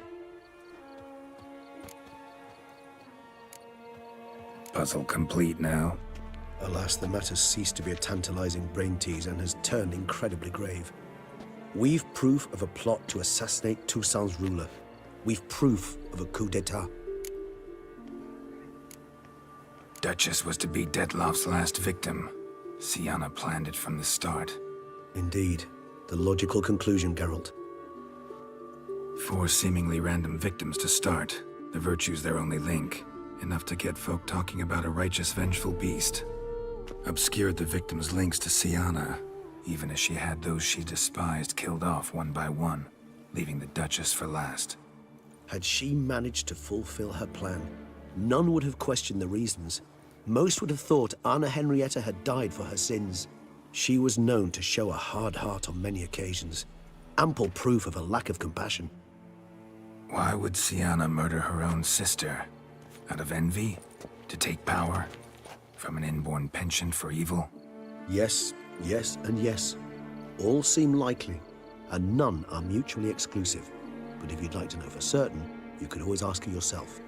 Puzzle complete now. Alas, the matter's ceased to be a tantalizing brain tease and has turned incredibly grave. We've proof of a plot to assassinate Toussaint's ruler. We've proof of a coup d'etat. Duchess was to be Detloff's last victim. Syanna planned it from the start. Indeed. The logical conclusion, Geralt. 4 seemingly random victims to start. The virtue's their only link. Enough to get folk talking about a righteous, vengeful beast. Obscured the victims' links to Syanna, even as she had those she despised killed off one by one, leaving the Duchess for last. Had she managed to fulfill her plan, none would have questioned the reasons. Most would have thought Anna Henrietta had died for her sins. She was known to show a hard heart on many occasions. Ample proof of a lack of compassion. Why would Syanna murder her own sister? Out of envy? To take power? From an inborn penchant for evil? Yes, yes, and yes. All seem likely, and none are mutually exclusive. But if you'd like to know for certain, you could always ask her yourself.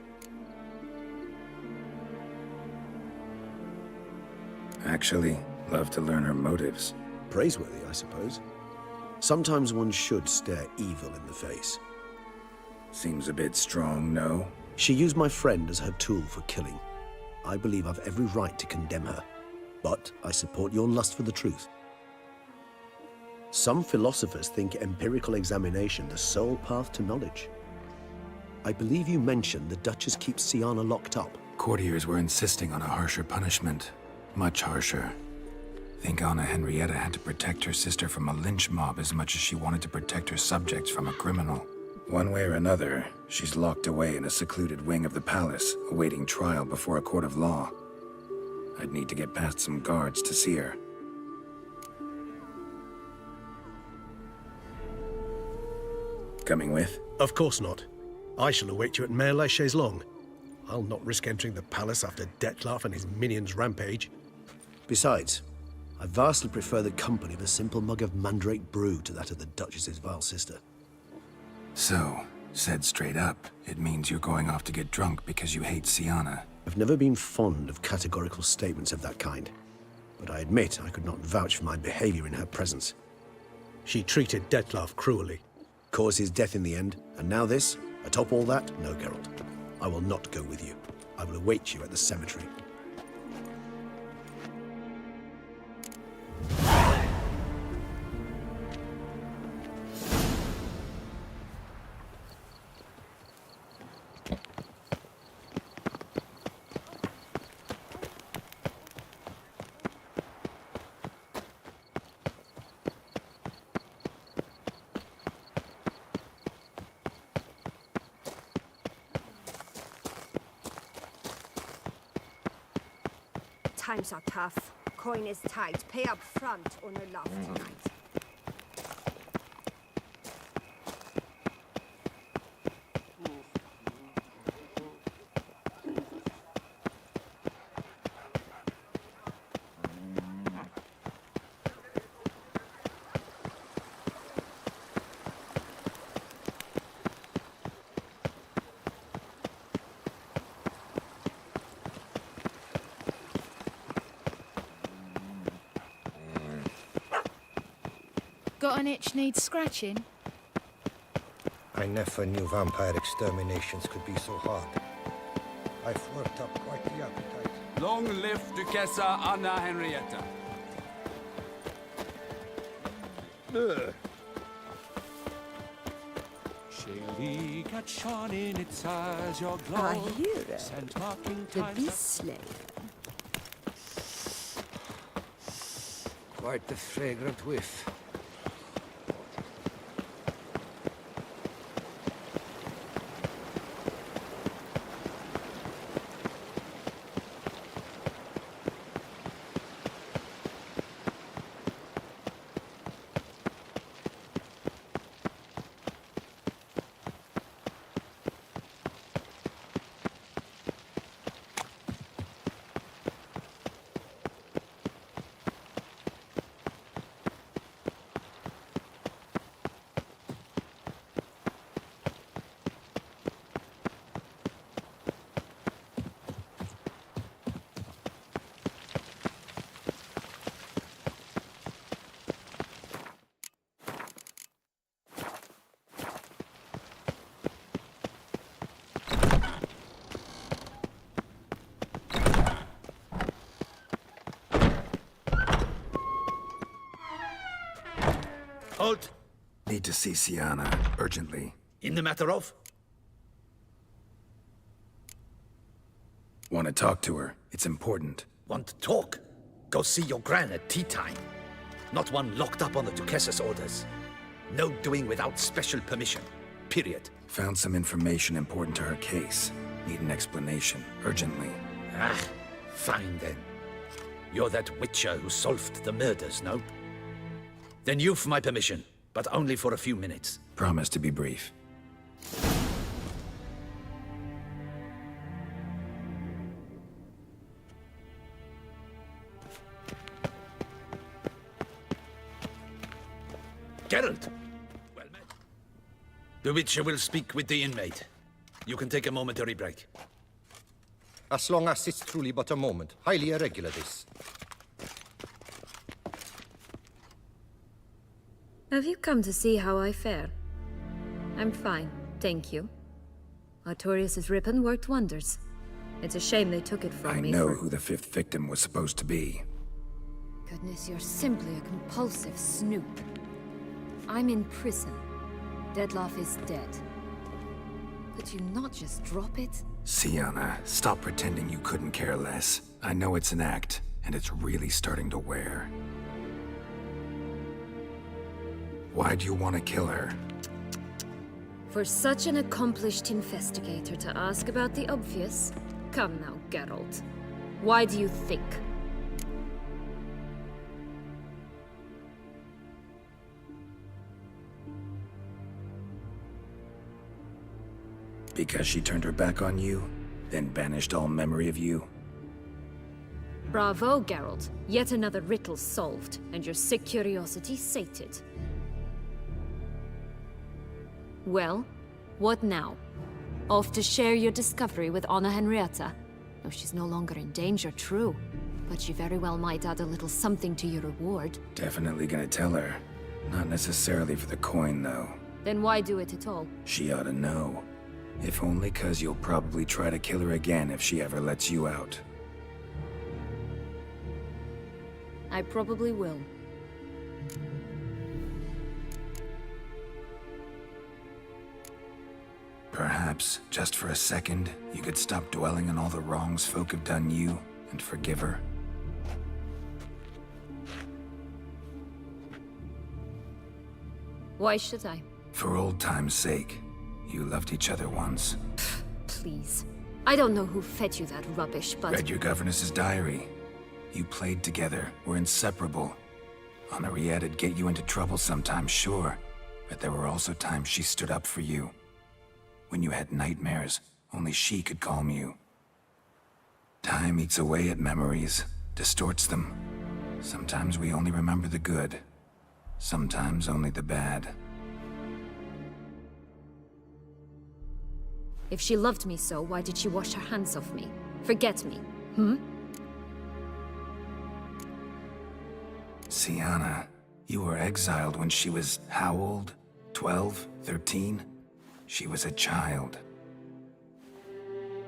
Actually, love to learn her motives. Praiseworthy, I suppose. Sometimes one should stare evil in the face. Seems a bit strong, no? She used my friend as her tool for killing. I believe I've every right to condemn her, but I support your lust for the truth. Some philosophers think empirical examination the sole path to knowledge. I believe you mentioned the Duchess keeps Syanna locked up. Courtiers were insisting on a harsher punishment. Much harsher. Think Anna Henrietta had to protect her sister from a lynch mob as much as she wanted to protect her subjects from a criminal. One way or another, she's locked away in a secluded wing of the palace, awaiting trial before a court of law. I'd need to get past some guards to see her. Coming with? Of course not. I shall await you at Mare la Chaise-Longue. I'll not risk entering the palace after Dettlaff and his minions rampage. Besides, I vastly prefer the company of a simple mug of mandrake brew to that of the Duchess's vile sister. So, said straight up, it means you're going off to get drunk because you hate Syanna. I've never been fond of categorical statements of that kind, but I admit I could not vouch for my behavior in her presence. She treated Dettlaff cruelly, caused his death in the end, and now this? Atop all that, no, Geralt. I will not go with you. I will await you at the cemetery. Times are tough. Coin is tight. Pay up front or no love tonight. Got an itch needs scratching? I never knew vampire exterminations could be so hard. I've worked up quite the appetite. Long live Duchessa Anna Henrietta. Shelly got shone in its eyes, your glow. I hear it. Sent mocking The times beast slave. Quite the fragrant whiff. Halt! Need to see Syanna, urgently. In the matter of? Want to talk to her. It's important. Want to talk? Go see your gran at tea time. Not one locked up on the Duchess's orders. No doing without special permission. Period. Found some information important to her case. Need an explanation, urgently. Ah, fine then. You're that witcher who solved the murders, no? Then you've my permission, but only for a few minutes. Promise to be brief. Geralt! Well met. The Witcher will speak with the inmate. You can take a momentary break. As long as it's truly but a moment. Highly irregular, this. Have you come to see how I fare? I'm fine, thank you. Artorius' ribbon worked wonders. It's a shame they took it from me. I know who the fifth victim was supposed to be. Goodness, you're simply a compulsive snoop. I'm in prison. Dettlaff is dead. Could you not just drop it? Syanna, stop pretending you couldn't care less. I know it's an act, and it's really starting to wear. Why do you want to kill her? For such an accomplished investigator to ask about the obvious? Come now, Geralt. Why do you think Because she turned her back on you, then banished all memory of you? Bravo, Geralt. Yet another riddle solved, and your sick curiosity sated. Well, what now? Off to share your discovery with Anna Henrietta? Oh, she's no longer in danger, true. But she very well might add a little something to your reward. Definitely gonna tell her. Not necessarily for the coin, though. Then why do it at all? She ought to know. If only 'cause you'll probably try to kill her again if she ever lets you out. I probably will. Perhaps, just for a second, you could stop dwelling on all the wrongs folk have done you and forgive her. Why should I? For old time's sake. You loved each other once. Please. I don't know who fed you that rubbish, but... Read your governess's diary. You played together, were inseparable. Henriette'd get you into trouble sometimes, sure. But there were also times she stood up for you. When you had nightmares, only she could calm you. Time eats away at memories, distorts them. Sometimes we only remember the good. Sometimes only the bad. If she loved me so, why did she wash her hands off me? Forget me, hmm? Syanna, you were exiled when she was how old? 12? 13? She was a child.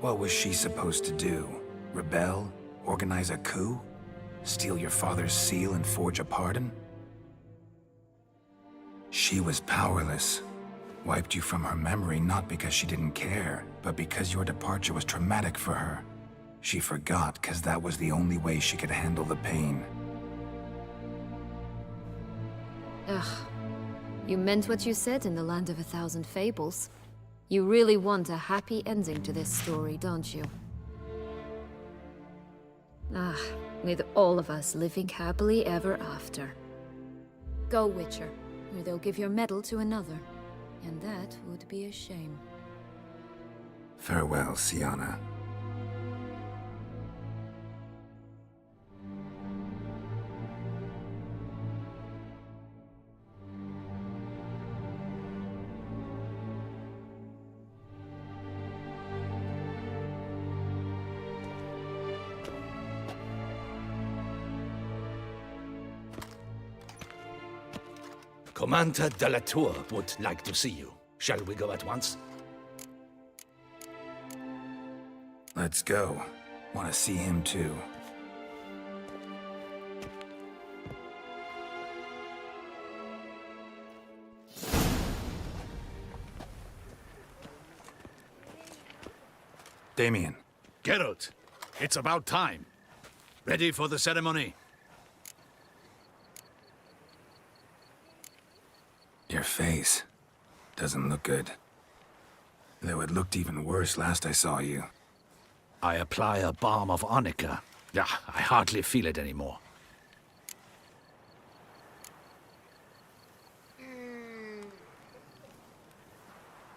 What was she supposed to do? Rebel? Organize a coup? Steal your father's seal and forge a pardon? She was powerless. Wiped you from her memory not because she didn't care, but because your departure was traumatic for her. She forgot because that was the only way she could handle the pain. Ugh. You meant what you said in the Land of a Thousand Fables. You really want a happy ending to this story, don't you? Ah, with all of us living happily ever after. Go, Witcher, or they'll give your medal to another. And that would be a shame. Farewell, Syanna. Commander de la Tour would like to see you. Shall we go at once? Let's go. Want to see him too. Damien. Geralt, it's about time. Ready for the ceremony? Your face doesn't look good. Though it looked even worse last I saw you. I apply a balm of arnica. Yeah, I hardly feel it anymore.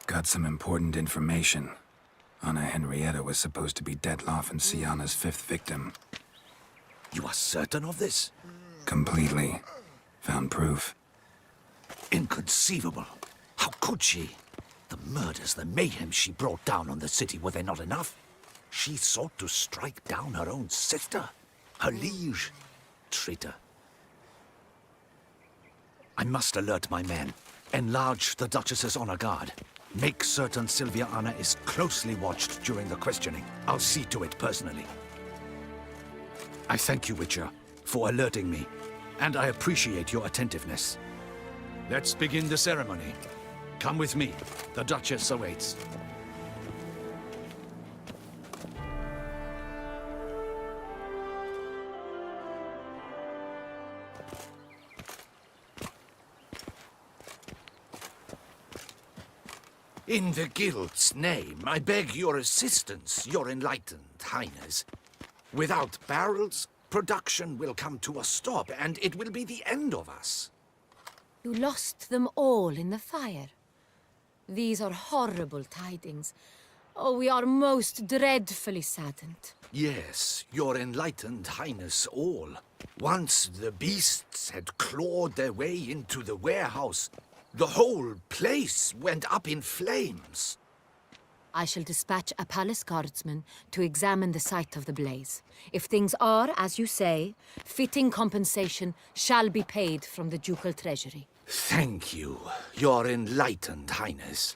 Got some important information. Anna Henrietta was supposed to be Detloff and Syanna's 5th victim. You are certain of this? Completely. Found proof. Inconceivable. How could she? The murders, the mayhem she brought down on the city, were they not enough? She sought to strike down her own sister, her liege. Traitor. I must alert my men. Enlarge the Duchess's honor guard. Make certain Sylvia Anna is closely watched during the questioning. I'll see to it personally. I thank you, Witcher, for alerting me, and I appreciate your attentiveness. Let's begin the ceremony. Come with me. The Duchess awaits. In the Guild's name, I beg your assistance, your enlightened highness. Without barrels, production will come to a stop, and it will be the end of us. You lost them all in the fire. These are horrible tidings. Oh, we are most dreadfully saddened. Yes, your enlightened highness all. Once the beasts had clawed their way into the warehouse, the whole place went up in flames. I shall dispatch a palace guardsman to examine the site of the blaze. If things are, as you say, fitting compensation shall be paid from the ducal treasury. Thank you, your enlightened highness.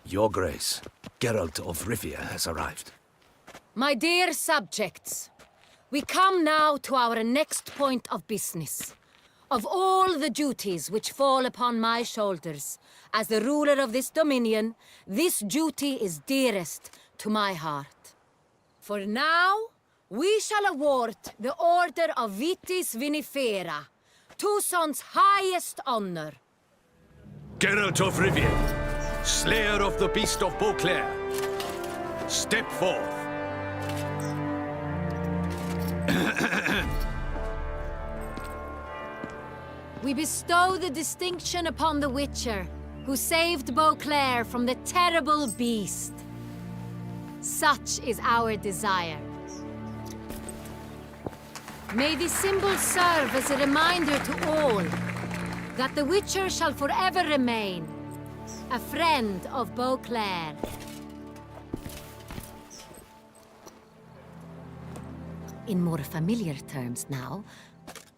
Your Grace, Geralt of Rivia has arrived. My dear subjects, we come now to our next point of business. Of all the duties which fall upon my shoulders, as the ruler of this dominion, this duty is dearest to my heart. For now, we shall award the Order of Vitis Vinifera, Tucson's highest honor. Geralt of Rivia, slayer of the beast of Beauclair, step forth. We bestow the distinction upon the Witcher, who saved Beauclair from the terrible beast. Such is our desire. May this symbol serve as a reminder to all that the Witcher shall forever remain a friend of Beauclair. In more familiar terms now,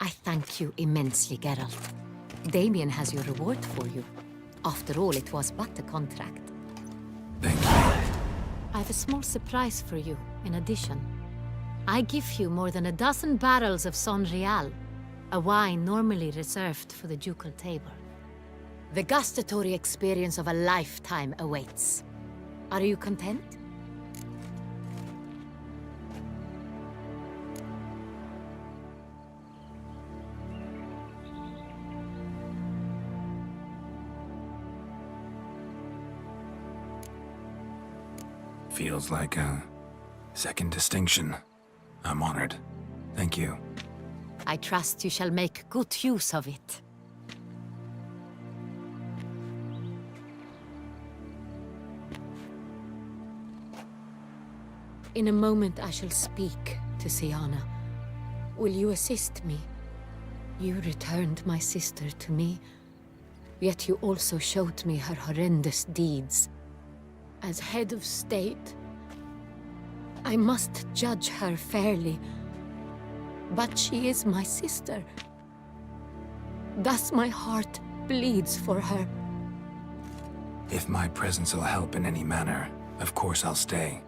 I thank you immensely, Geralt. Damien has your reward for you. After all, it was but a contract. Thank you. I have a small surprise for you, in addition. I give you more than a dozen barrels of Son Real, a wine normally reserved for the ducal table. The gustatory experience of a lifetime awaits. Are you content? Feels like a second distinction. I'm honored. Thank you. I trust you shall make good use of it. In a moment I shall speak to Syanna. Will you assist me? You returned my sister to me, yet you also showed me her horrendous deeds. As head of state, I must judge her fairly. But she is my sister. Thus my heart bleeds for her. If my presence will help in any manner, of course I'll stay.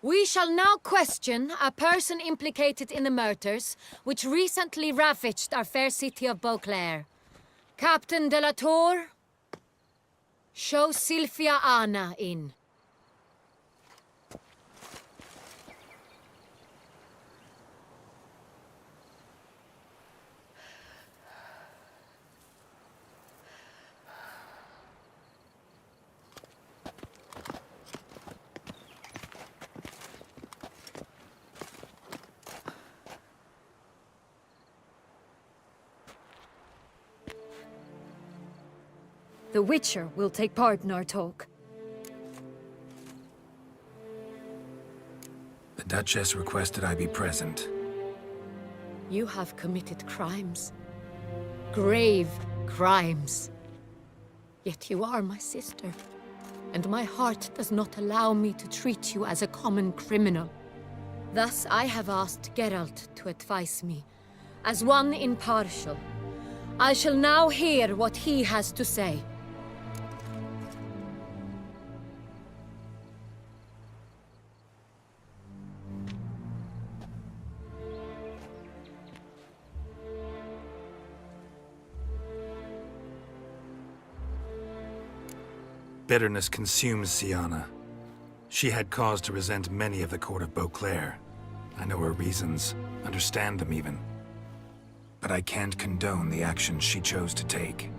We shall now question a person implicated in the murders which recently ravaged our fair city of Beauclair. Captain de la Tour, show Sylvia Anna in. The Witcher will take part in our talk. The Duchess requested I be present. You have committed crimes. Grave crimes. Yet you are my sister, and my heart does not allow me to treat you as a common criminal. Thus I have asked Geralt to advise me, as one impartial. I shall now hear what he has to say. Bitterness consumes Syanna. She had cause to resent many of the court of Beauclair. I know her reasons, understand them even. But I can't condone the actions she chose to take.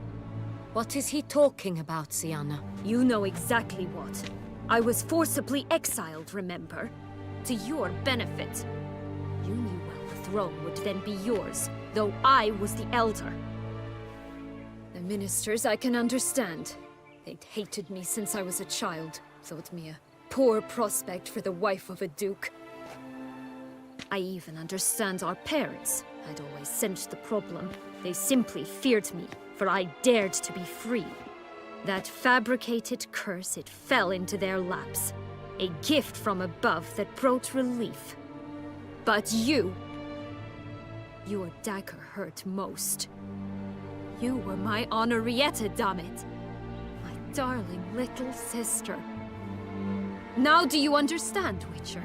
What is he talking about, Syanna? You know exactly what. I was forcibly exiled, remember? To your benefit. You knew well the throne would then be yours, though I was the elder. The ministers I can understand. They'd hated me since I was a child, thought me a poor prospect for the wife of a duke. I even understand our parents. I'd always sensed the problem. They simply feared me, for I dared to be free. That fabricated curse, it fell into their laps. A gift from above that brought relief. But you... your dagger hurt most. You were my Honorrietta, damn it! My darling little sister. Now do you understand, Witcher?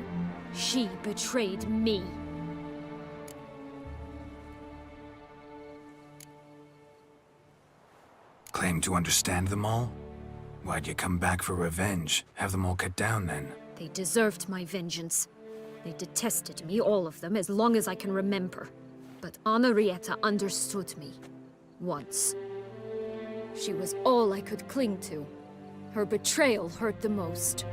She betrayed me. Claim to understand them all? Why'd you come back for revenge? Have them all cut down then? They deserved my vengeance. They detested me, all of them, as long as I can remember. But Honorrietta understood me. Once. She was all I could cling to. Her betrayal hurt the most.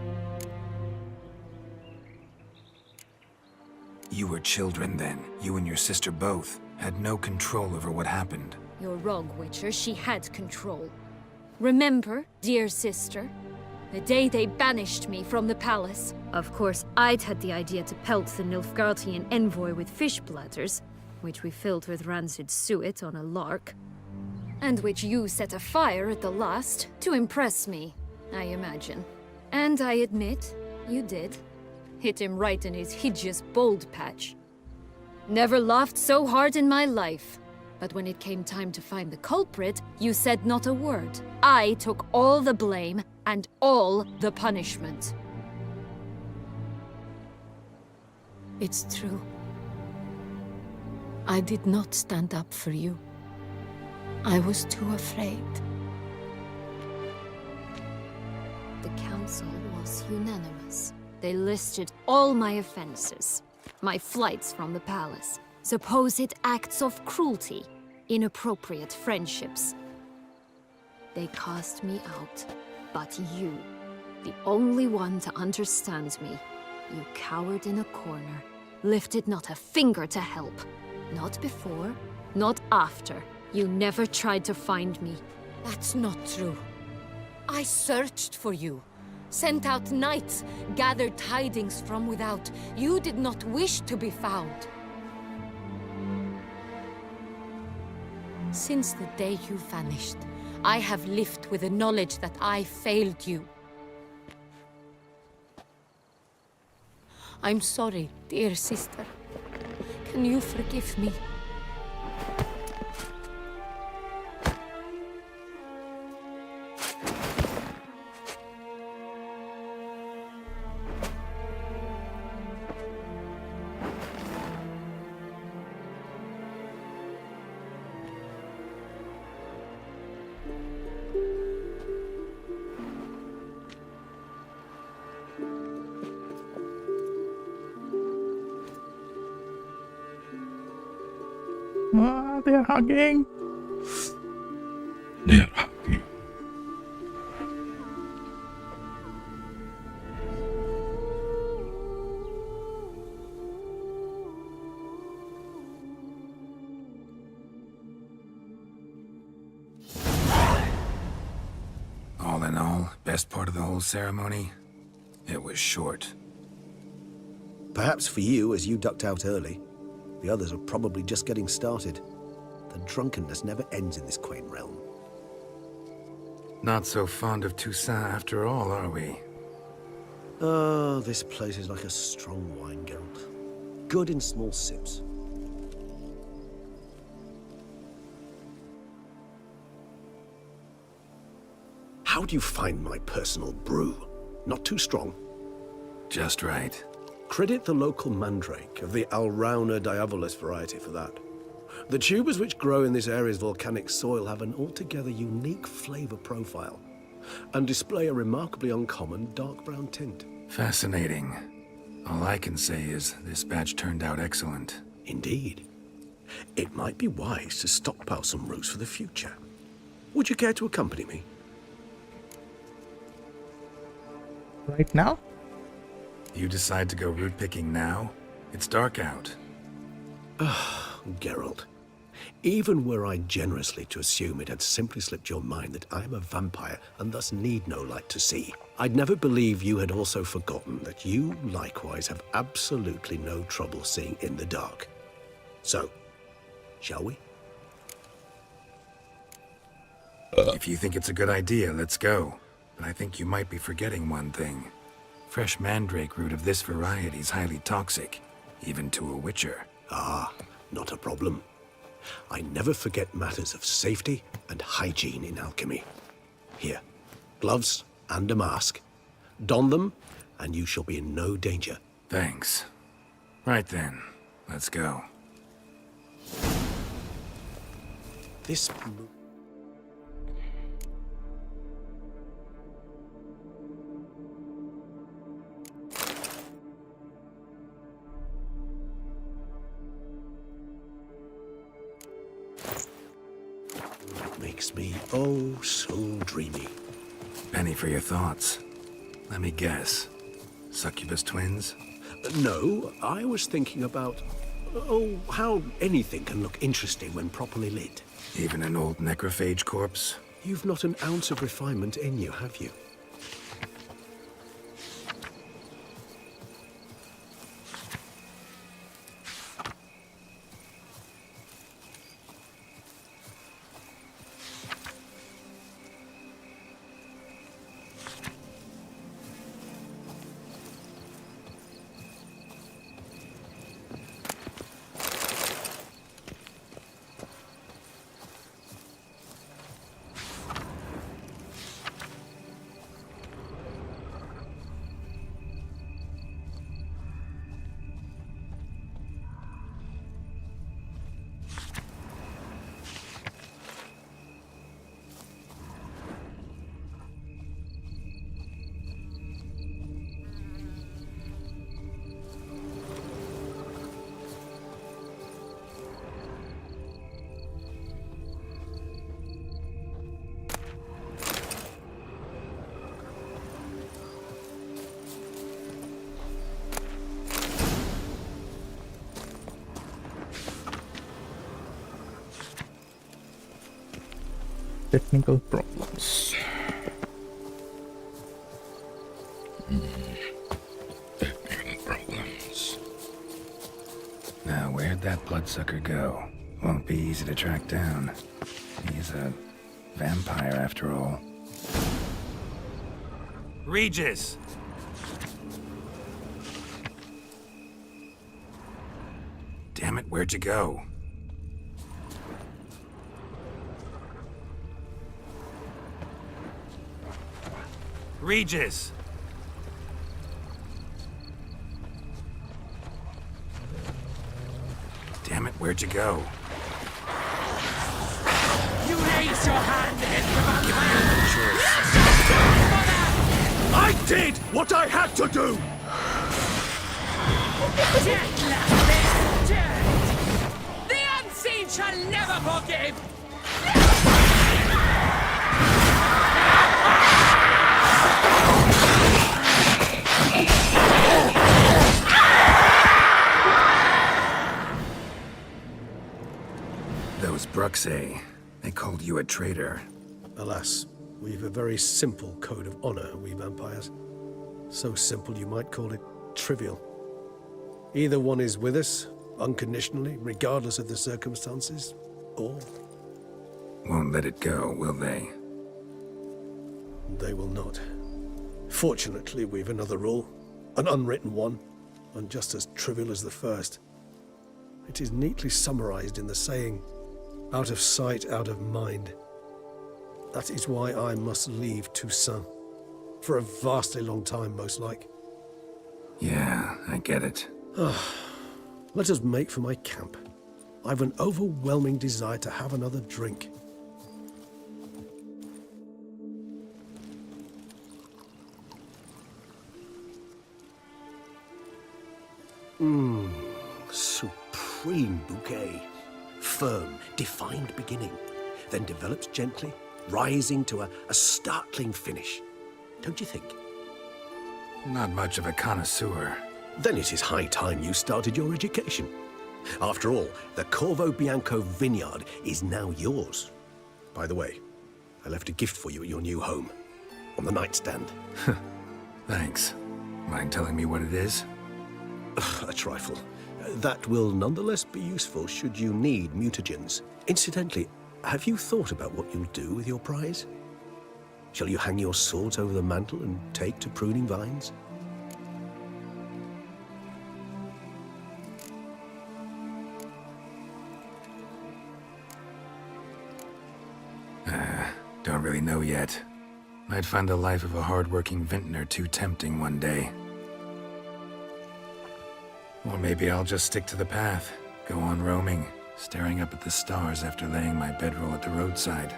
You were children then. You and your sister both had no control over what happened. You're wrong, Witcher. She had control. Remember, dear sister? The day they banished me from the palace. Of course, I'd had the idea to pelt the Nilfgaardian envoy with fish bladders, which we filled with rancid suet on a lark. And which you set afire at the last, to impress me, I imagine. And I admit, you did. Hit him right in his hideous bald patch. Never laughed so hard in my life. But when it came time to find the culprit, you said not a word. I took all the blame and all the punishment. It's true. I did not stand up for you. I was too afraid. The council was unanimous. They listed all my offenses. My flights from the palace. Supposed acts of cruelty. Inappropriate friendships. They cast me out. But you, the only one to understand me, you cowered in a corner, lifted not a finger to help. Not before, not after. You never tried to find me. That's not true. I searched for you. Sent out knights, gathered tidings from without. You did not wish to be found. Since the day you vanished, I have lived with the knowledge that I failed you. I'm sorry, dear sister. Can you forgive me? Ah, they're hugging. They're hugging. All in all, best part of the whole ceremony? It was short. Perhaps for you, as you ducked out early. The others are probably just getting started. The drunkenness never ends in this quaint realm. Not so fond of Toussaint after all, are we? Oh, this place is like a strong wine, Geralt. Good in small sips. How do you find my personal brew? Not too strong? Just right. Credit the local mandrake of the Alrauna diavolus variety for that. The tubers which grow in this area's volcanic soil have an altogether unique flavor profile and display a remarkably uncommon dark brown tint. Fascinating. All I can say is this batch turned out excellent. Indeed. It might be wise to stockpile some roots for the future. Would you care to accompany me? Right now? You decide to go root picking now? It's dark out. Geralt, Even were I generously to assume it had simply slipped your mind that I am a vampire and thus need no light to see, I'd never believe you had also forgotten that you likewise have absolutely no trouble seeing in the dark. So, shall we? If you think it's a good idea, let's go. But I think you might be forgetting one thing. Fresh mandrake root of this variety is highly toxic, even to a witcher. Ah, not a problem. I never forget matters of safety and hygiene in alchemy. Here, gloves and a mask. Don them, and you shall be in no danger. Thanks. Right then, let's go. This... makes me oh so dreamy. Penny for your thoughts. Let me guess. Succubus twins? No, I was thinking about... oh, how anything can look interesting when properly lit. Even an old necrophage corpse? You've not an ounce of refinement in you, have you? Technical problems. Technical problems. Now, where'd that bloodsucker go? Won't be easy to track down. He's a vampire, after all. Regis! Damn it, where'd you go? Regis! Damn it, where'd you go? You raise your hand against the vampire! I did what I had to do! The unseen shall never forgive! Those Bruxae, they called you a traitor. Alas, we've a very simple code of honor, we vampires. So simple you might call it trivial. Either one is with us, unconditionally, regardless of the circumstances, or... Won't let it go, will they? They will not. Fortunately, we've another rule, an unwritten one, and just as trivial as the first. It is neatly summarized in the saying, out of sight, out of mind. That is why I must leave Toussaint. For a vastly long time, most like. Yeah, I get it. Let us make for my camp. I've an overwhelming desire to have another drink. Supreme bouquet. Firm, defined beginning, then develops gently, rising to a startling finish. Don't you think? Not much of a connoisseur. Then it is high time you started your education. After all, the Corvo Bianco vineyard is now yours. By the way, I left a gift for you at your new home. On the nightstand. Thanks. Mind telling me what it is? A trifle. That will nonetheless be useful should you need mutagens. Incidentally, have you thought about what you'll do with your prize? Shall you hang your swords over the mantle and take to pruning vines? Don't really know yet. Might find the life of a hard-working vintner too tempting one day. Or maybe I'll just stick to the path, go on roaming, staring up at the stars after laying my bedroll at the roadside.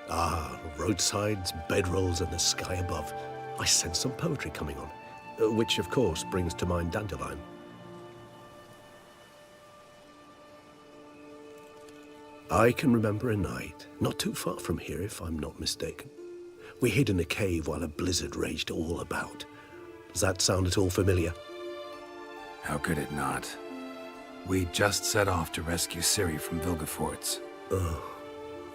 Ah, roadsides, bedrolls, and the sky above. I sense some poetry coming on, which of course brings to mind Dandelion. I can remember a night, not too far from here if I'm not mistaken. We hid in a cave while a blizzard raged all about. Does that sound at all familiar? How could it not? We just set off to rescue Ciri from Vilgefortz. Oh,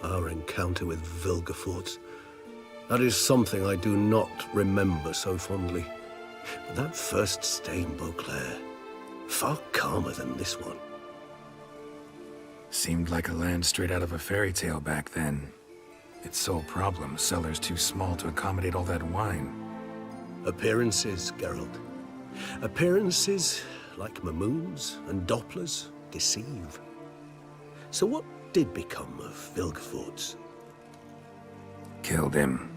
our encounter with Vilgefortz. That is something I do not remember so fondly. But that first stay in Beauclair, far calmer than this one. Seemed like a land straight out of a fairy tale back then. Its sole problem, cellars too small to accommodate all that wine. Appearances, Geralt. Appearances, like Mamoons and Dopplers, deceive. So what did become of Vilgefortz? Killed him.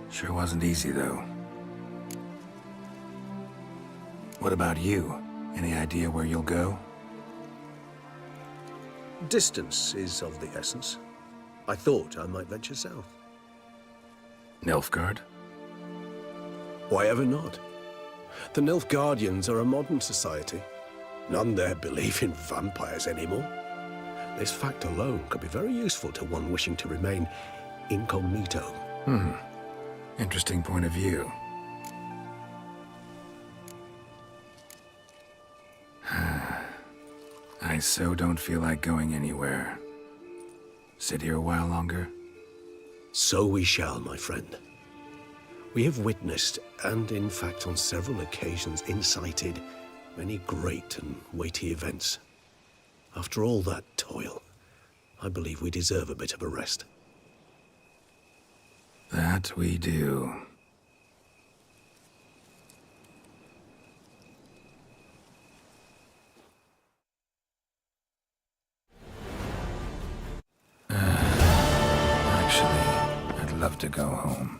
Sure wasn't easy, though. What about you? Any idea where you'll go? Distance is of the essence. I thought I might venture south. Nilfgaard? Why ever not? The Nilfgaardians are a modern society. None there believe in vampires anymore. This fact alone could be very useful to one wishing to remain incognito. Interesting point of view. I so don't feel like going anywhere. Sit here a while longer? So we shall, my friend. We have witnessed, and in fact on several occasions incited, many great and weighty events. After all that toil, I believe we deserve a bit of a rest. That we do. Actually, I'd love to go home.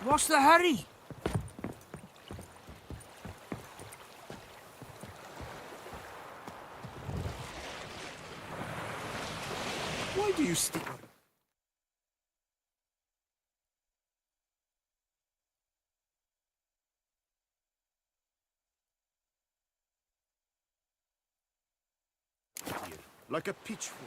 What's the hurry? Why do you stick on? Like a pitchfork.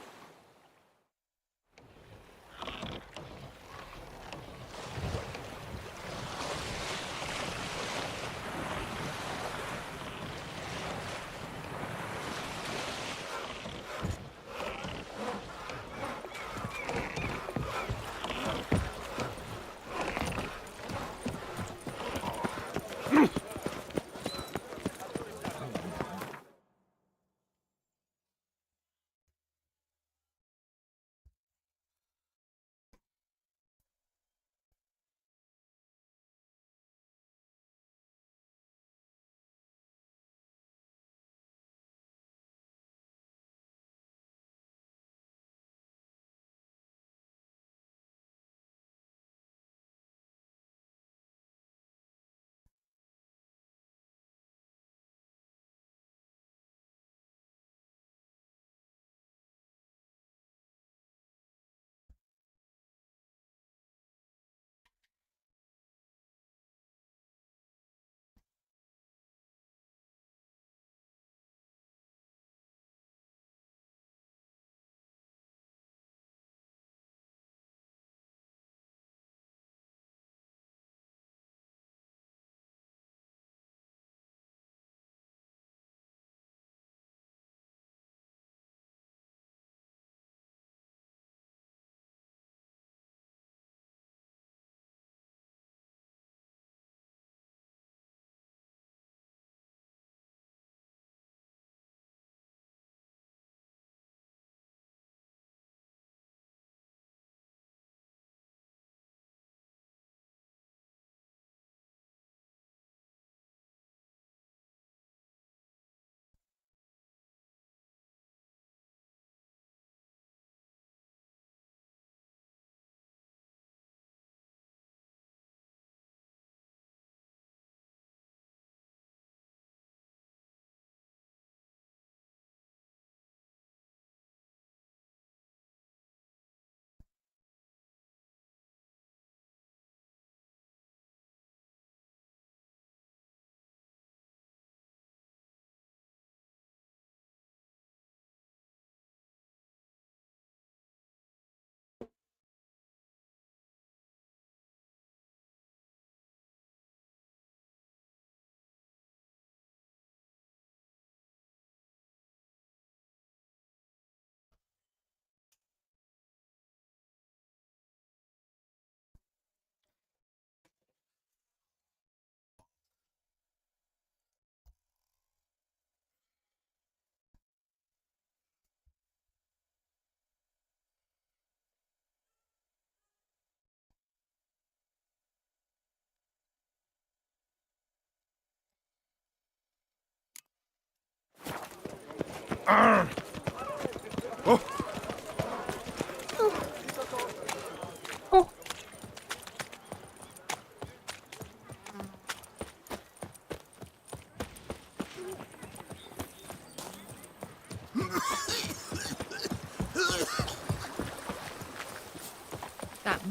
That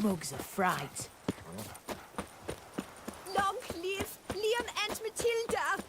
mug's a fright. Long live Leon and Matilda!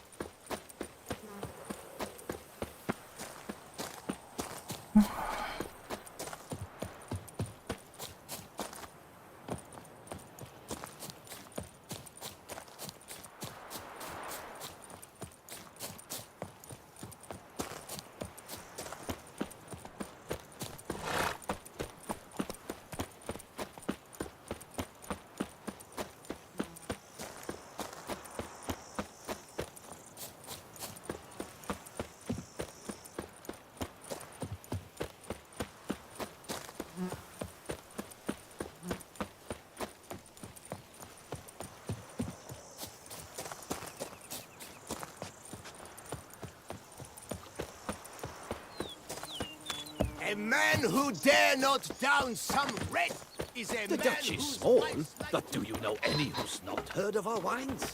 A man who dare not down some red is a The man Dutch is whose small, life's like- but do you know any who's not heard of our wines?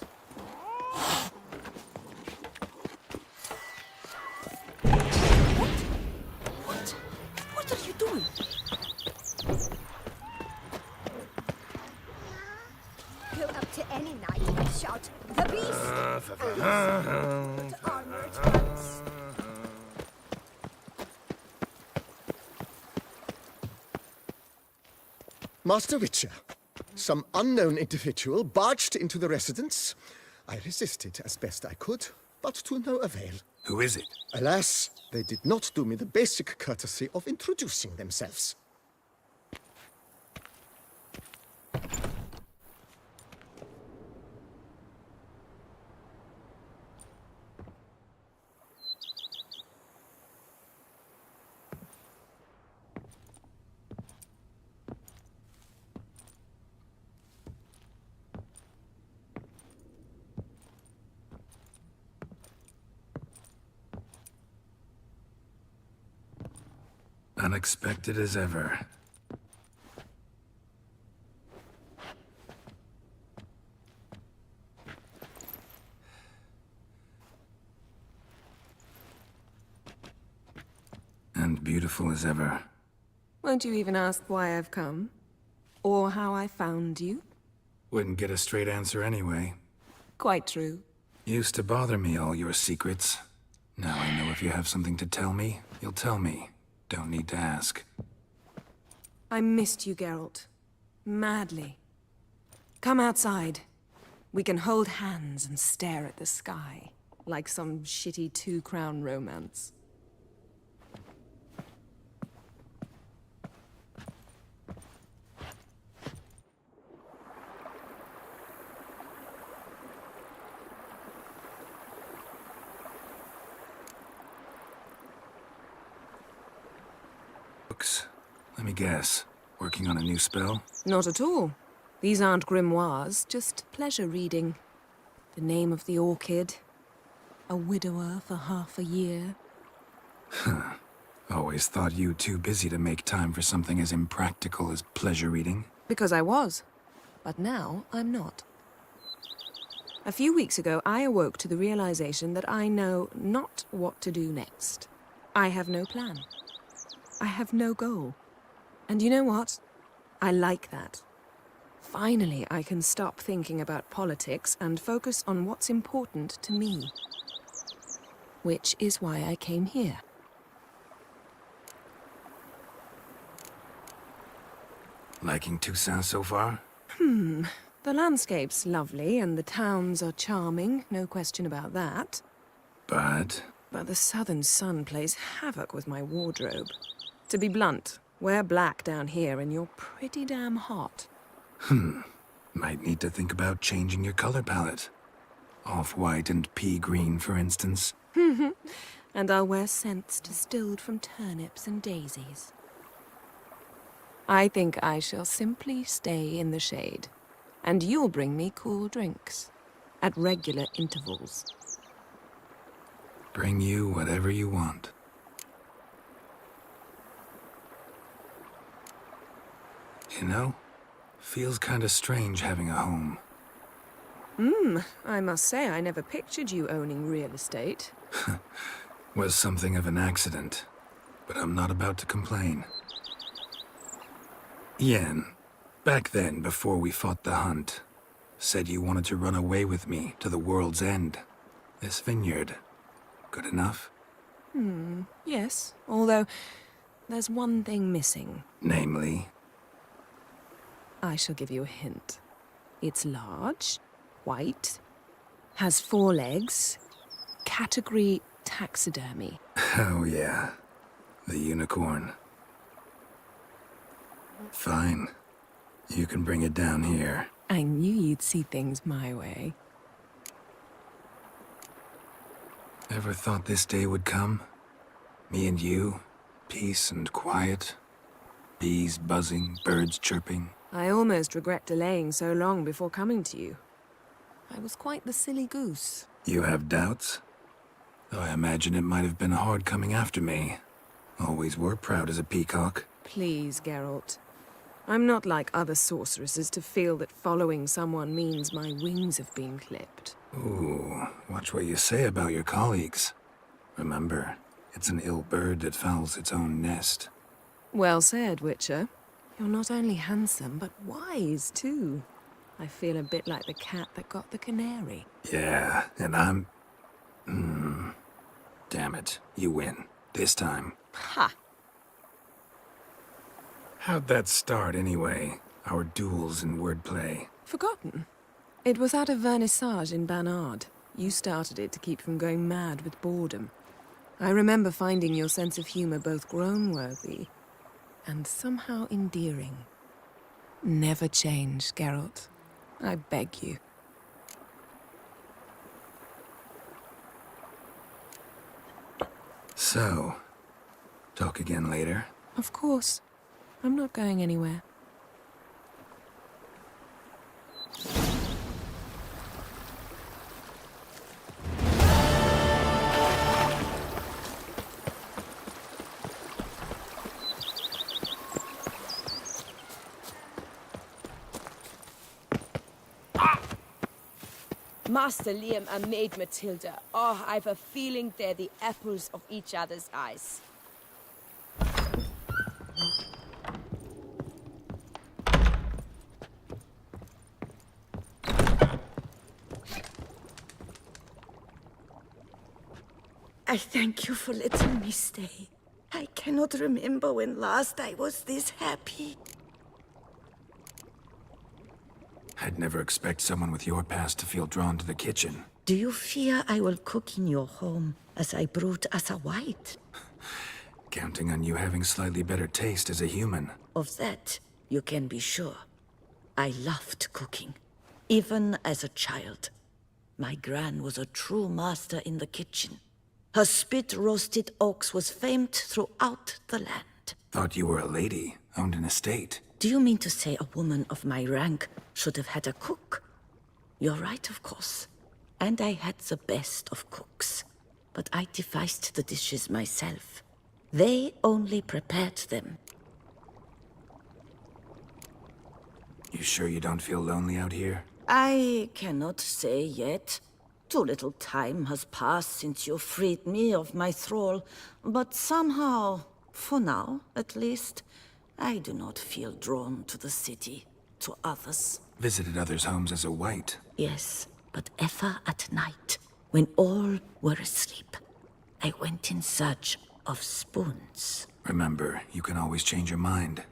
What are you doing? Go up to any knight and shout, "The beast!" But armored ones. Master Witcher, some unknown individual barged into the residence. I resisted as best I could, but to no avail. Who is it? Alas, they did not do me the basic courtesy of introducing themselves. Unexpected as ever. And beautiful as ever. Won't you even ask why I've come? Or how I found you? Wouldn't get a straight answer anyway. Quite true. Used to bother me, all your secrets. Now I know if you have something to tell me, you'll tell me. Don't need to ask. I missed you, Geralt. Madly. Come outside. We can hold hands and stare at the sky, like some shitty two-crown romance. Books. Let me guess. Working on a new spell? Not at all. These aren't grimoires, just pleasure reading. The name of the orchid. A widower for half a year. Huh. Always thought you too busy to make time for something as impractical as pleasure reading. Because I was. But now I'm not. A few weeks ago, I awoke to the realization that I know not what to do next. I have no plan. I have no goal. And you know what? I like that. Finally, I can stop thinking about politics and focus on what's important to me. Which is why I came here. Liking Toussaint so far? The landscape's lovely and the towns are charming, no question about that. But the southern sun plays havoc with my wardrobe. To be blunt, wear black down here and you're pretty damn hot. Might need to think about changing your color palette. Off-white and pea green, for instance. And I'll wear scents distilled from turnips and daisies. I think I shall simply stay in the shade. And you'll bring me cool drinks. At regular intervals. Bring you whatever you want. You know, feels kinda strange having a home. I must say I never pictured you owning real estate. Was something of an accident, but I'm not about to complain. Yen, back then, before we fought the hunt, said you wanted to run away with me to the world's end. This vineyard, good enough? Yes. Although, there's one thing missing. Namely? I shall give you a hint. It's large, white, has 4 legs, category taxidermy. Oh yeah, the unicorn. Fine. You can bring it down here. I knew you'd see things my way. Ever thought this day would come? Me and you, peace and quiet. Bees buzzing, birds chirping. I almost regret delaying so long before coming to you. I was quite the silly goose. You have doubts? Though I imagine it might have been hard coming after me. Always were proud as a peacock. Please, Geralt. I'm not like other sorceresses to feel that following someone means my wings have been clipped. Ooh, watch what you say about your colleagues. Remember, it's an ill bird that fouls its own nest. Well said, Witcher. You're not only handsome, but wise, too. I feel a bit like the cat that got the canary. Yeah, and I'm... Damn it, you win. This time. Ha! How'd that start, anyway? Our duels in wordplay. Forgotten. It was at a vernissage in Banard. You started it to keep from going mad with boredom. I remember finding your sense of humor both groan-worthy and somehow endearing. Never change, Geralt. I beg you. So, talk again later? Of course. I'm not going anywhere. Master Liam and Maid Matilda. Oh, I've a feeling they're the apples of each other's eyes. I thank you for letting me stay. I cannot remember when last I was this happy. I'd never expect someone with your past to feel drawn to the kitchen. Do you fear I will cook in your home as I brewed as a white? Counting on you having slightly better taste as a human. Of that, you can be sure. I loved cooking, even as a child. My gran was a true master in the kitchen. Her spit-roasted oaks was famed throughout the land. Thought you were a lady, owned an estate. Do you mean to say a woman of my rank should have had a cook? You're right, of course. And I had the best of cooks. But I devised the dishes myself. They only prepared them. You sure you don't feel lonely out here? I cannot say yet. Too little time has passed since you freed me of my thrall, but somehow, for now at least, I do not feel drawn to the city, to others. Visited others' homes as a white. Yes, but ever at night, when all were asleep, I went in search of spoons. Remember, you can always change your mind.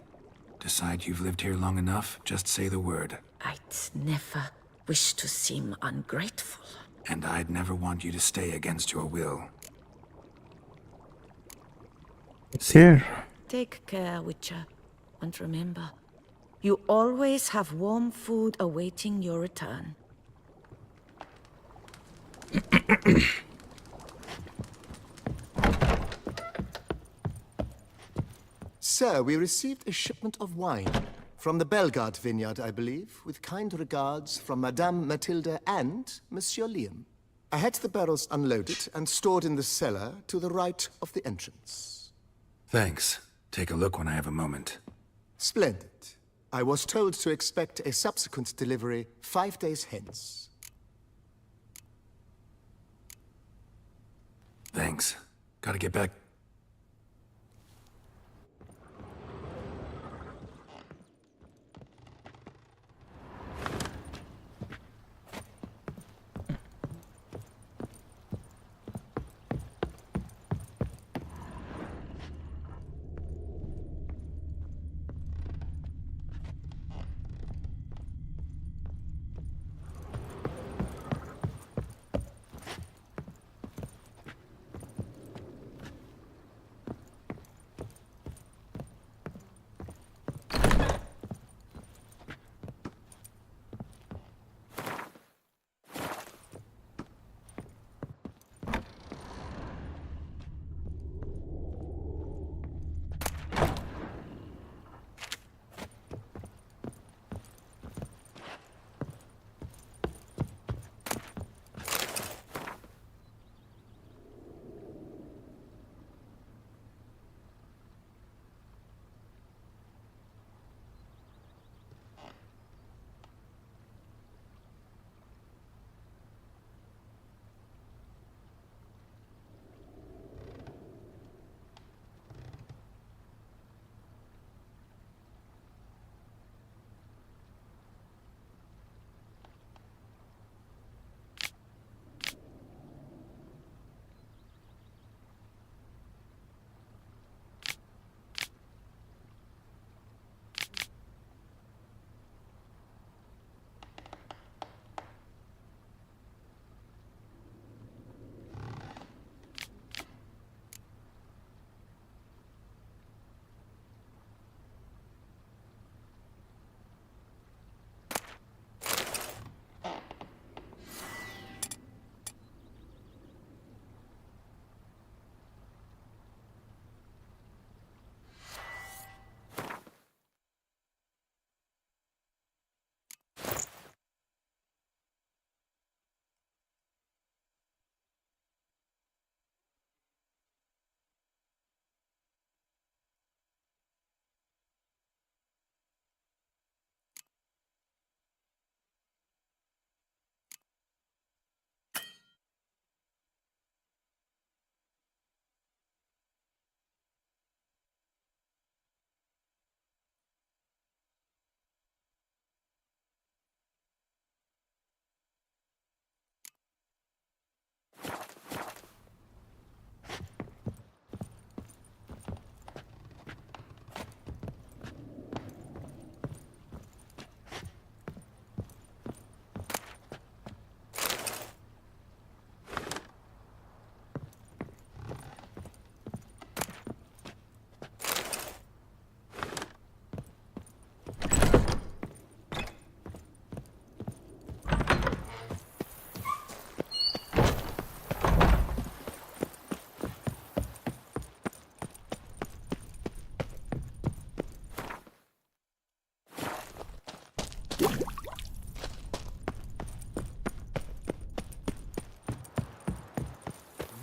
Decide you've lived here long enough, just say the word. I'd never wish to seem ungrateful. And I'd never want you to stay against your will. It's here. Take care, Witcher. And remember, you always have warm food awaiting your return. Sir, we received a shipment of wine. From the Belgard vineyard, I believe, with kind regards from Madame Matilda and Monsieur Liam. I had the barrels unloaded and stored in the cellar to the right of the entrance. Thanks. Take a look when I have a moment. Splendid. I was told to expect a subsequent delivery 5 days hence. Thanks. Gotta get back.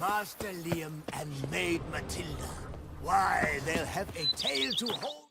Master Liam and Maid Matilda. Why, they'll have a tale to hold.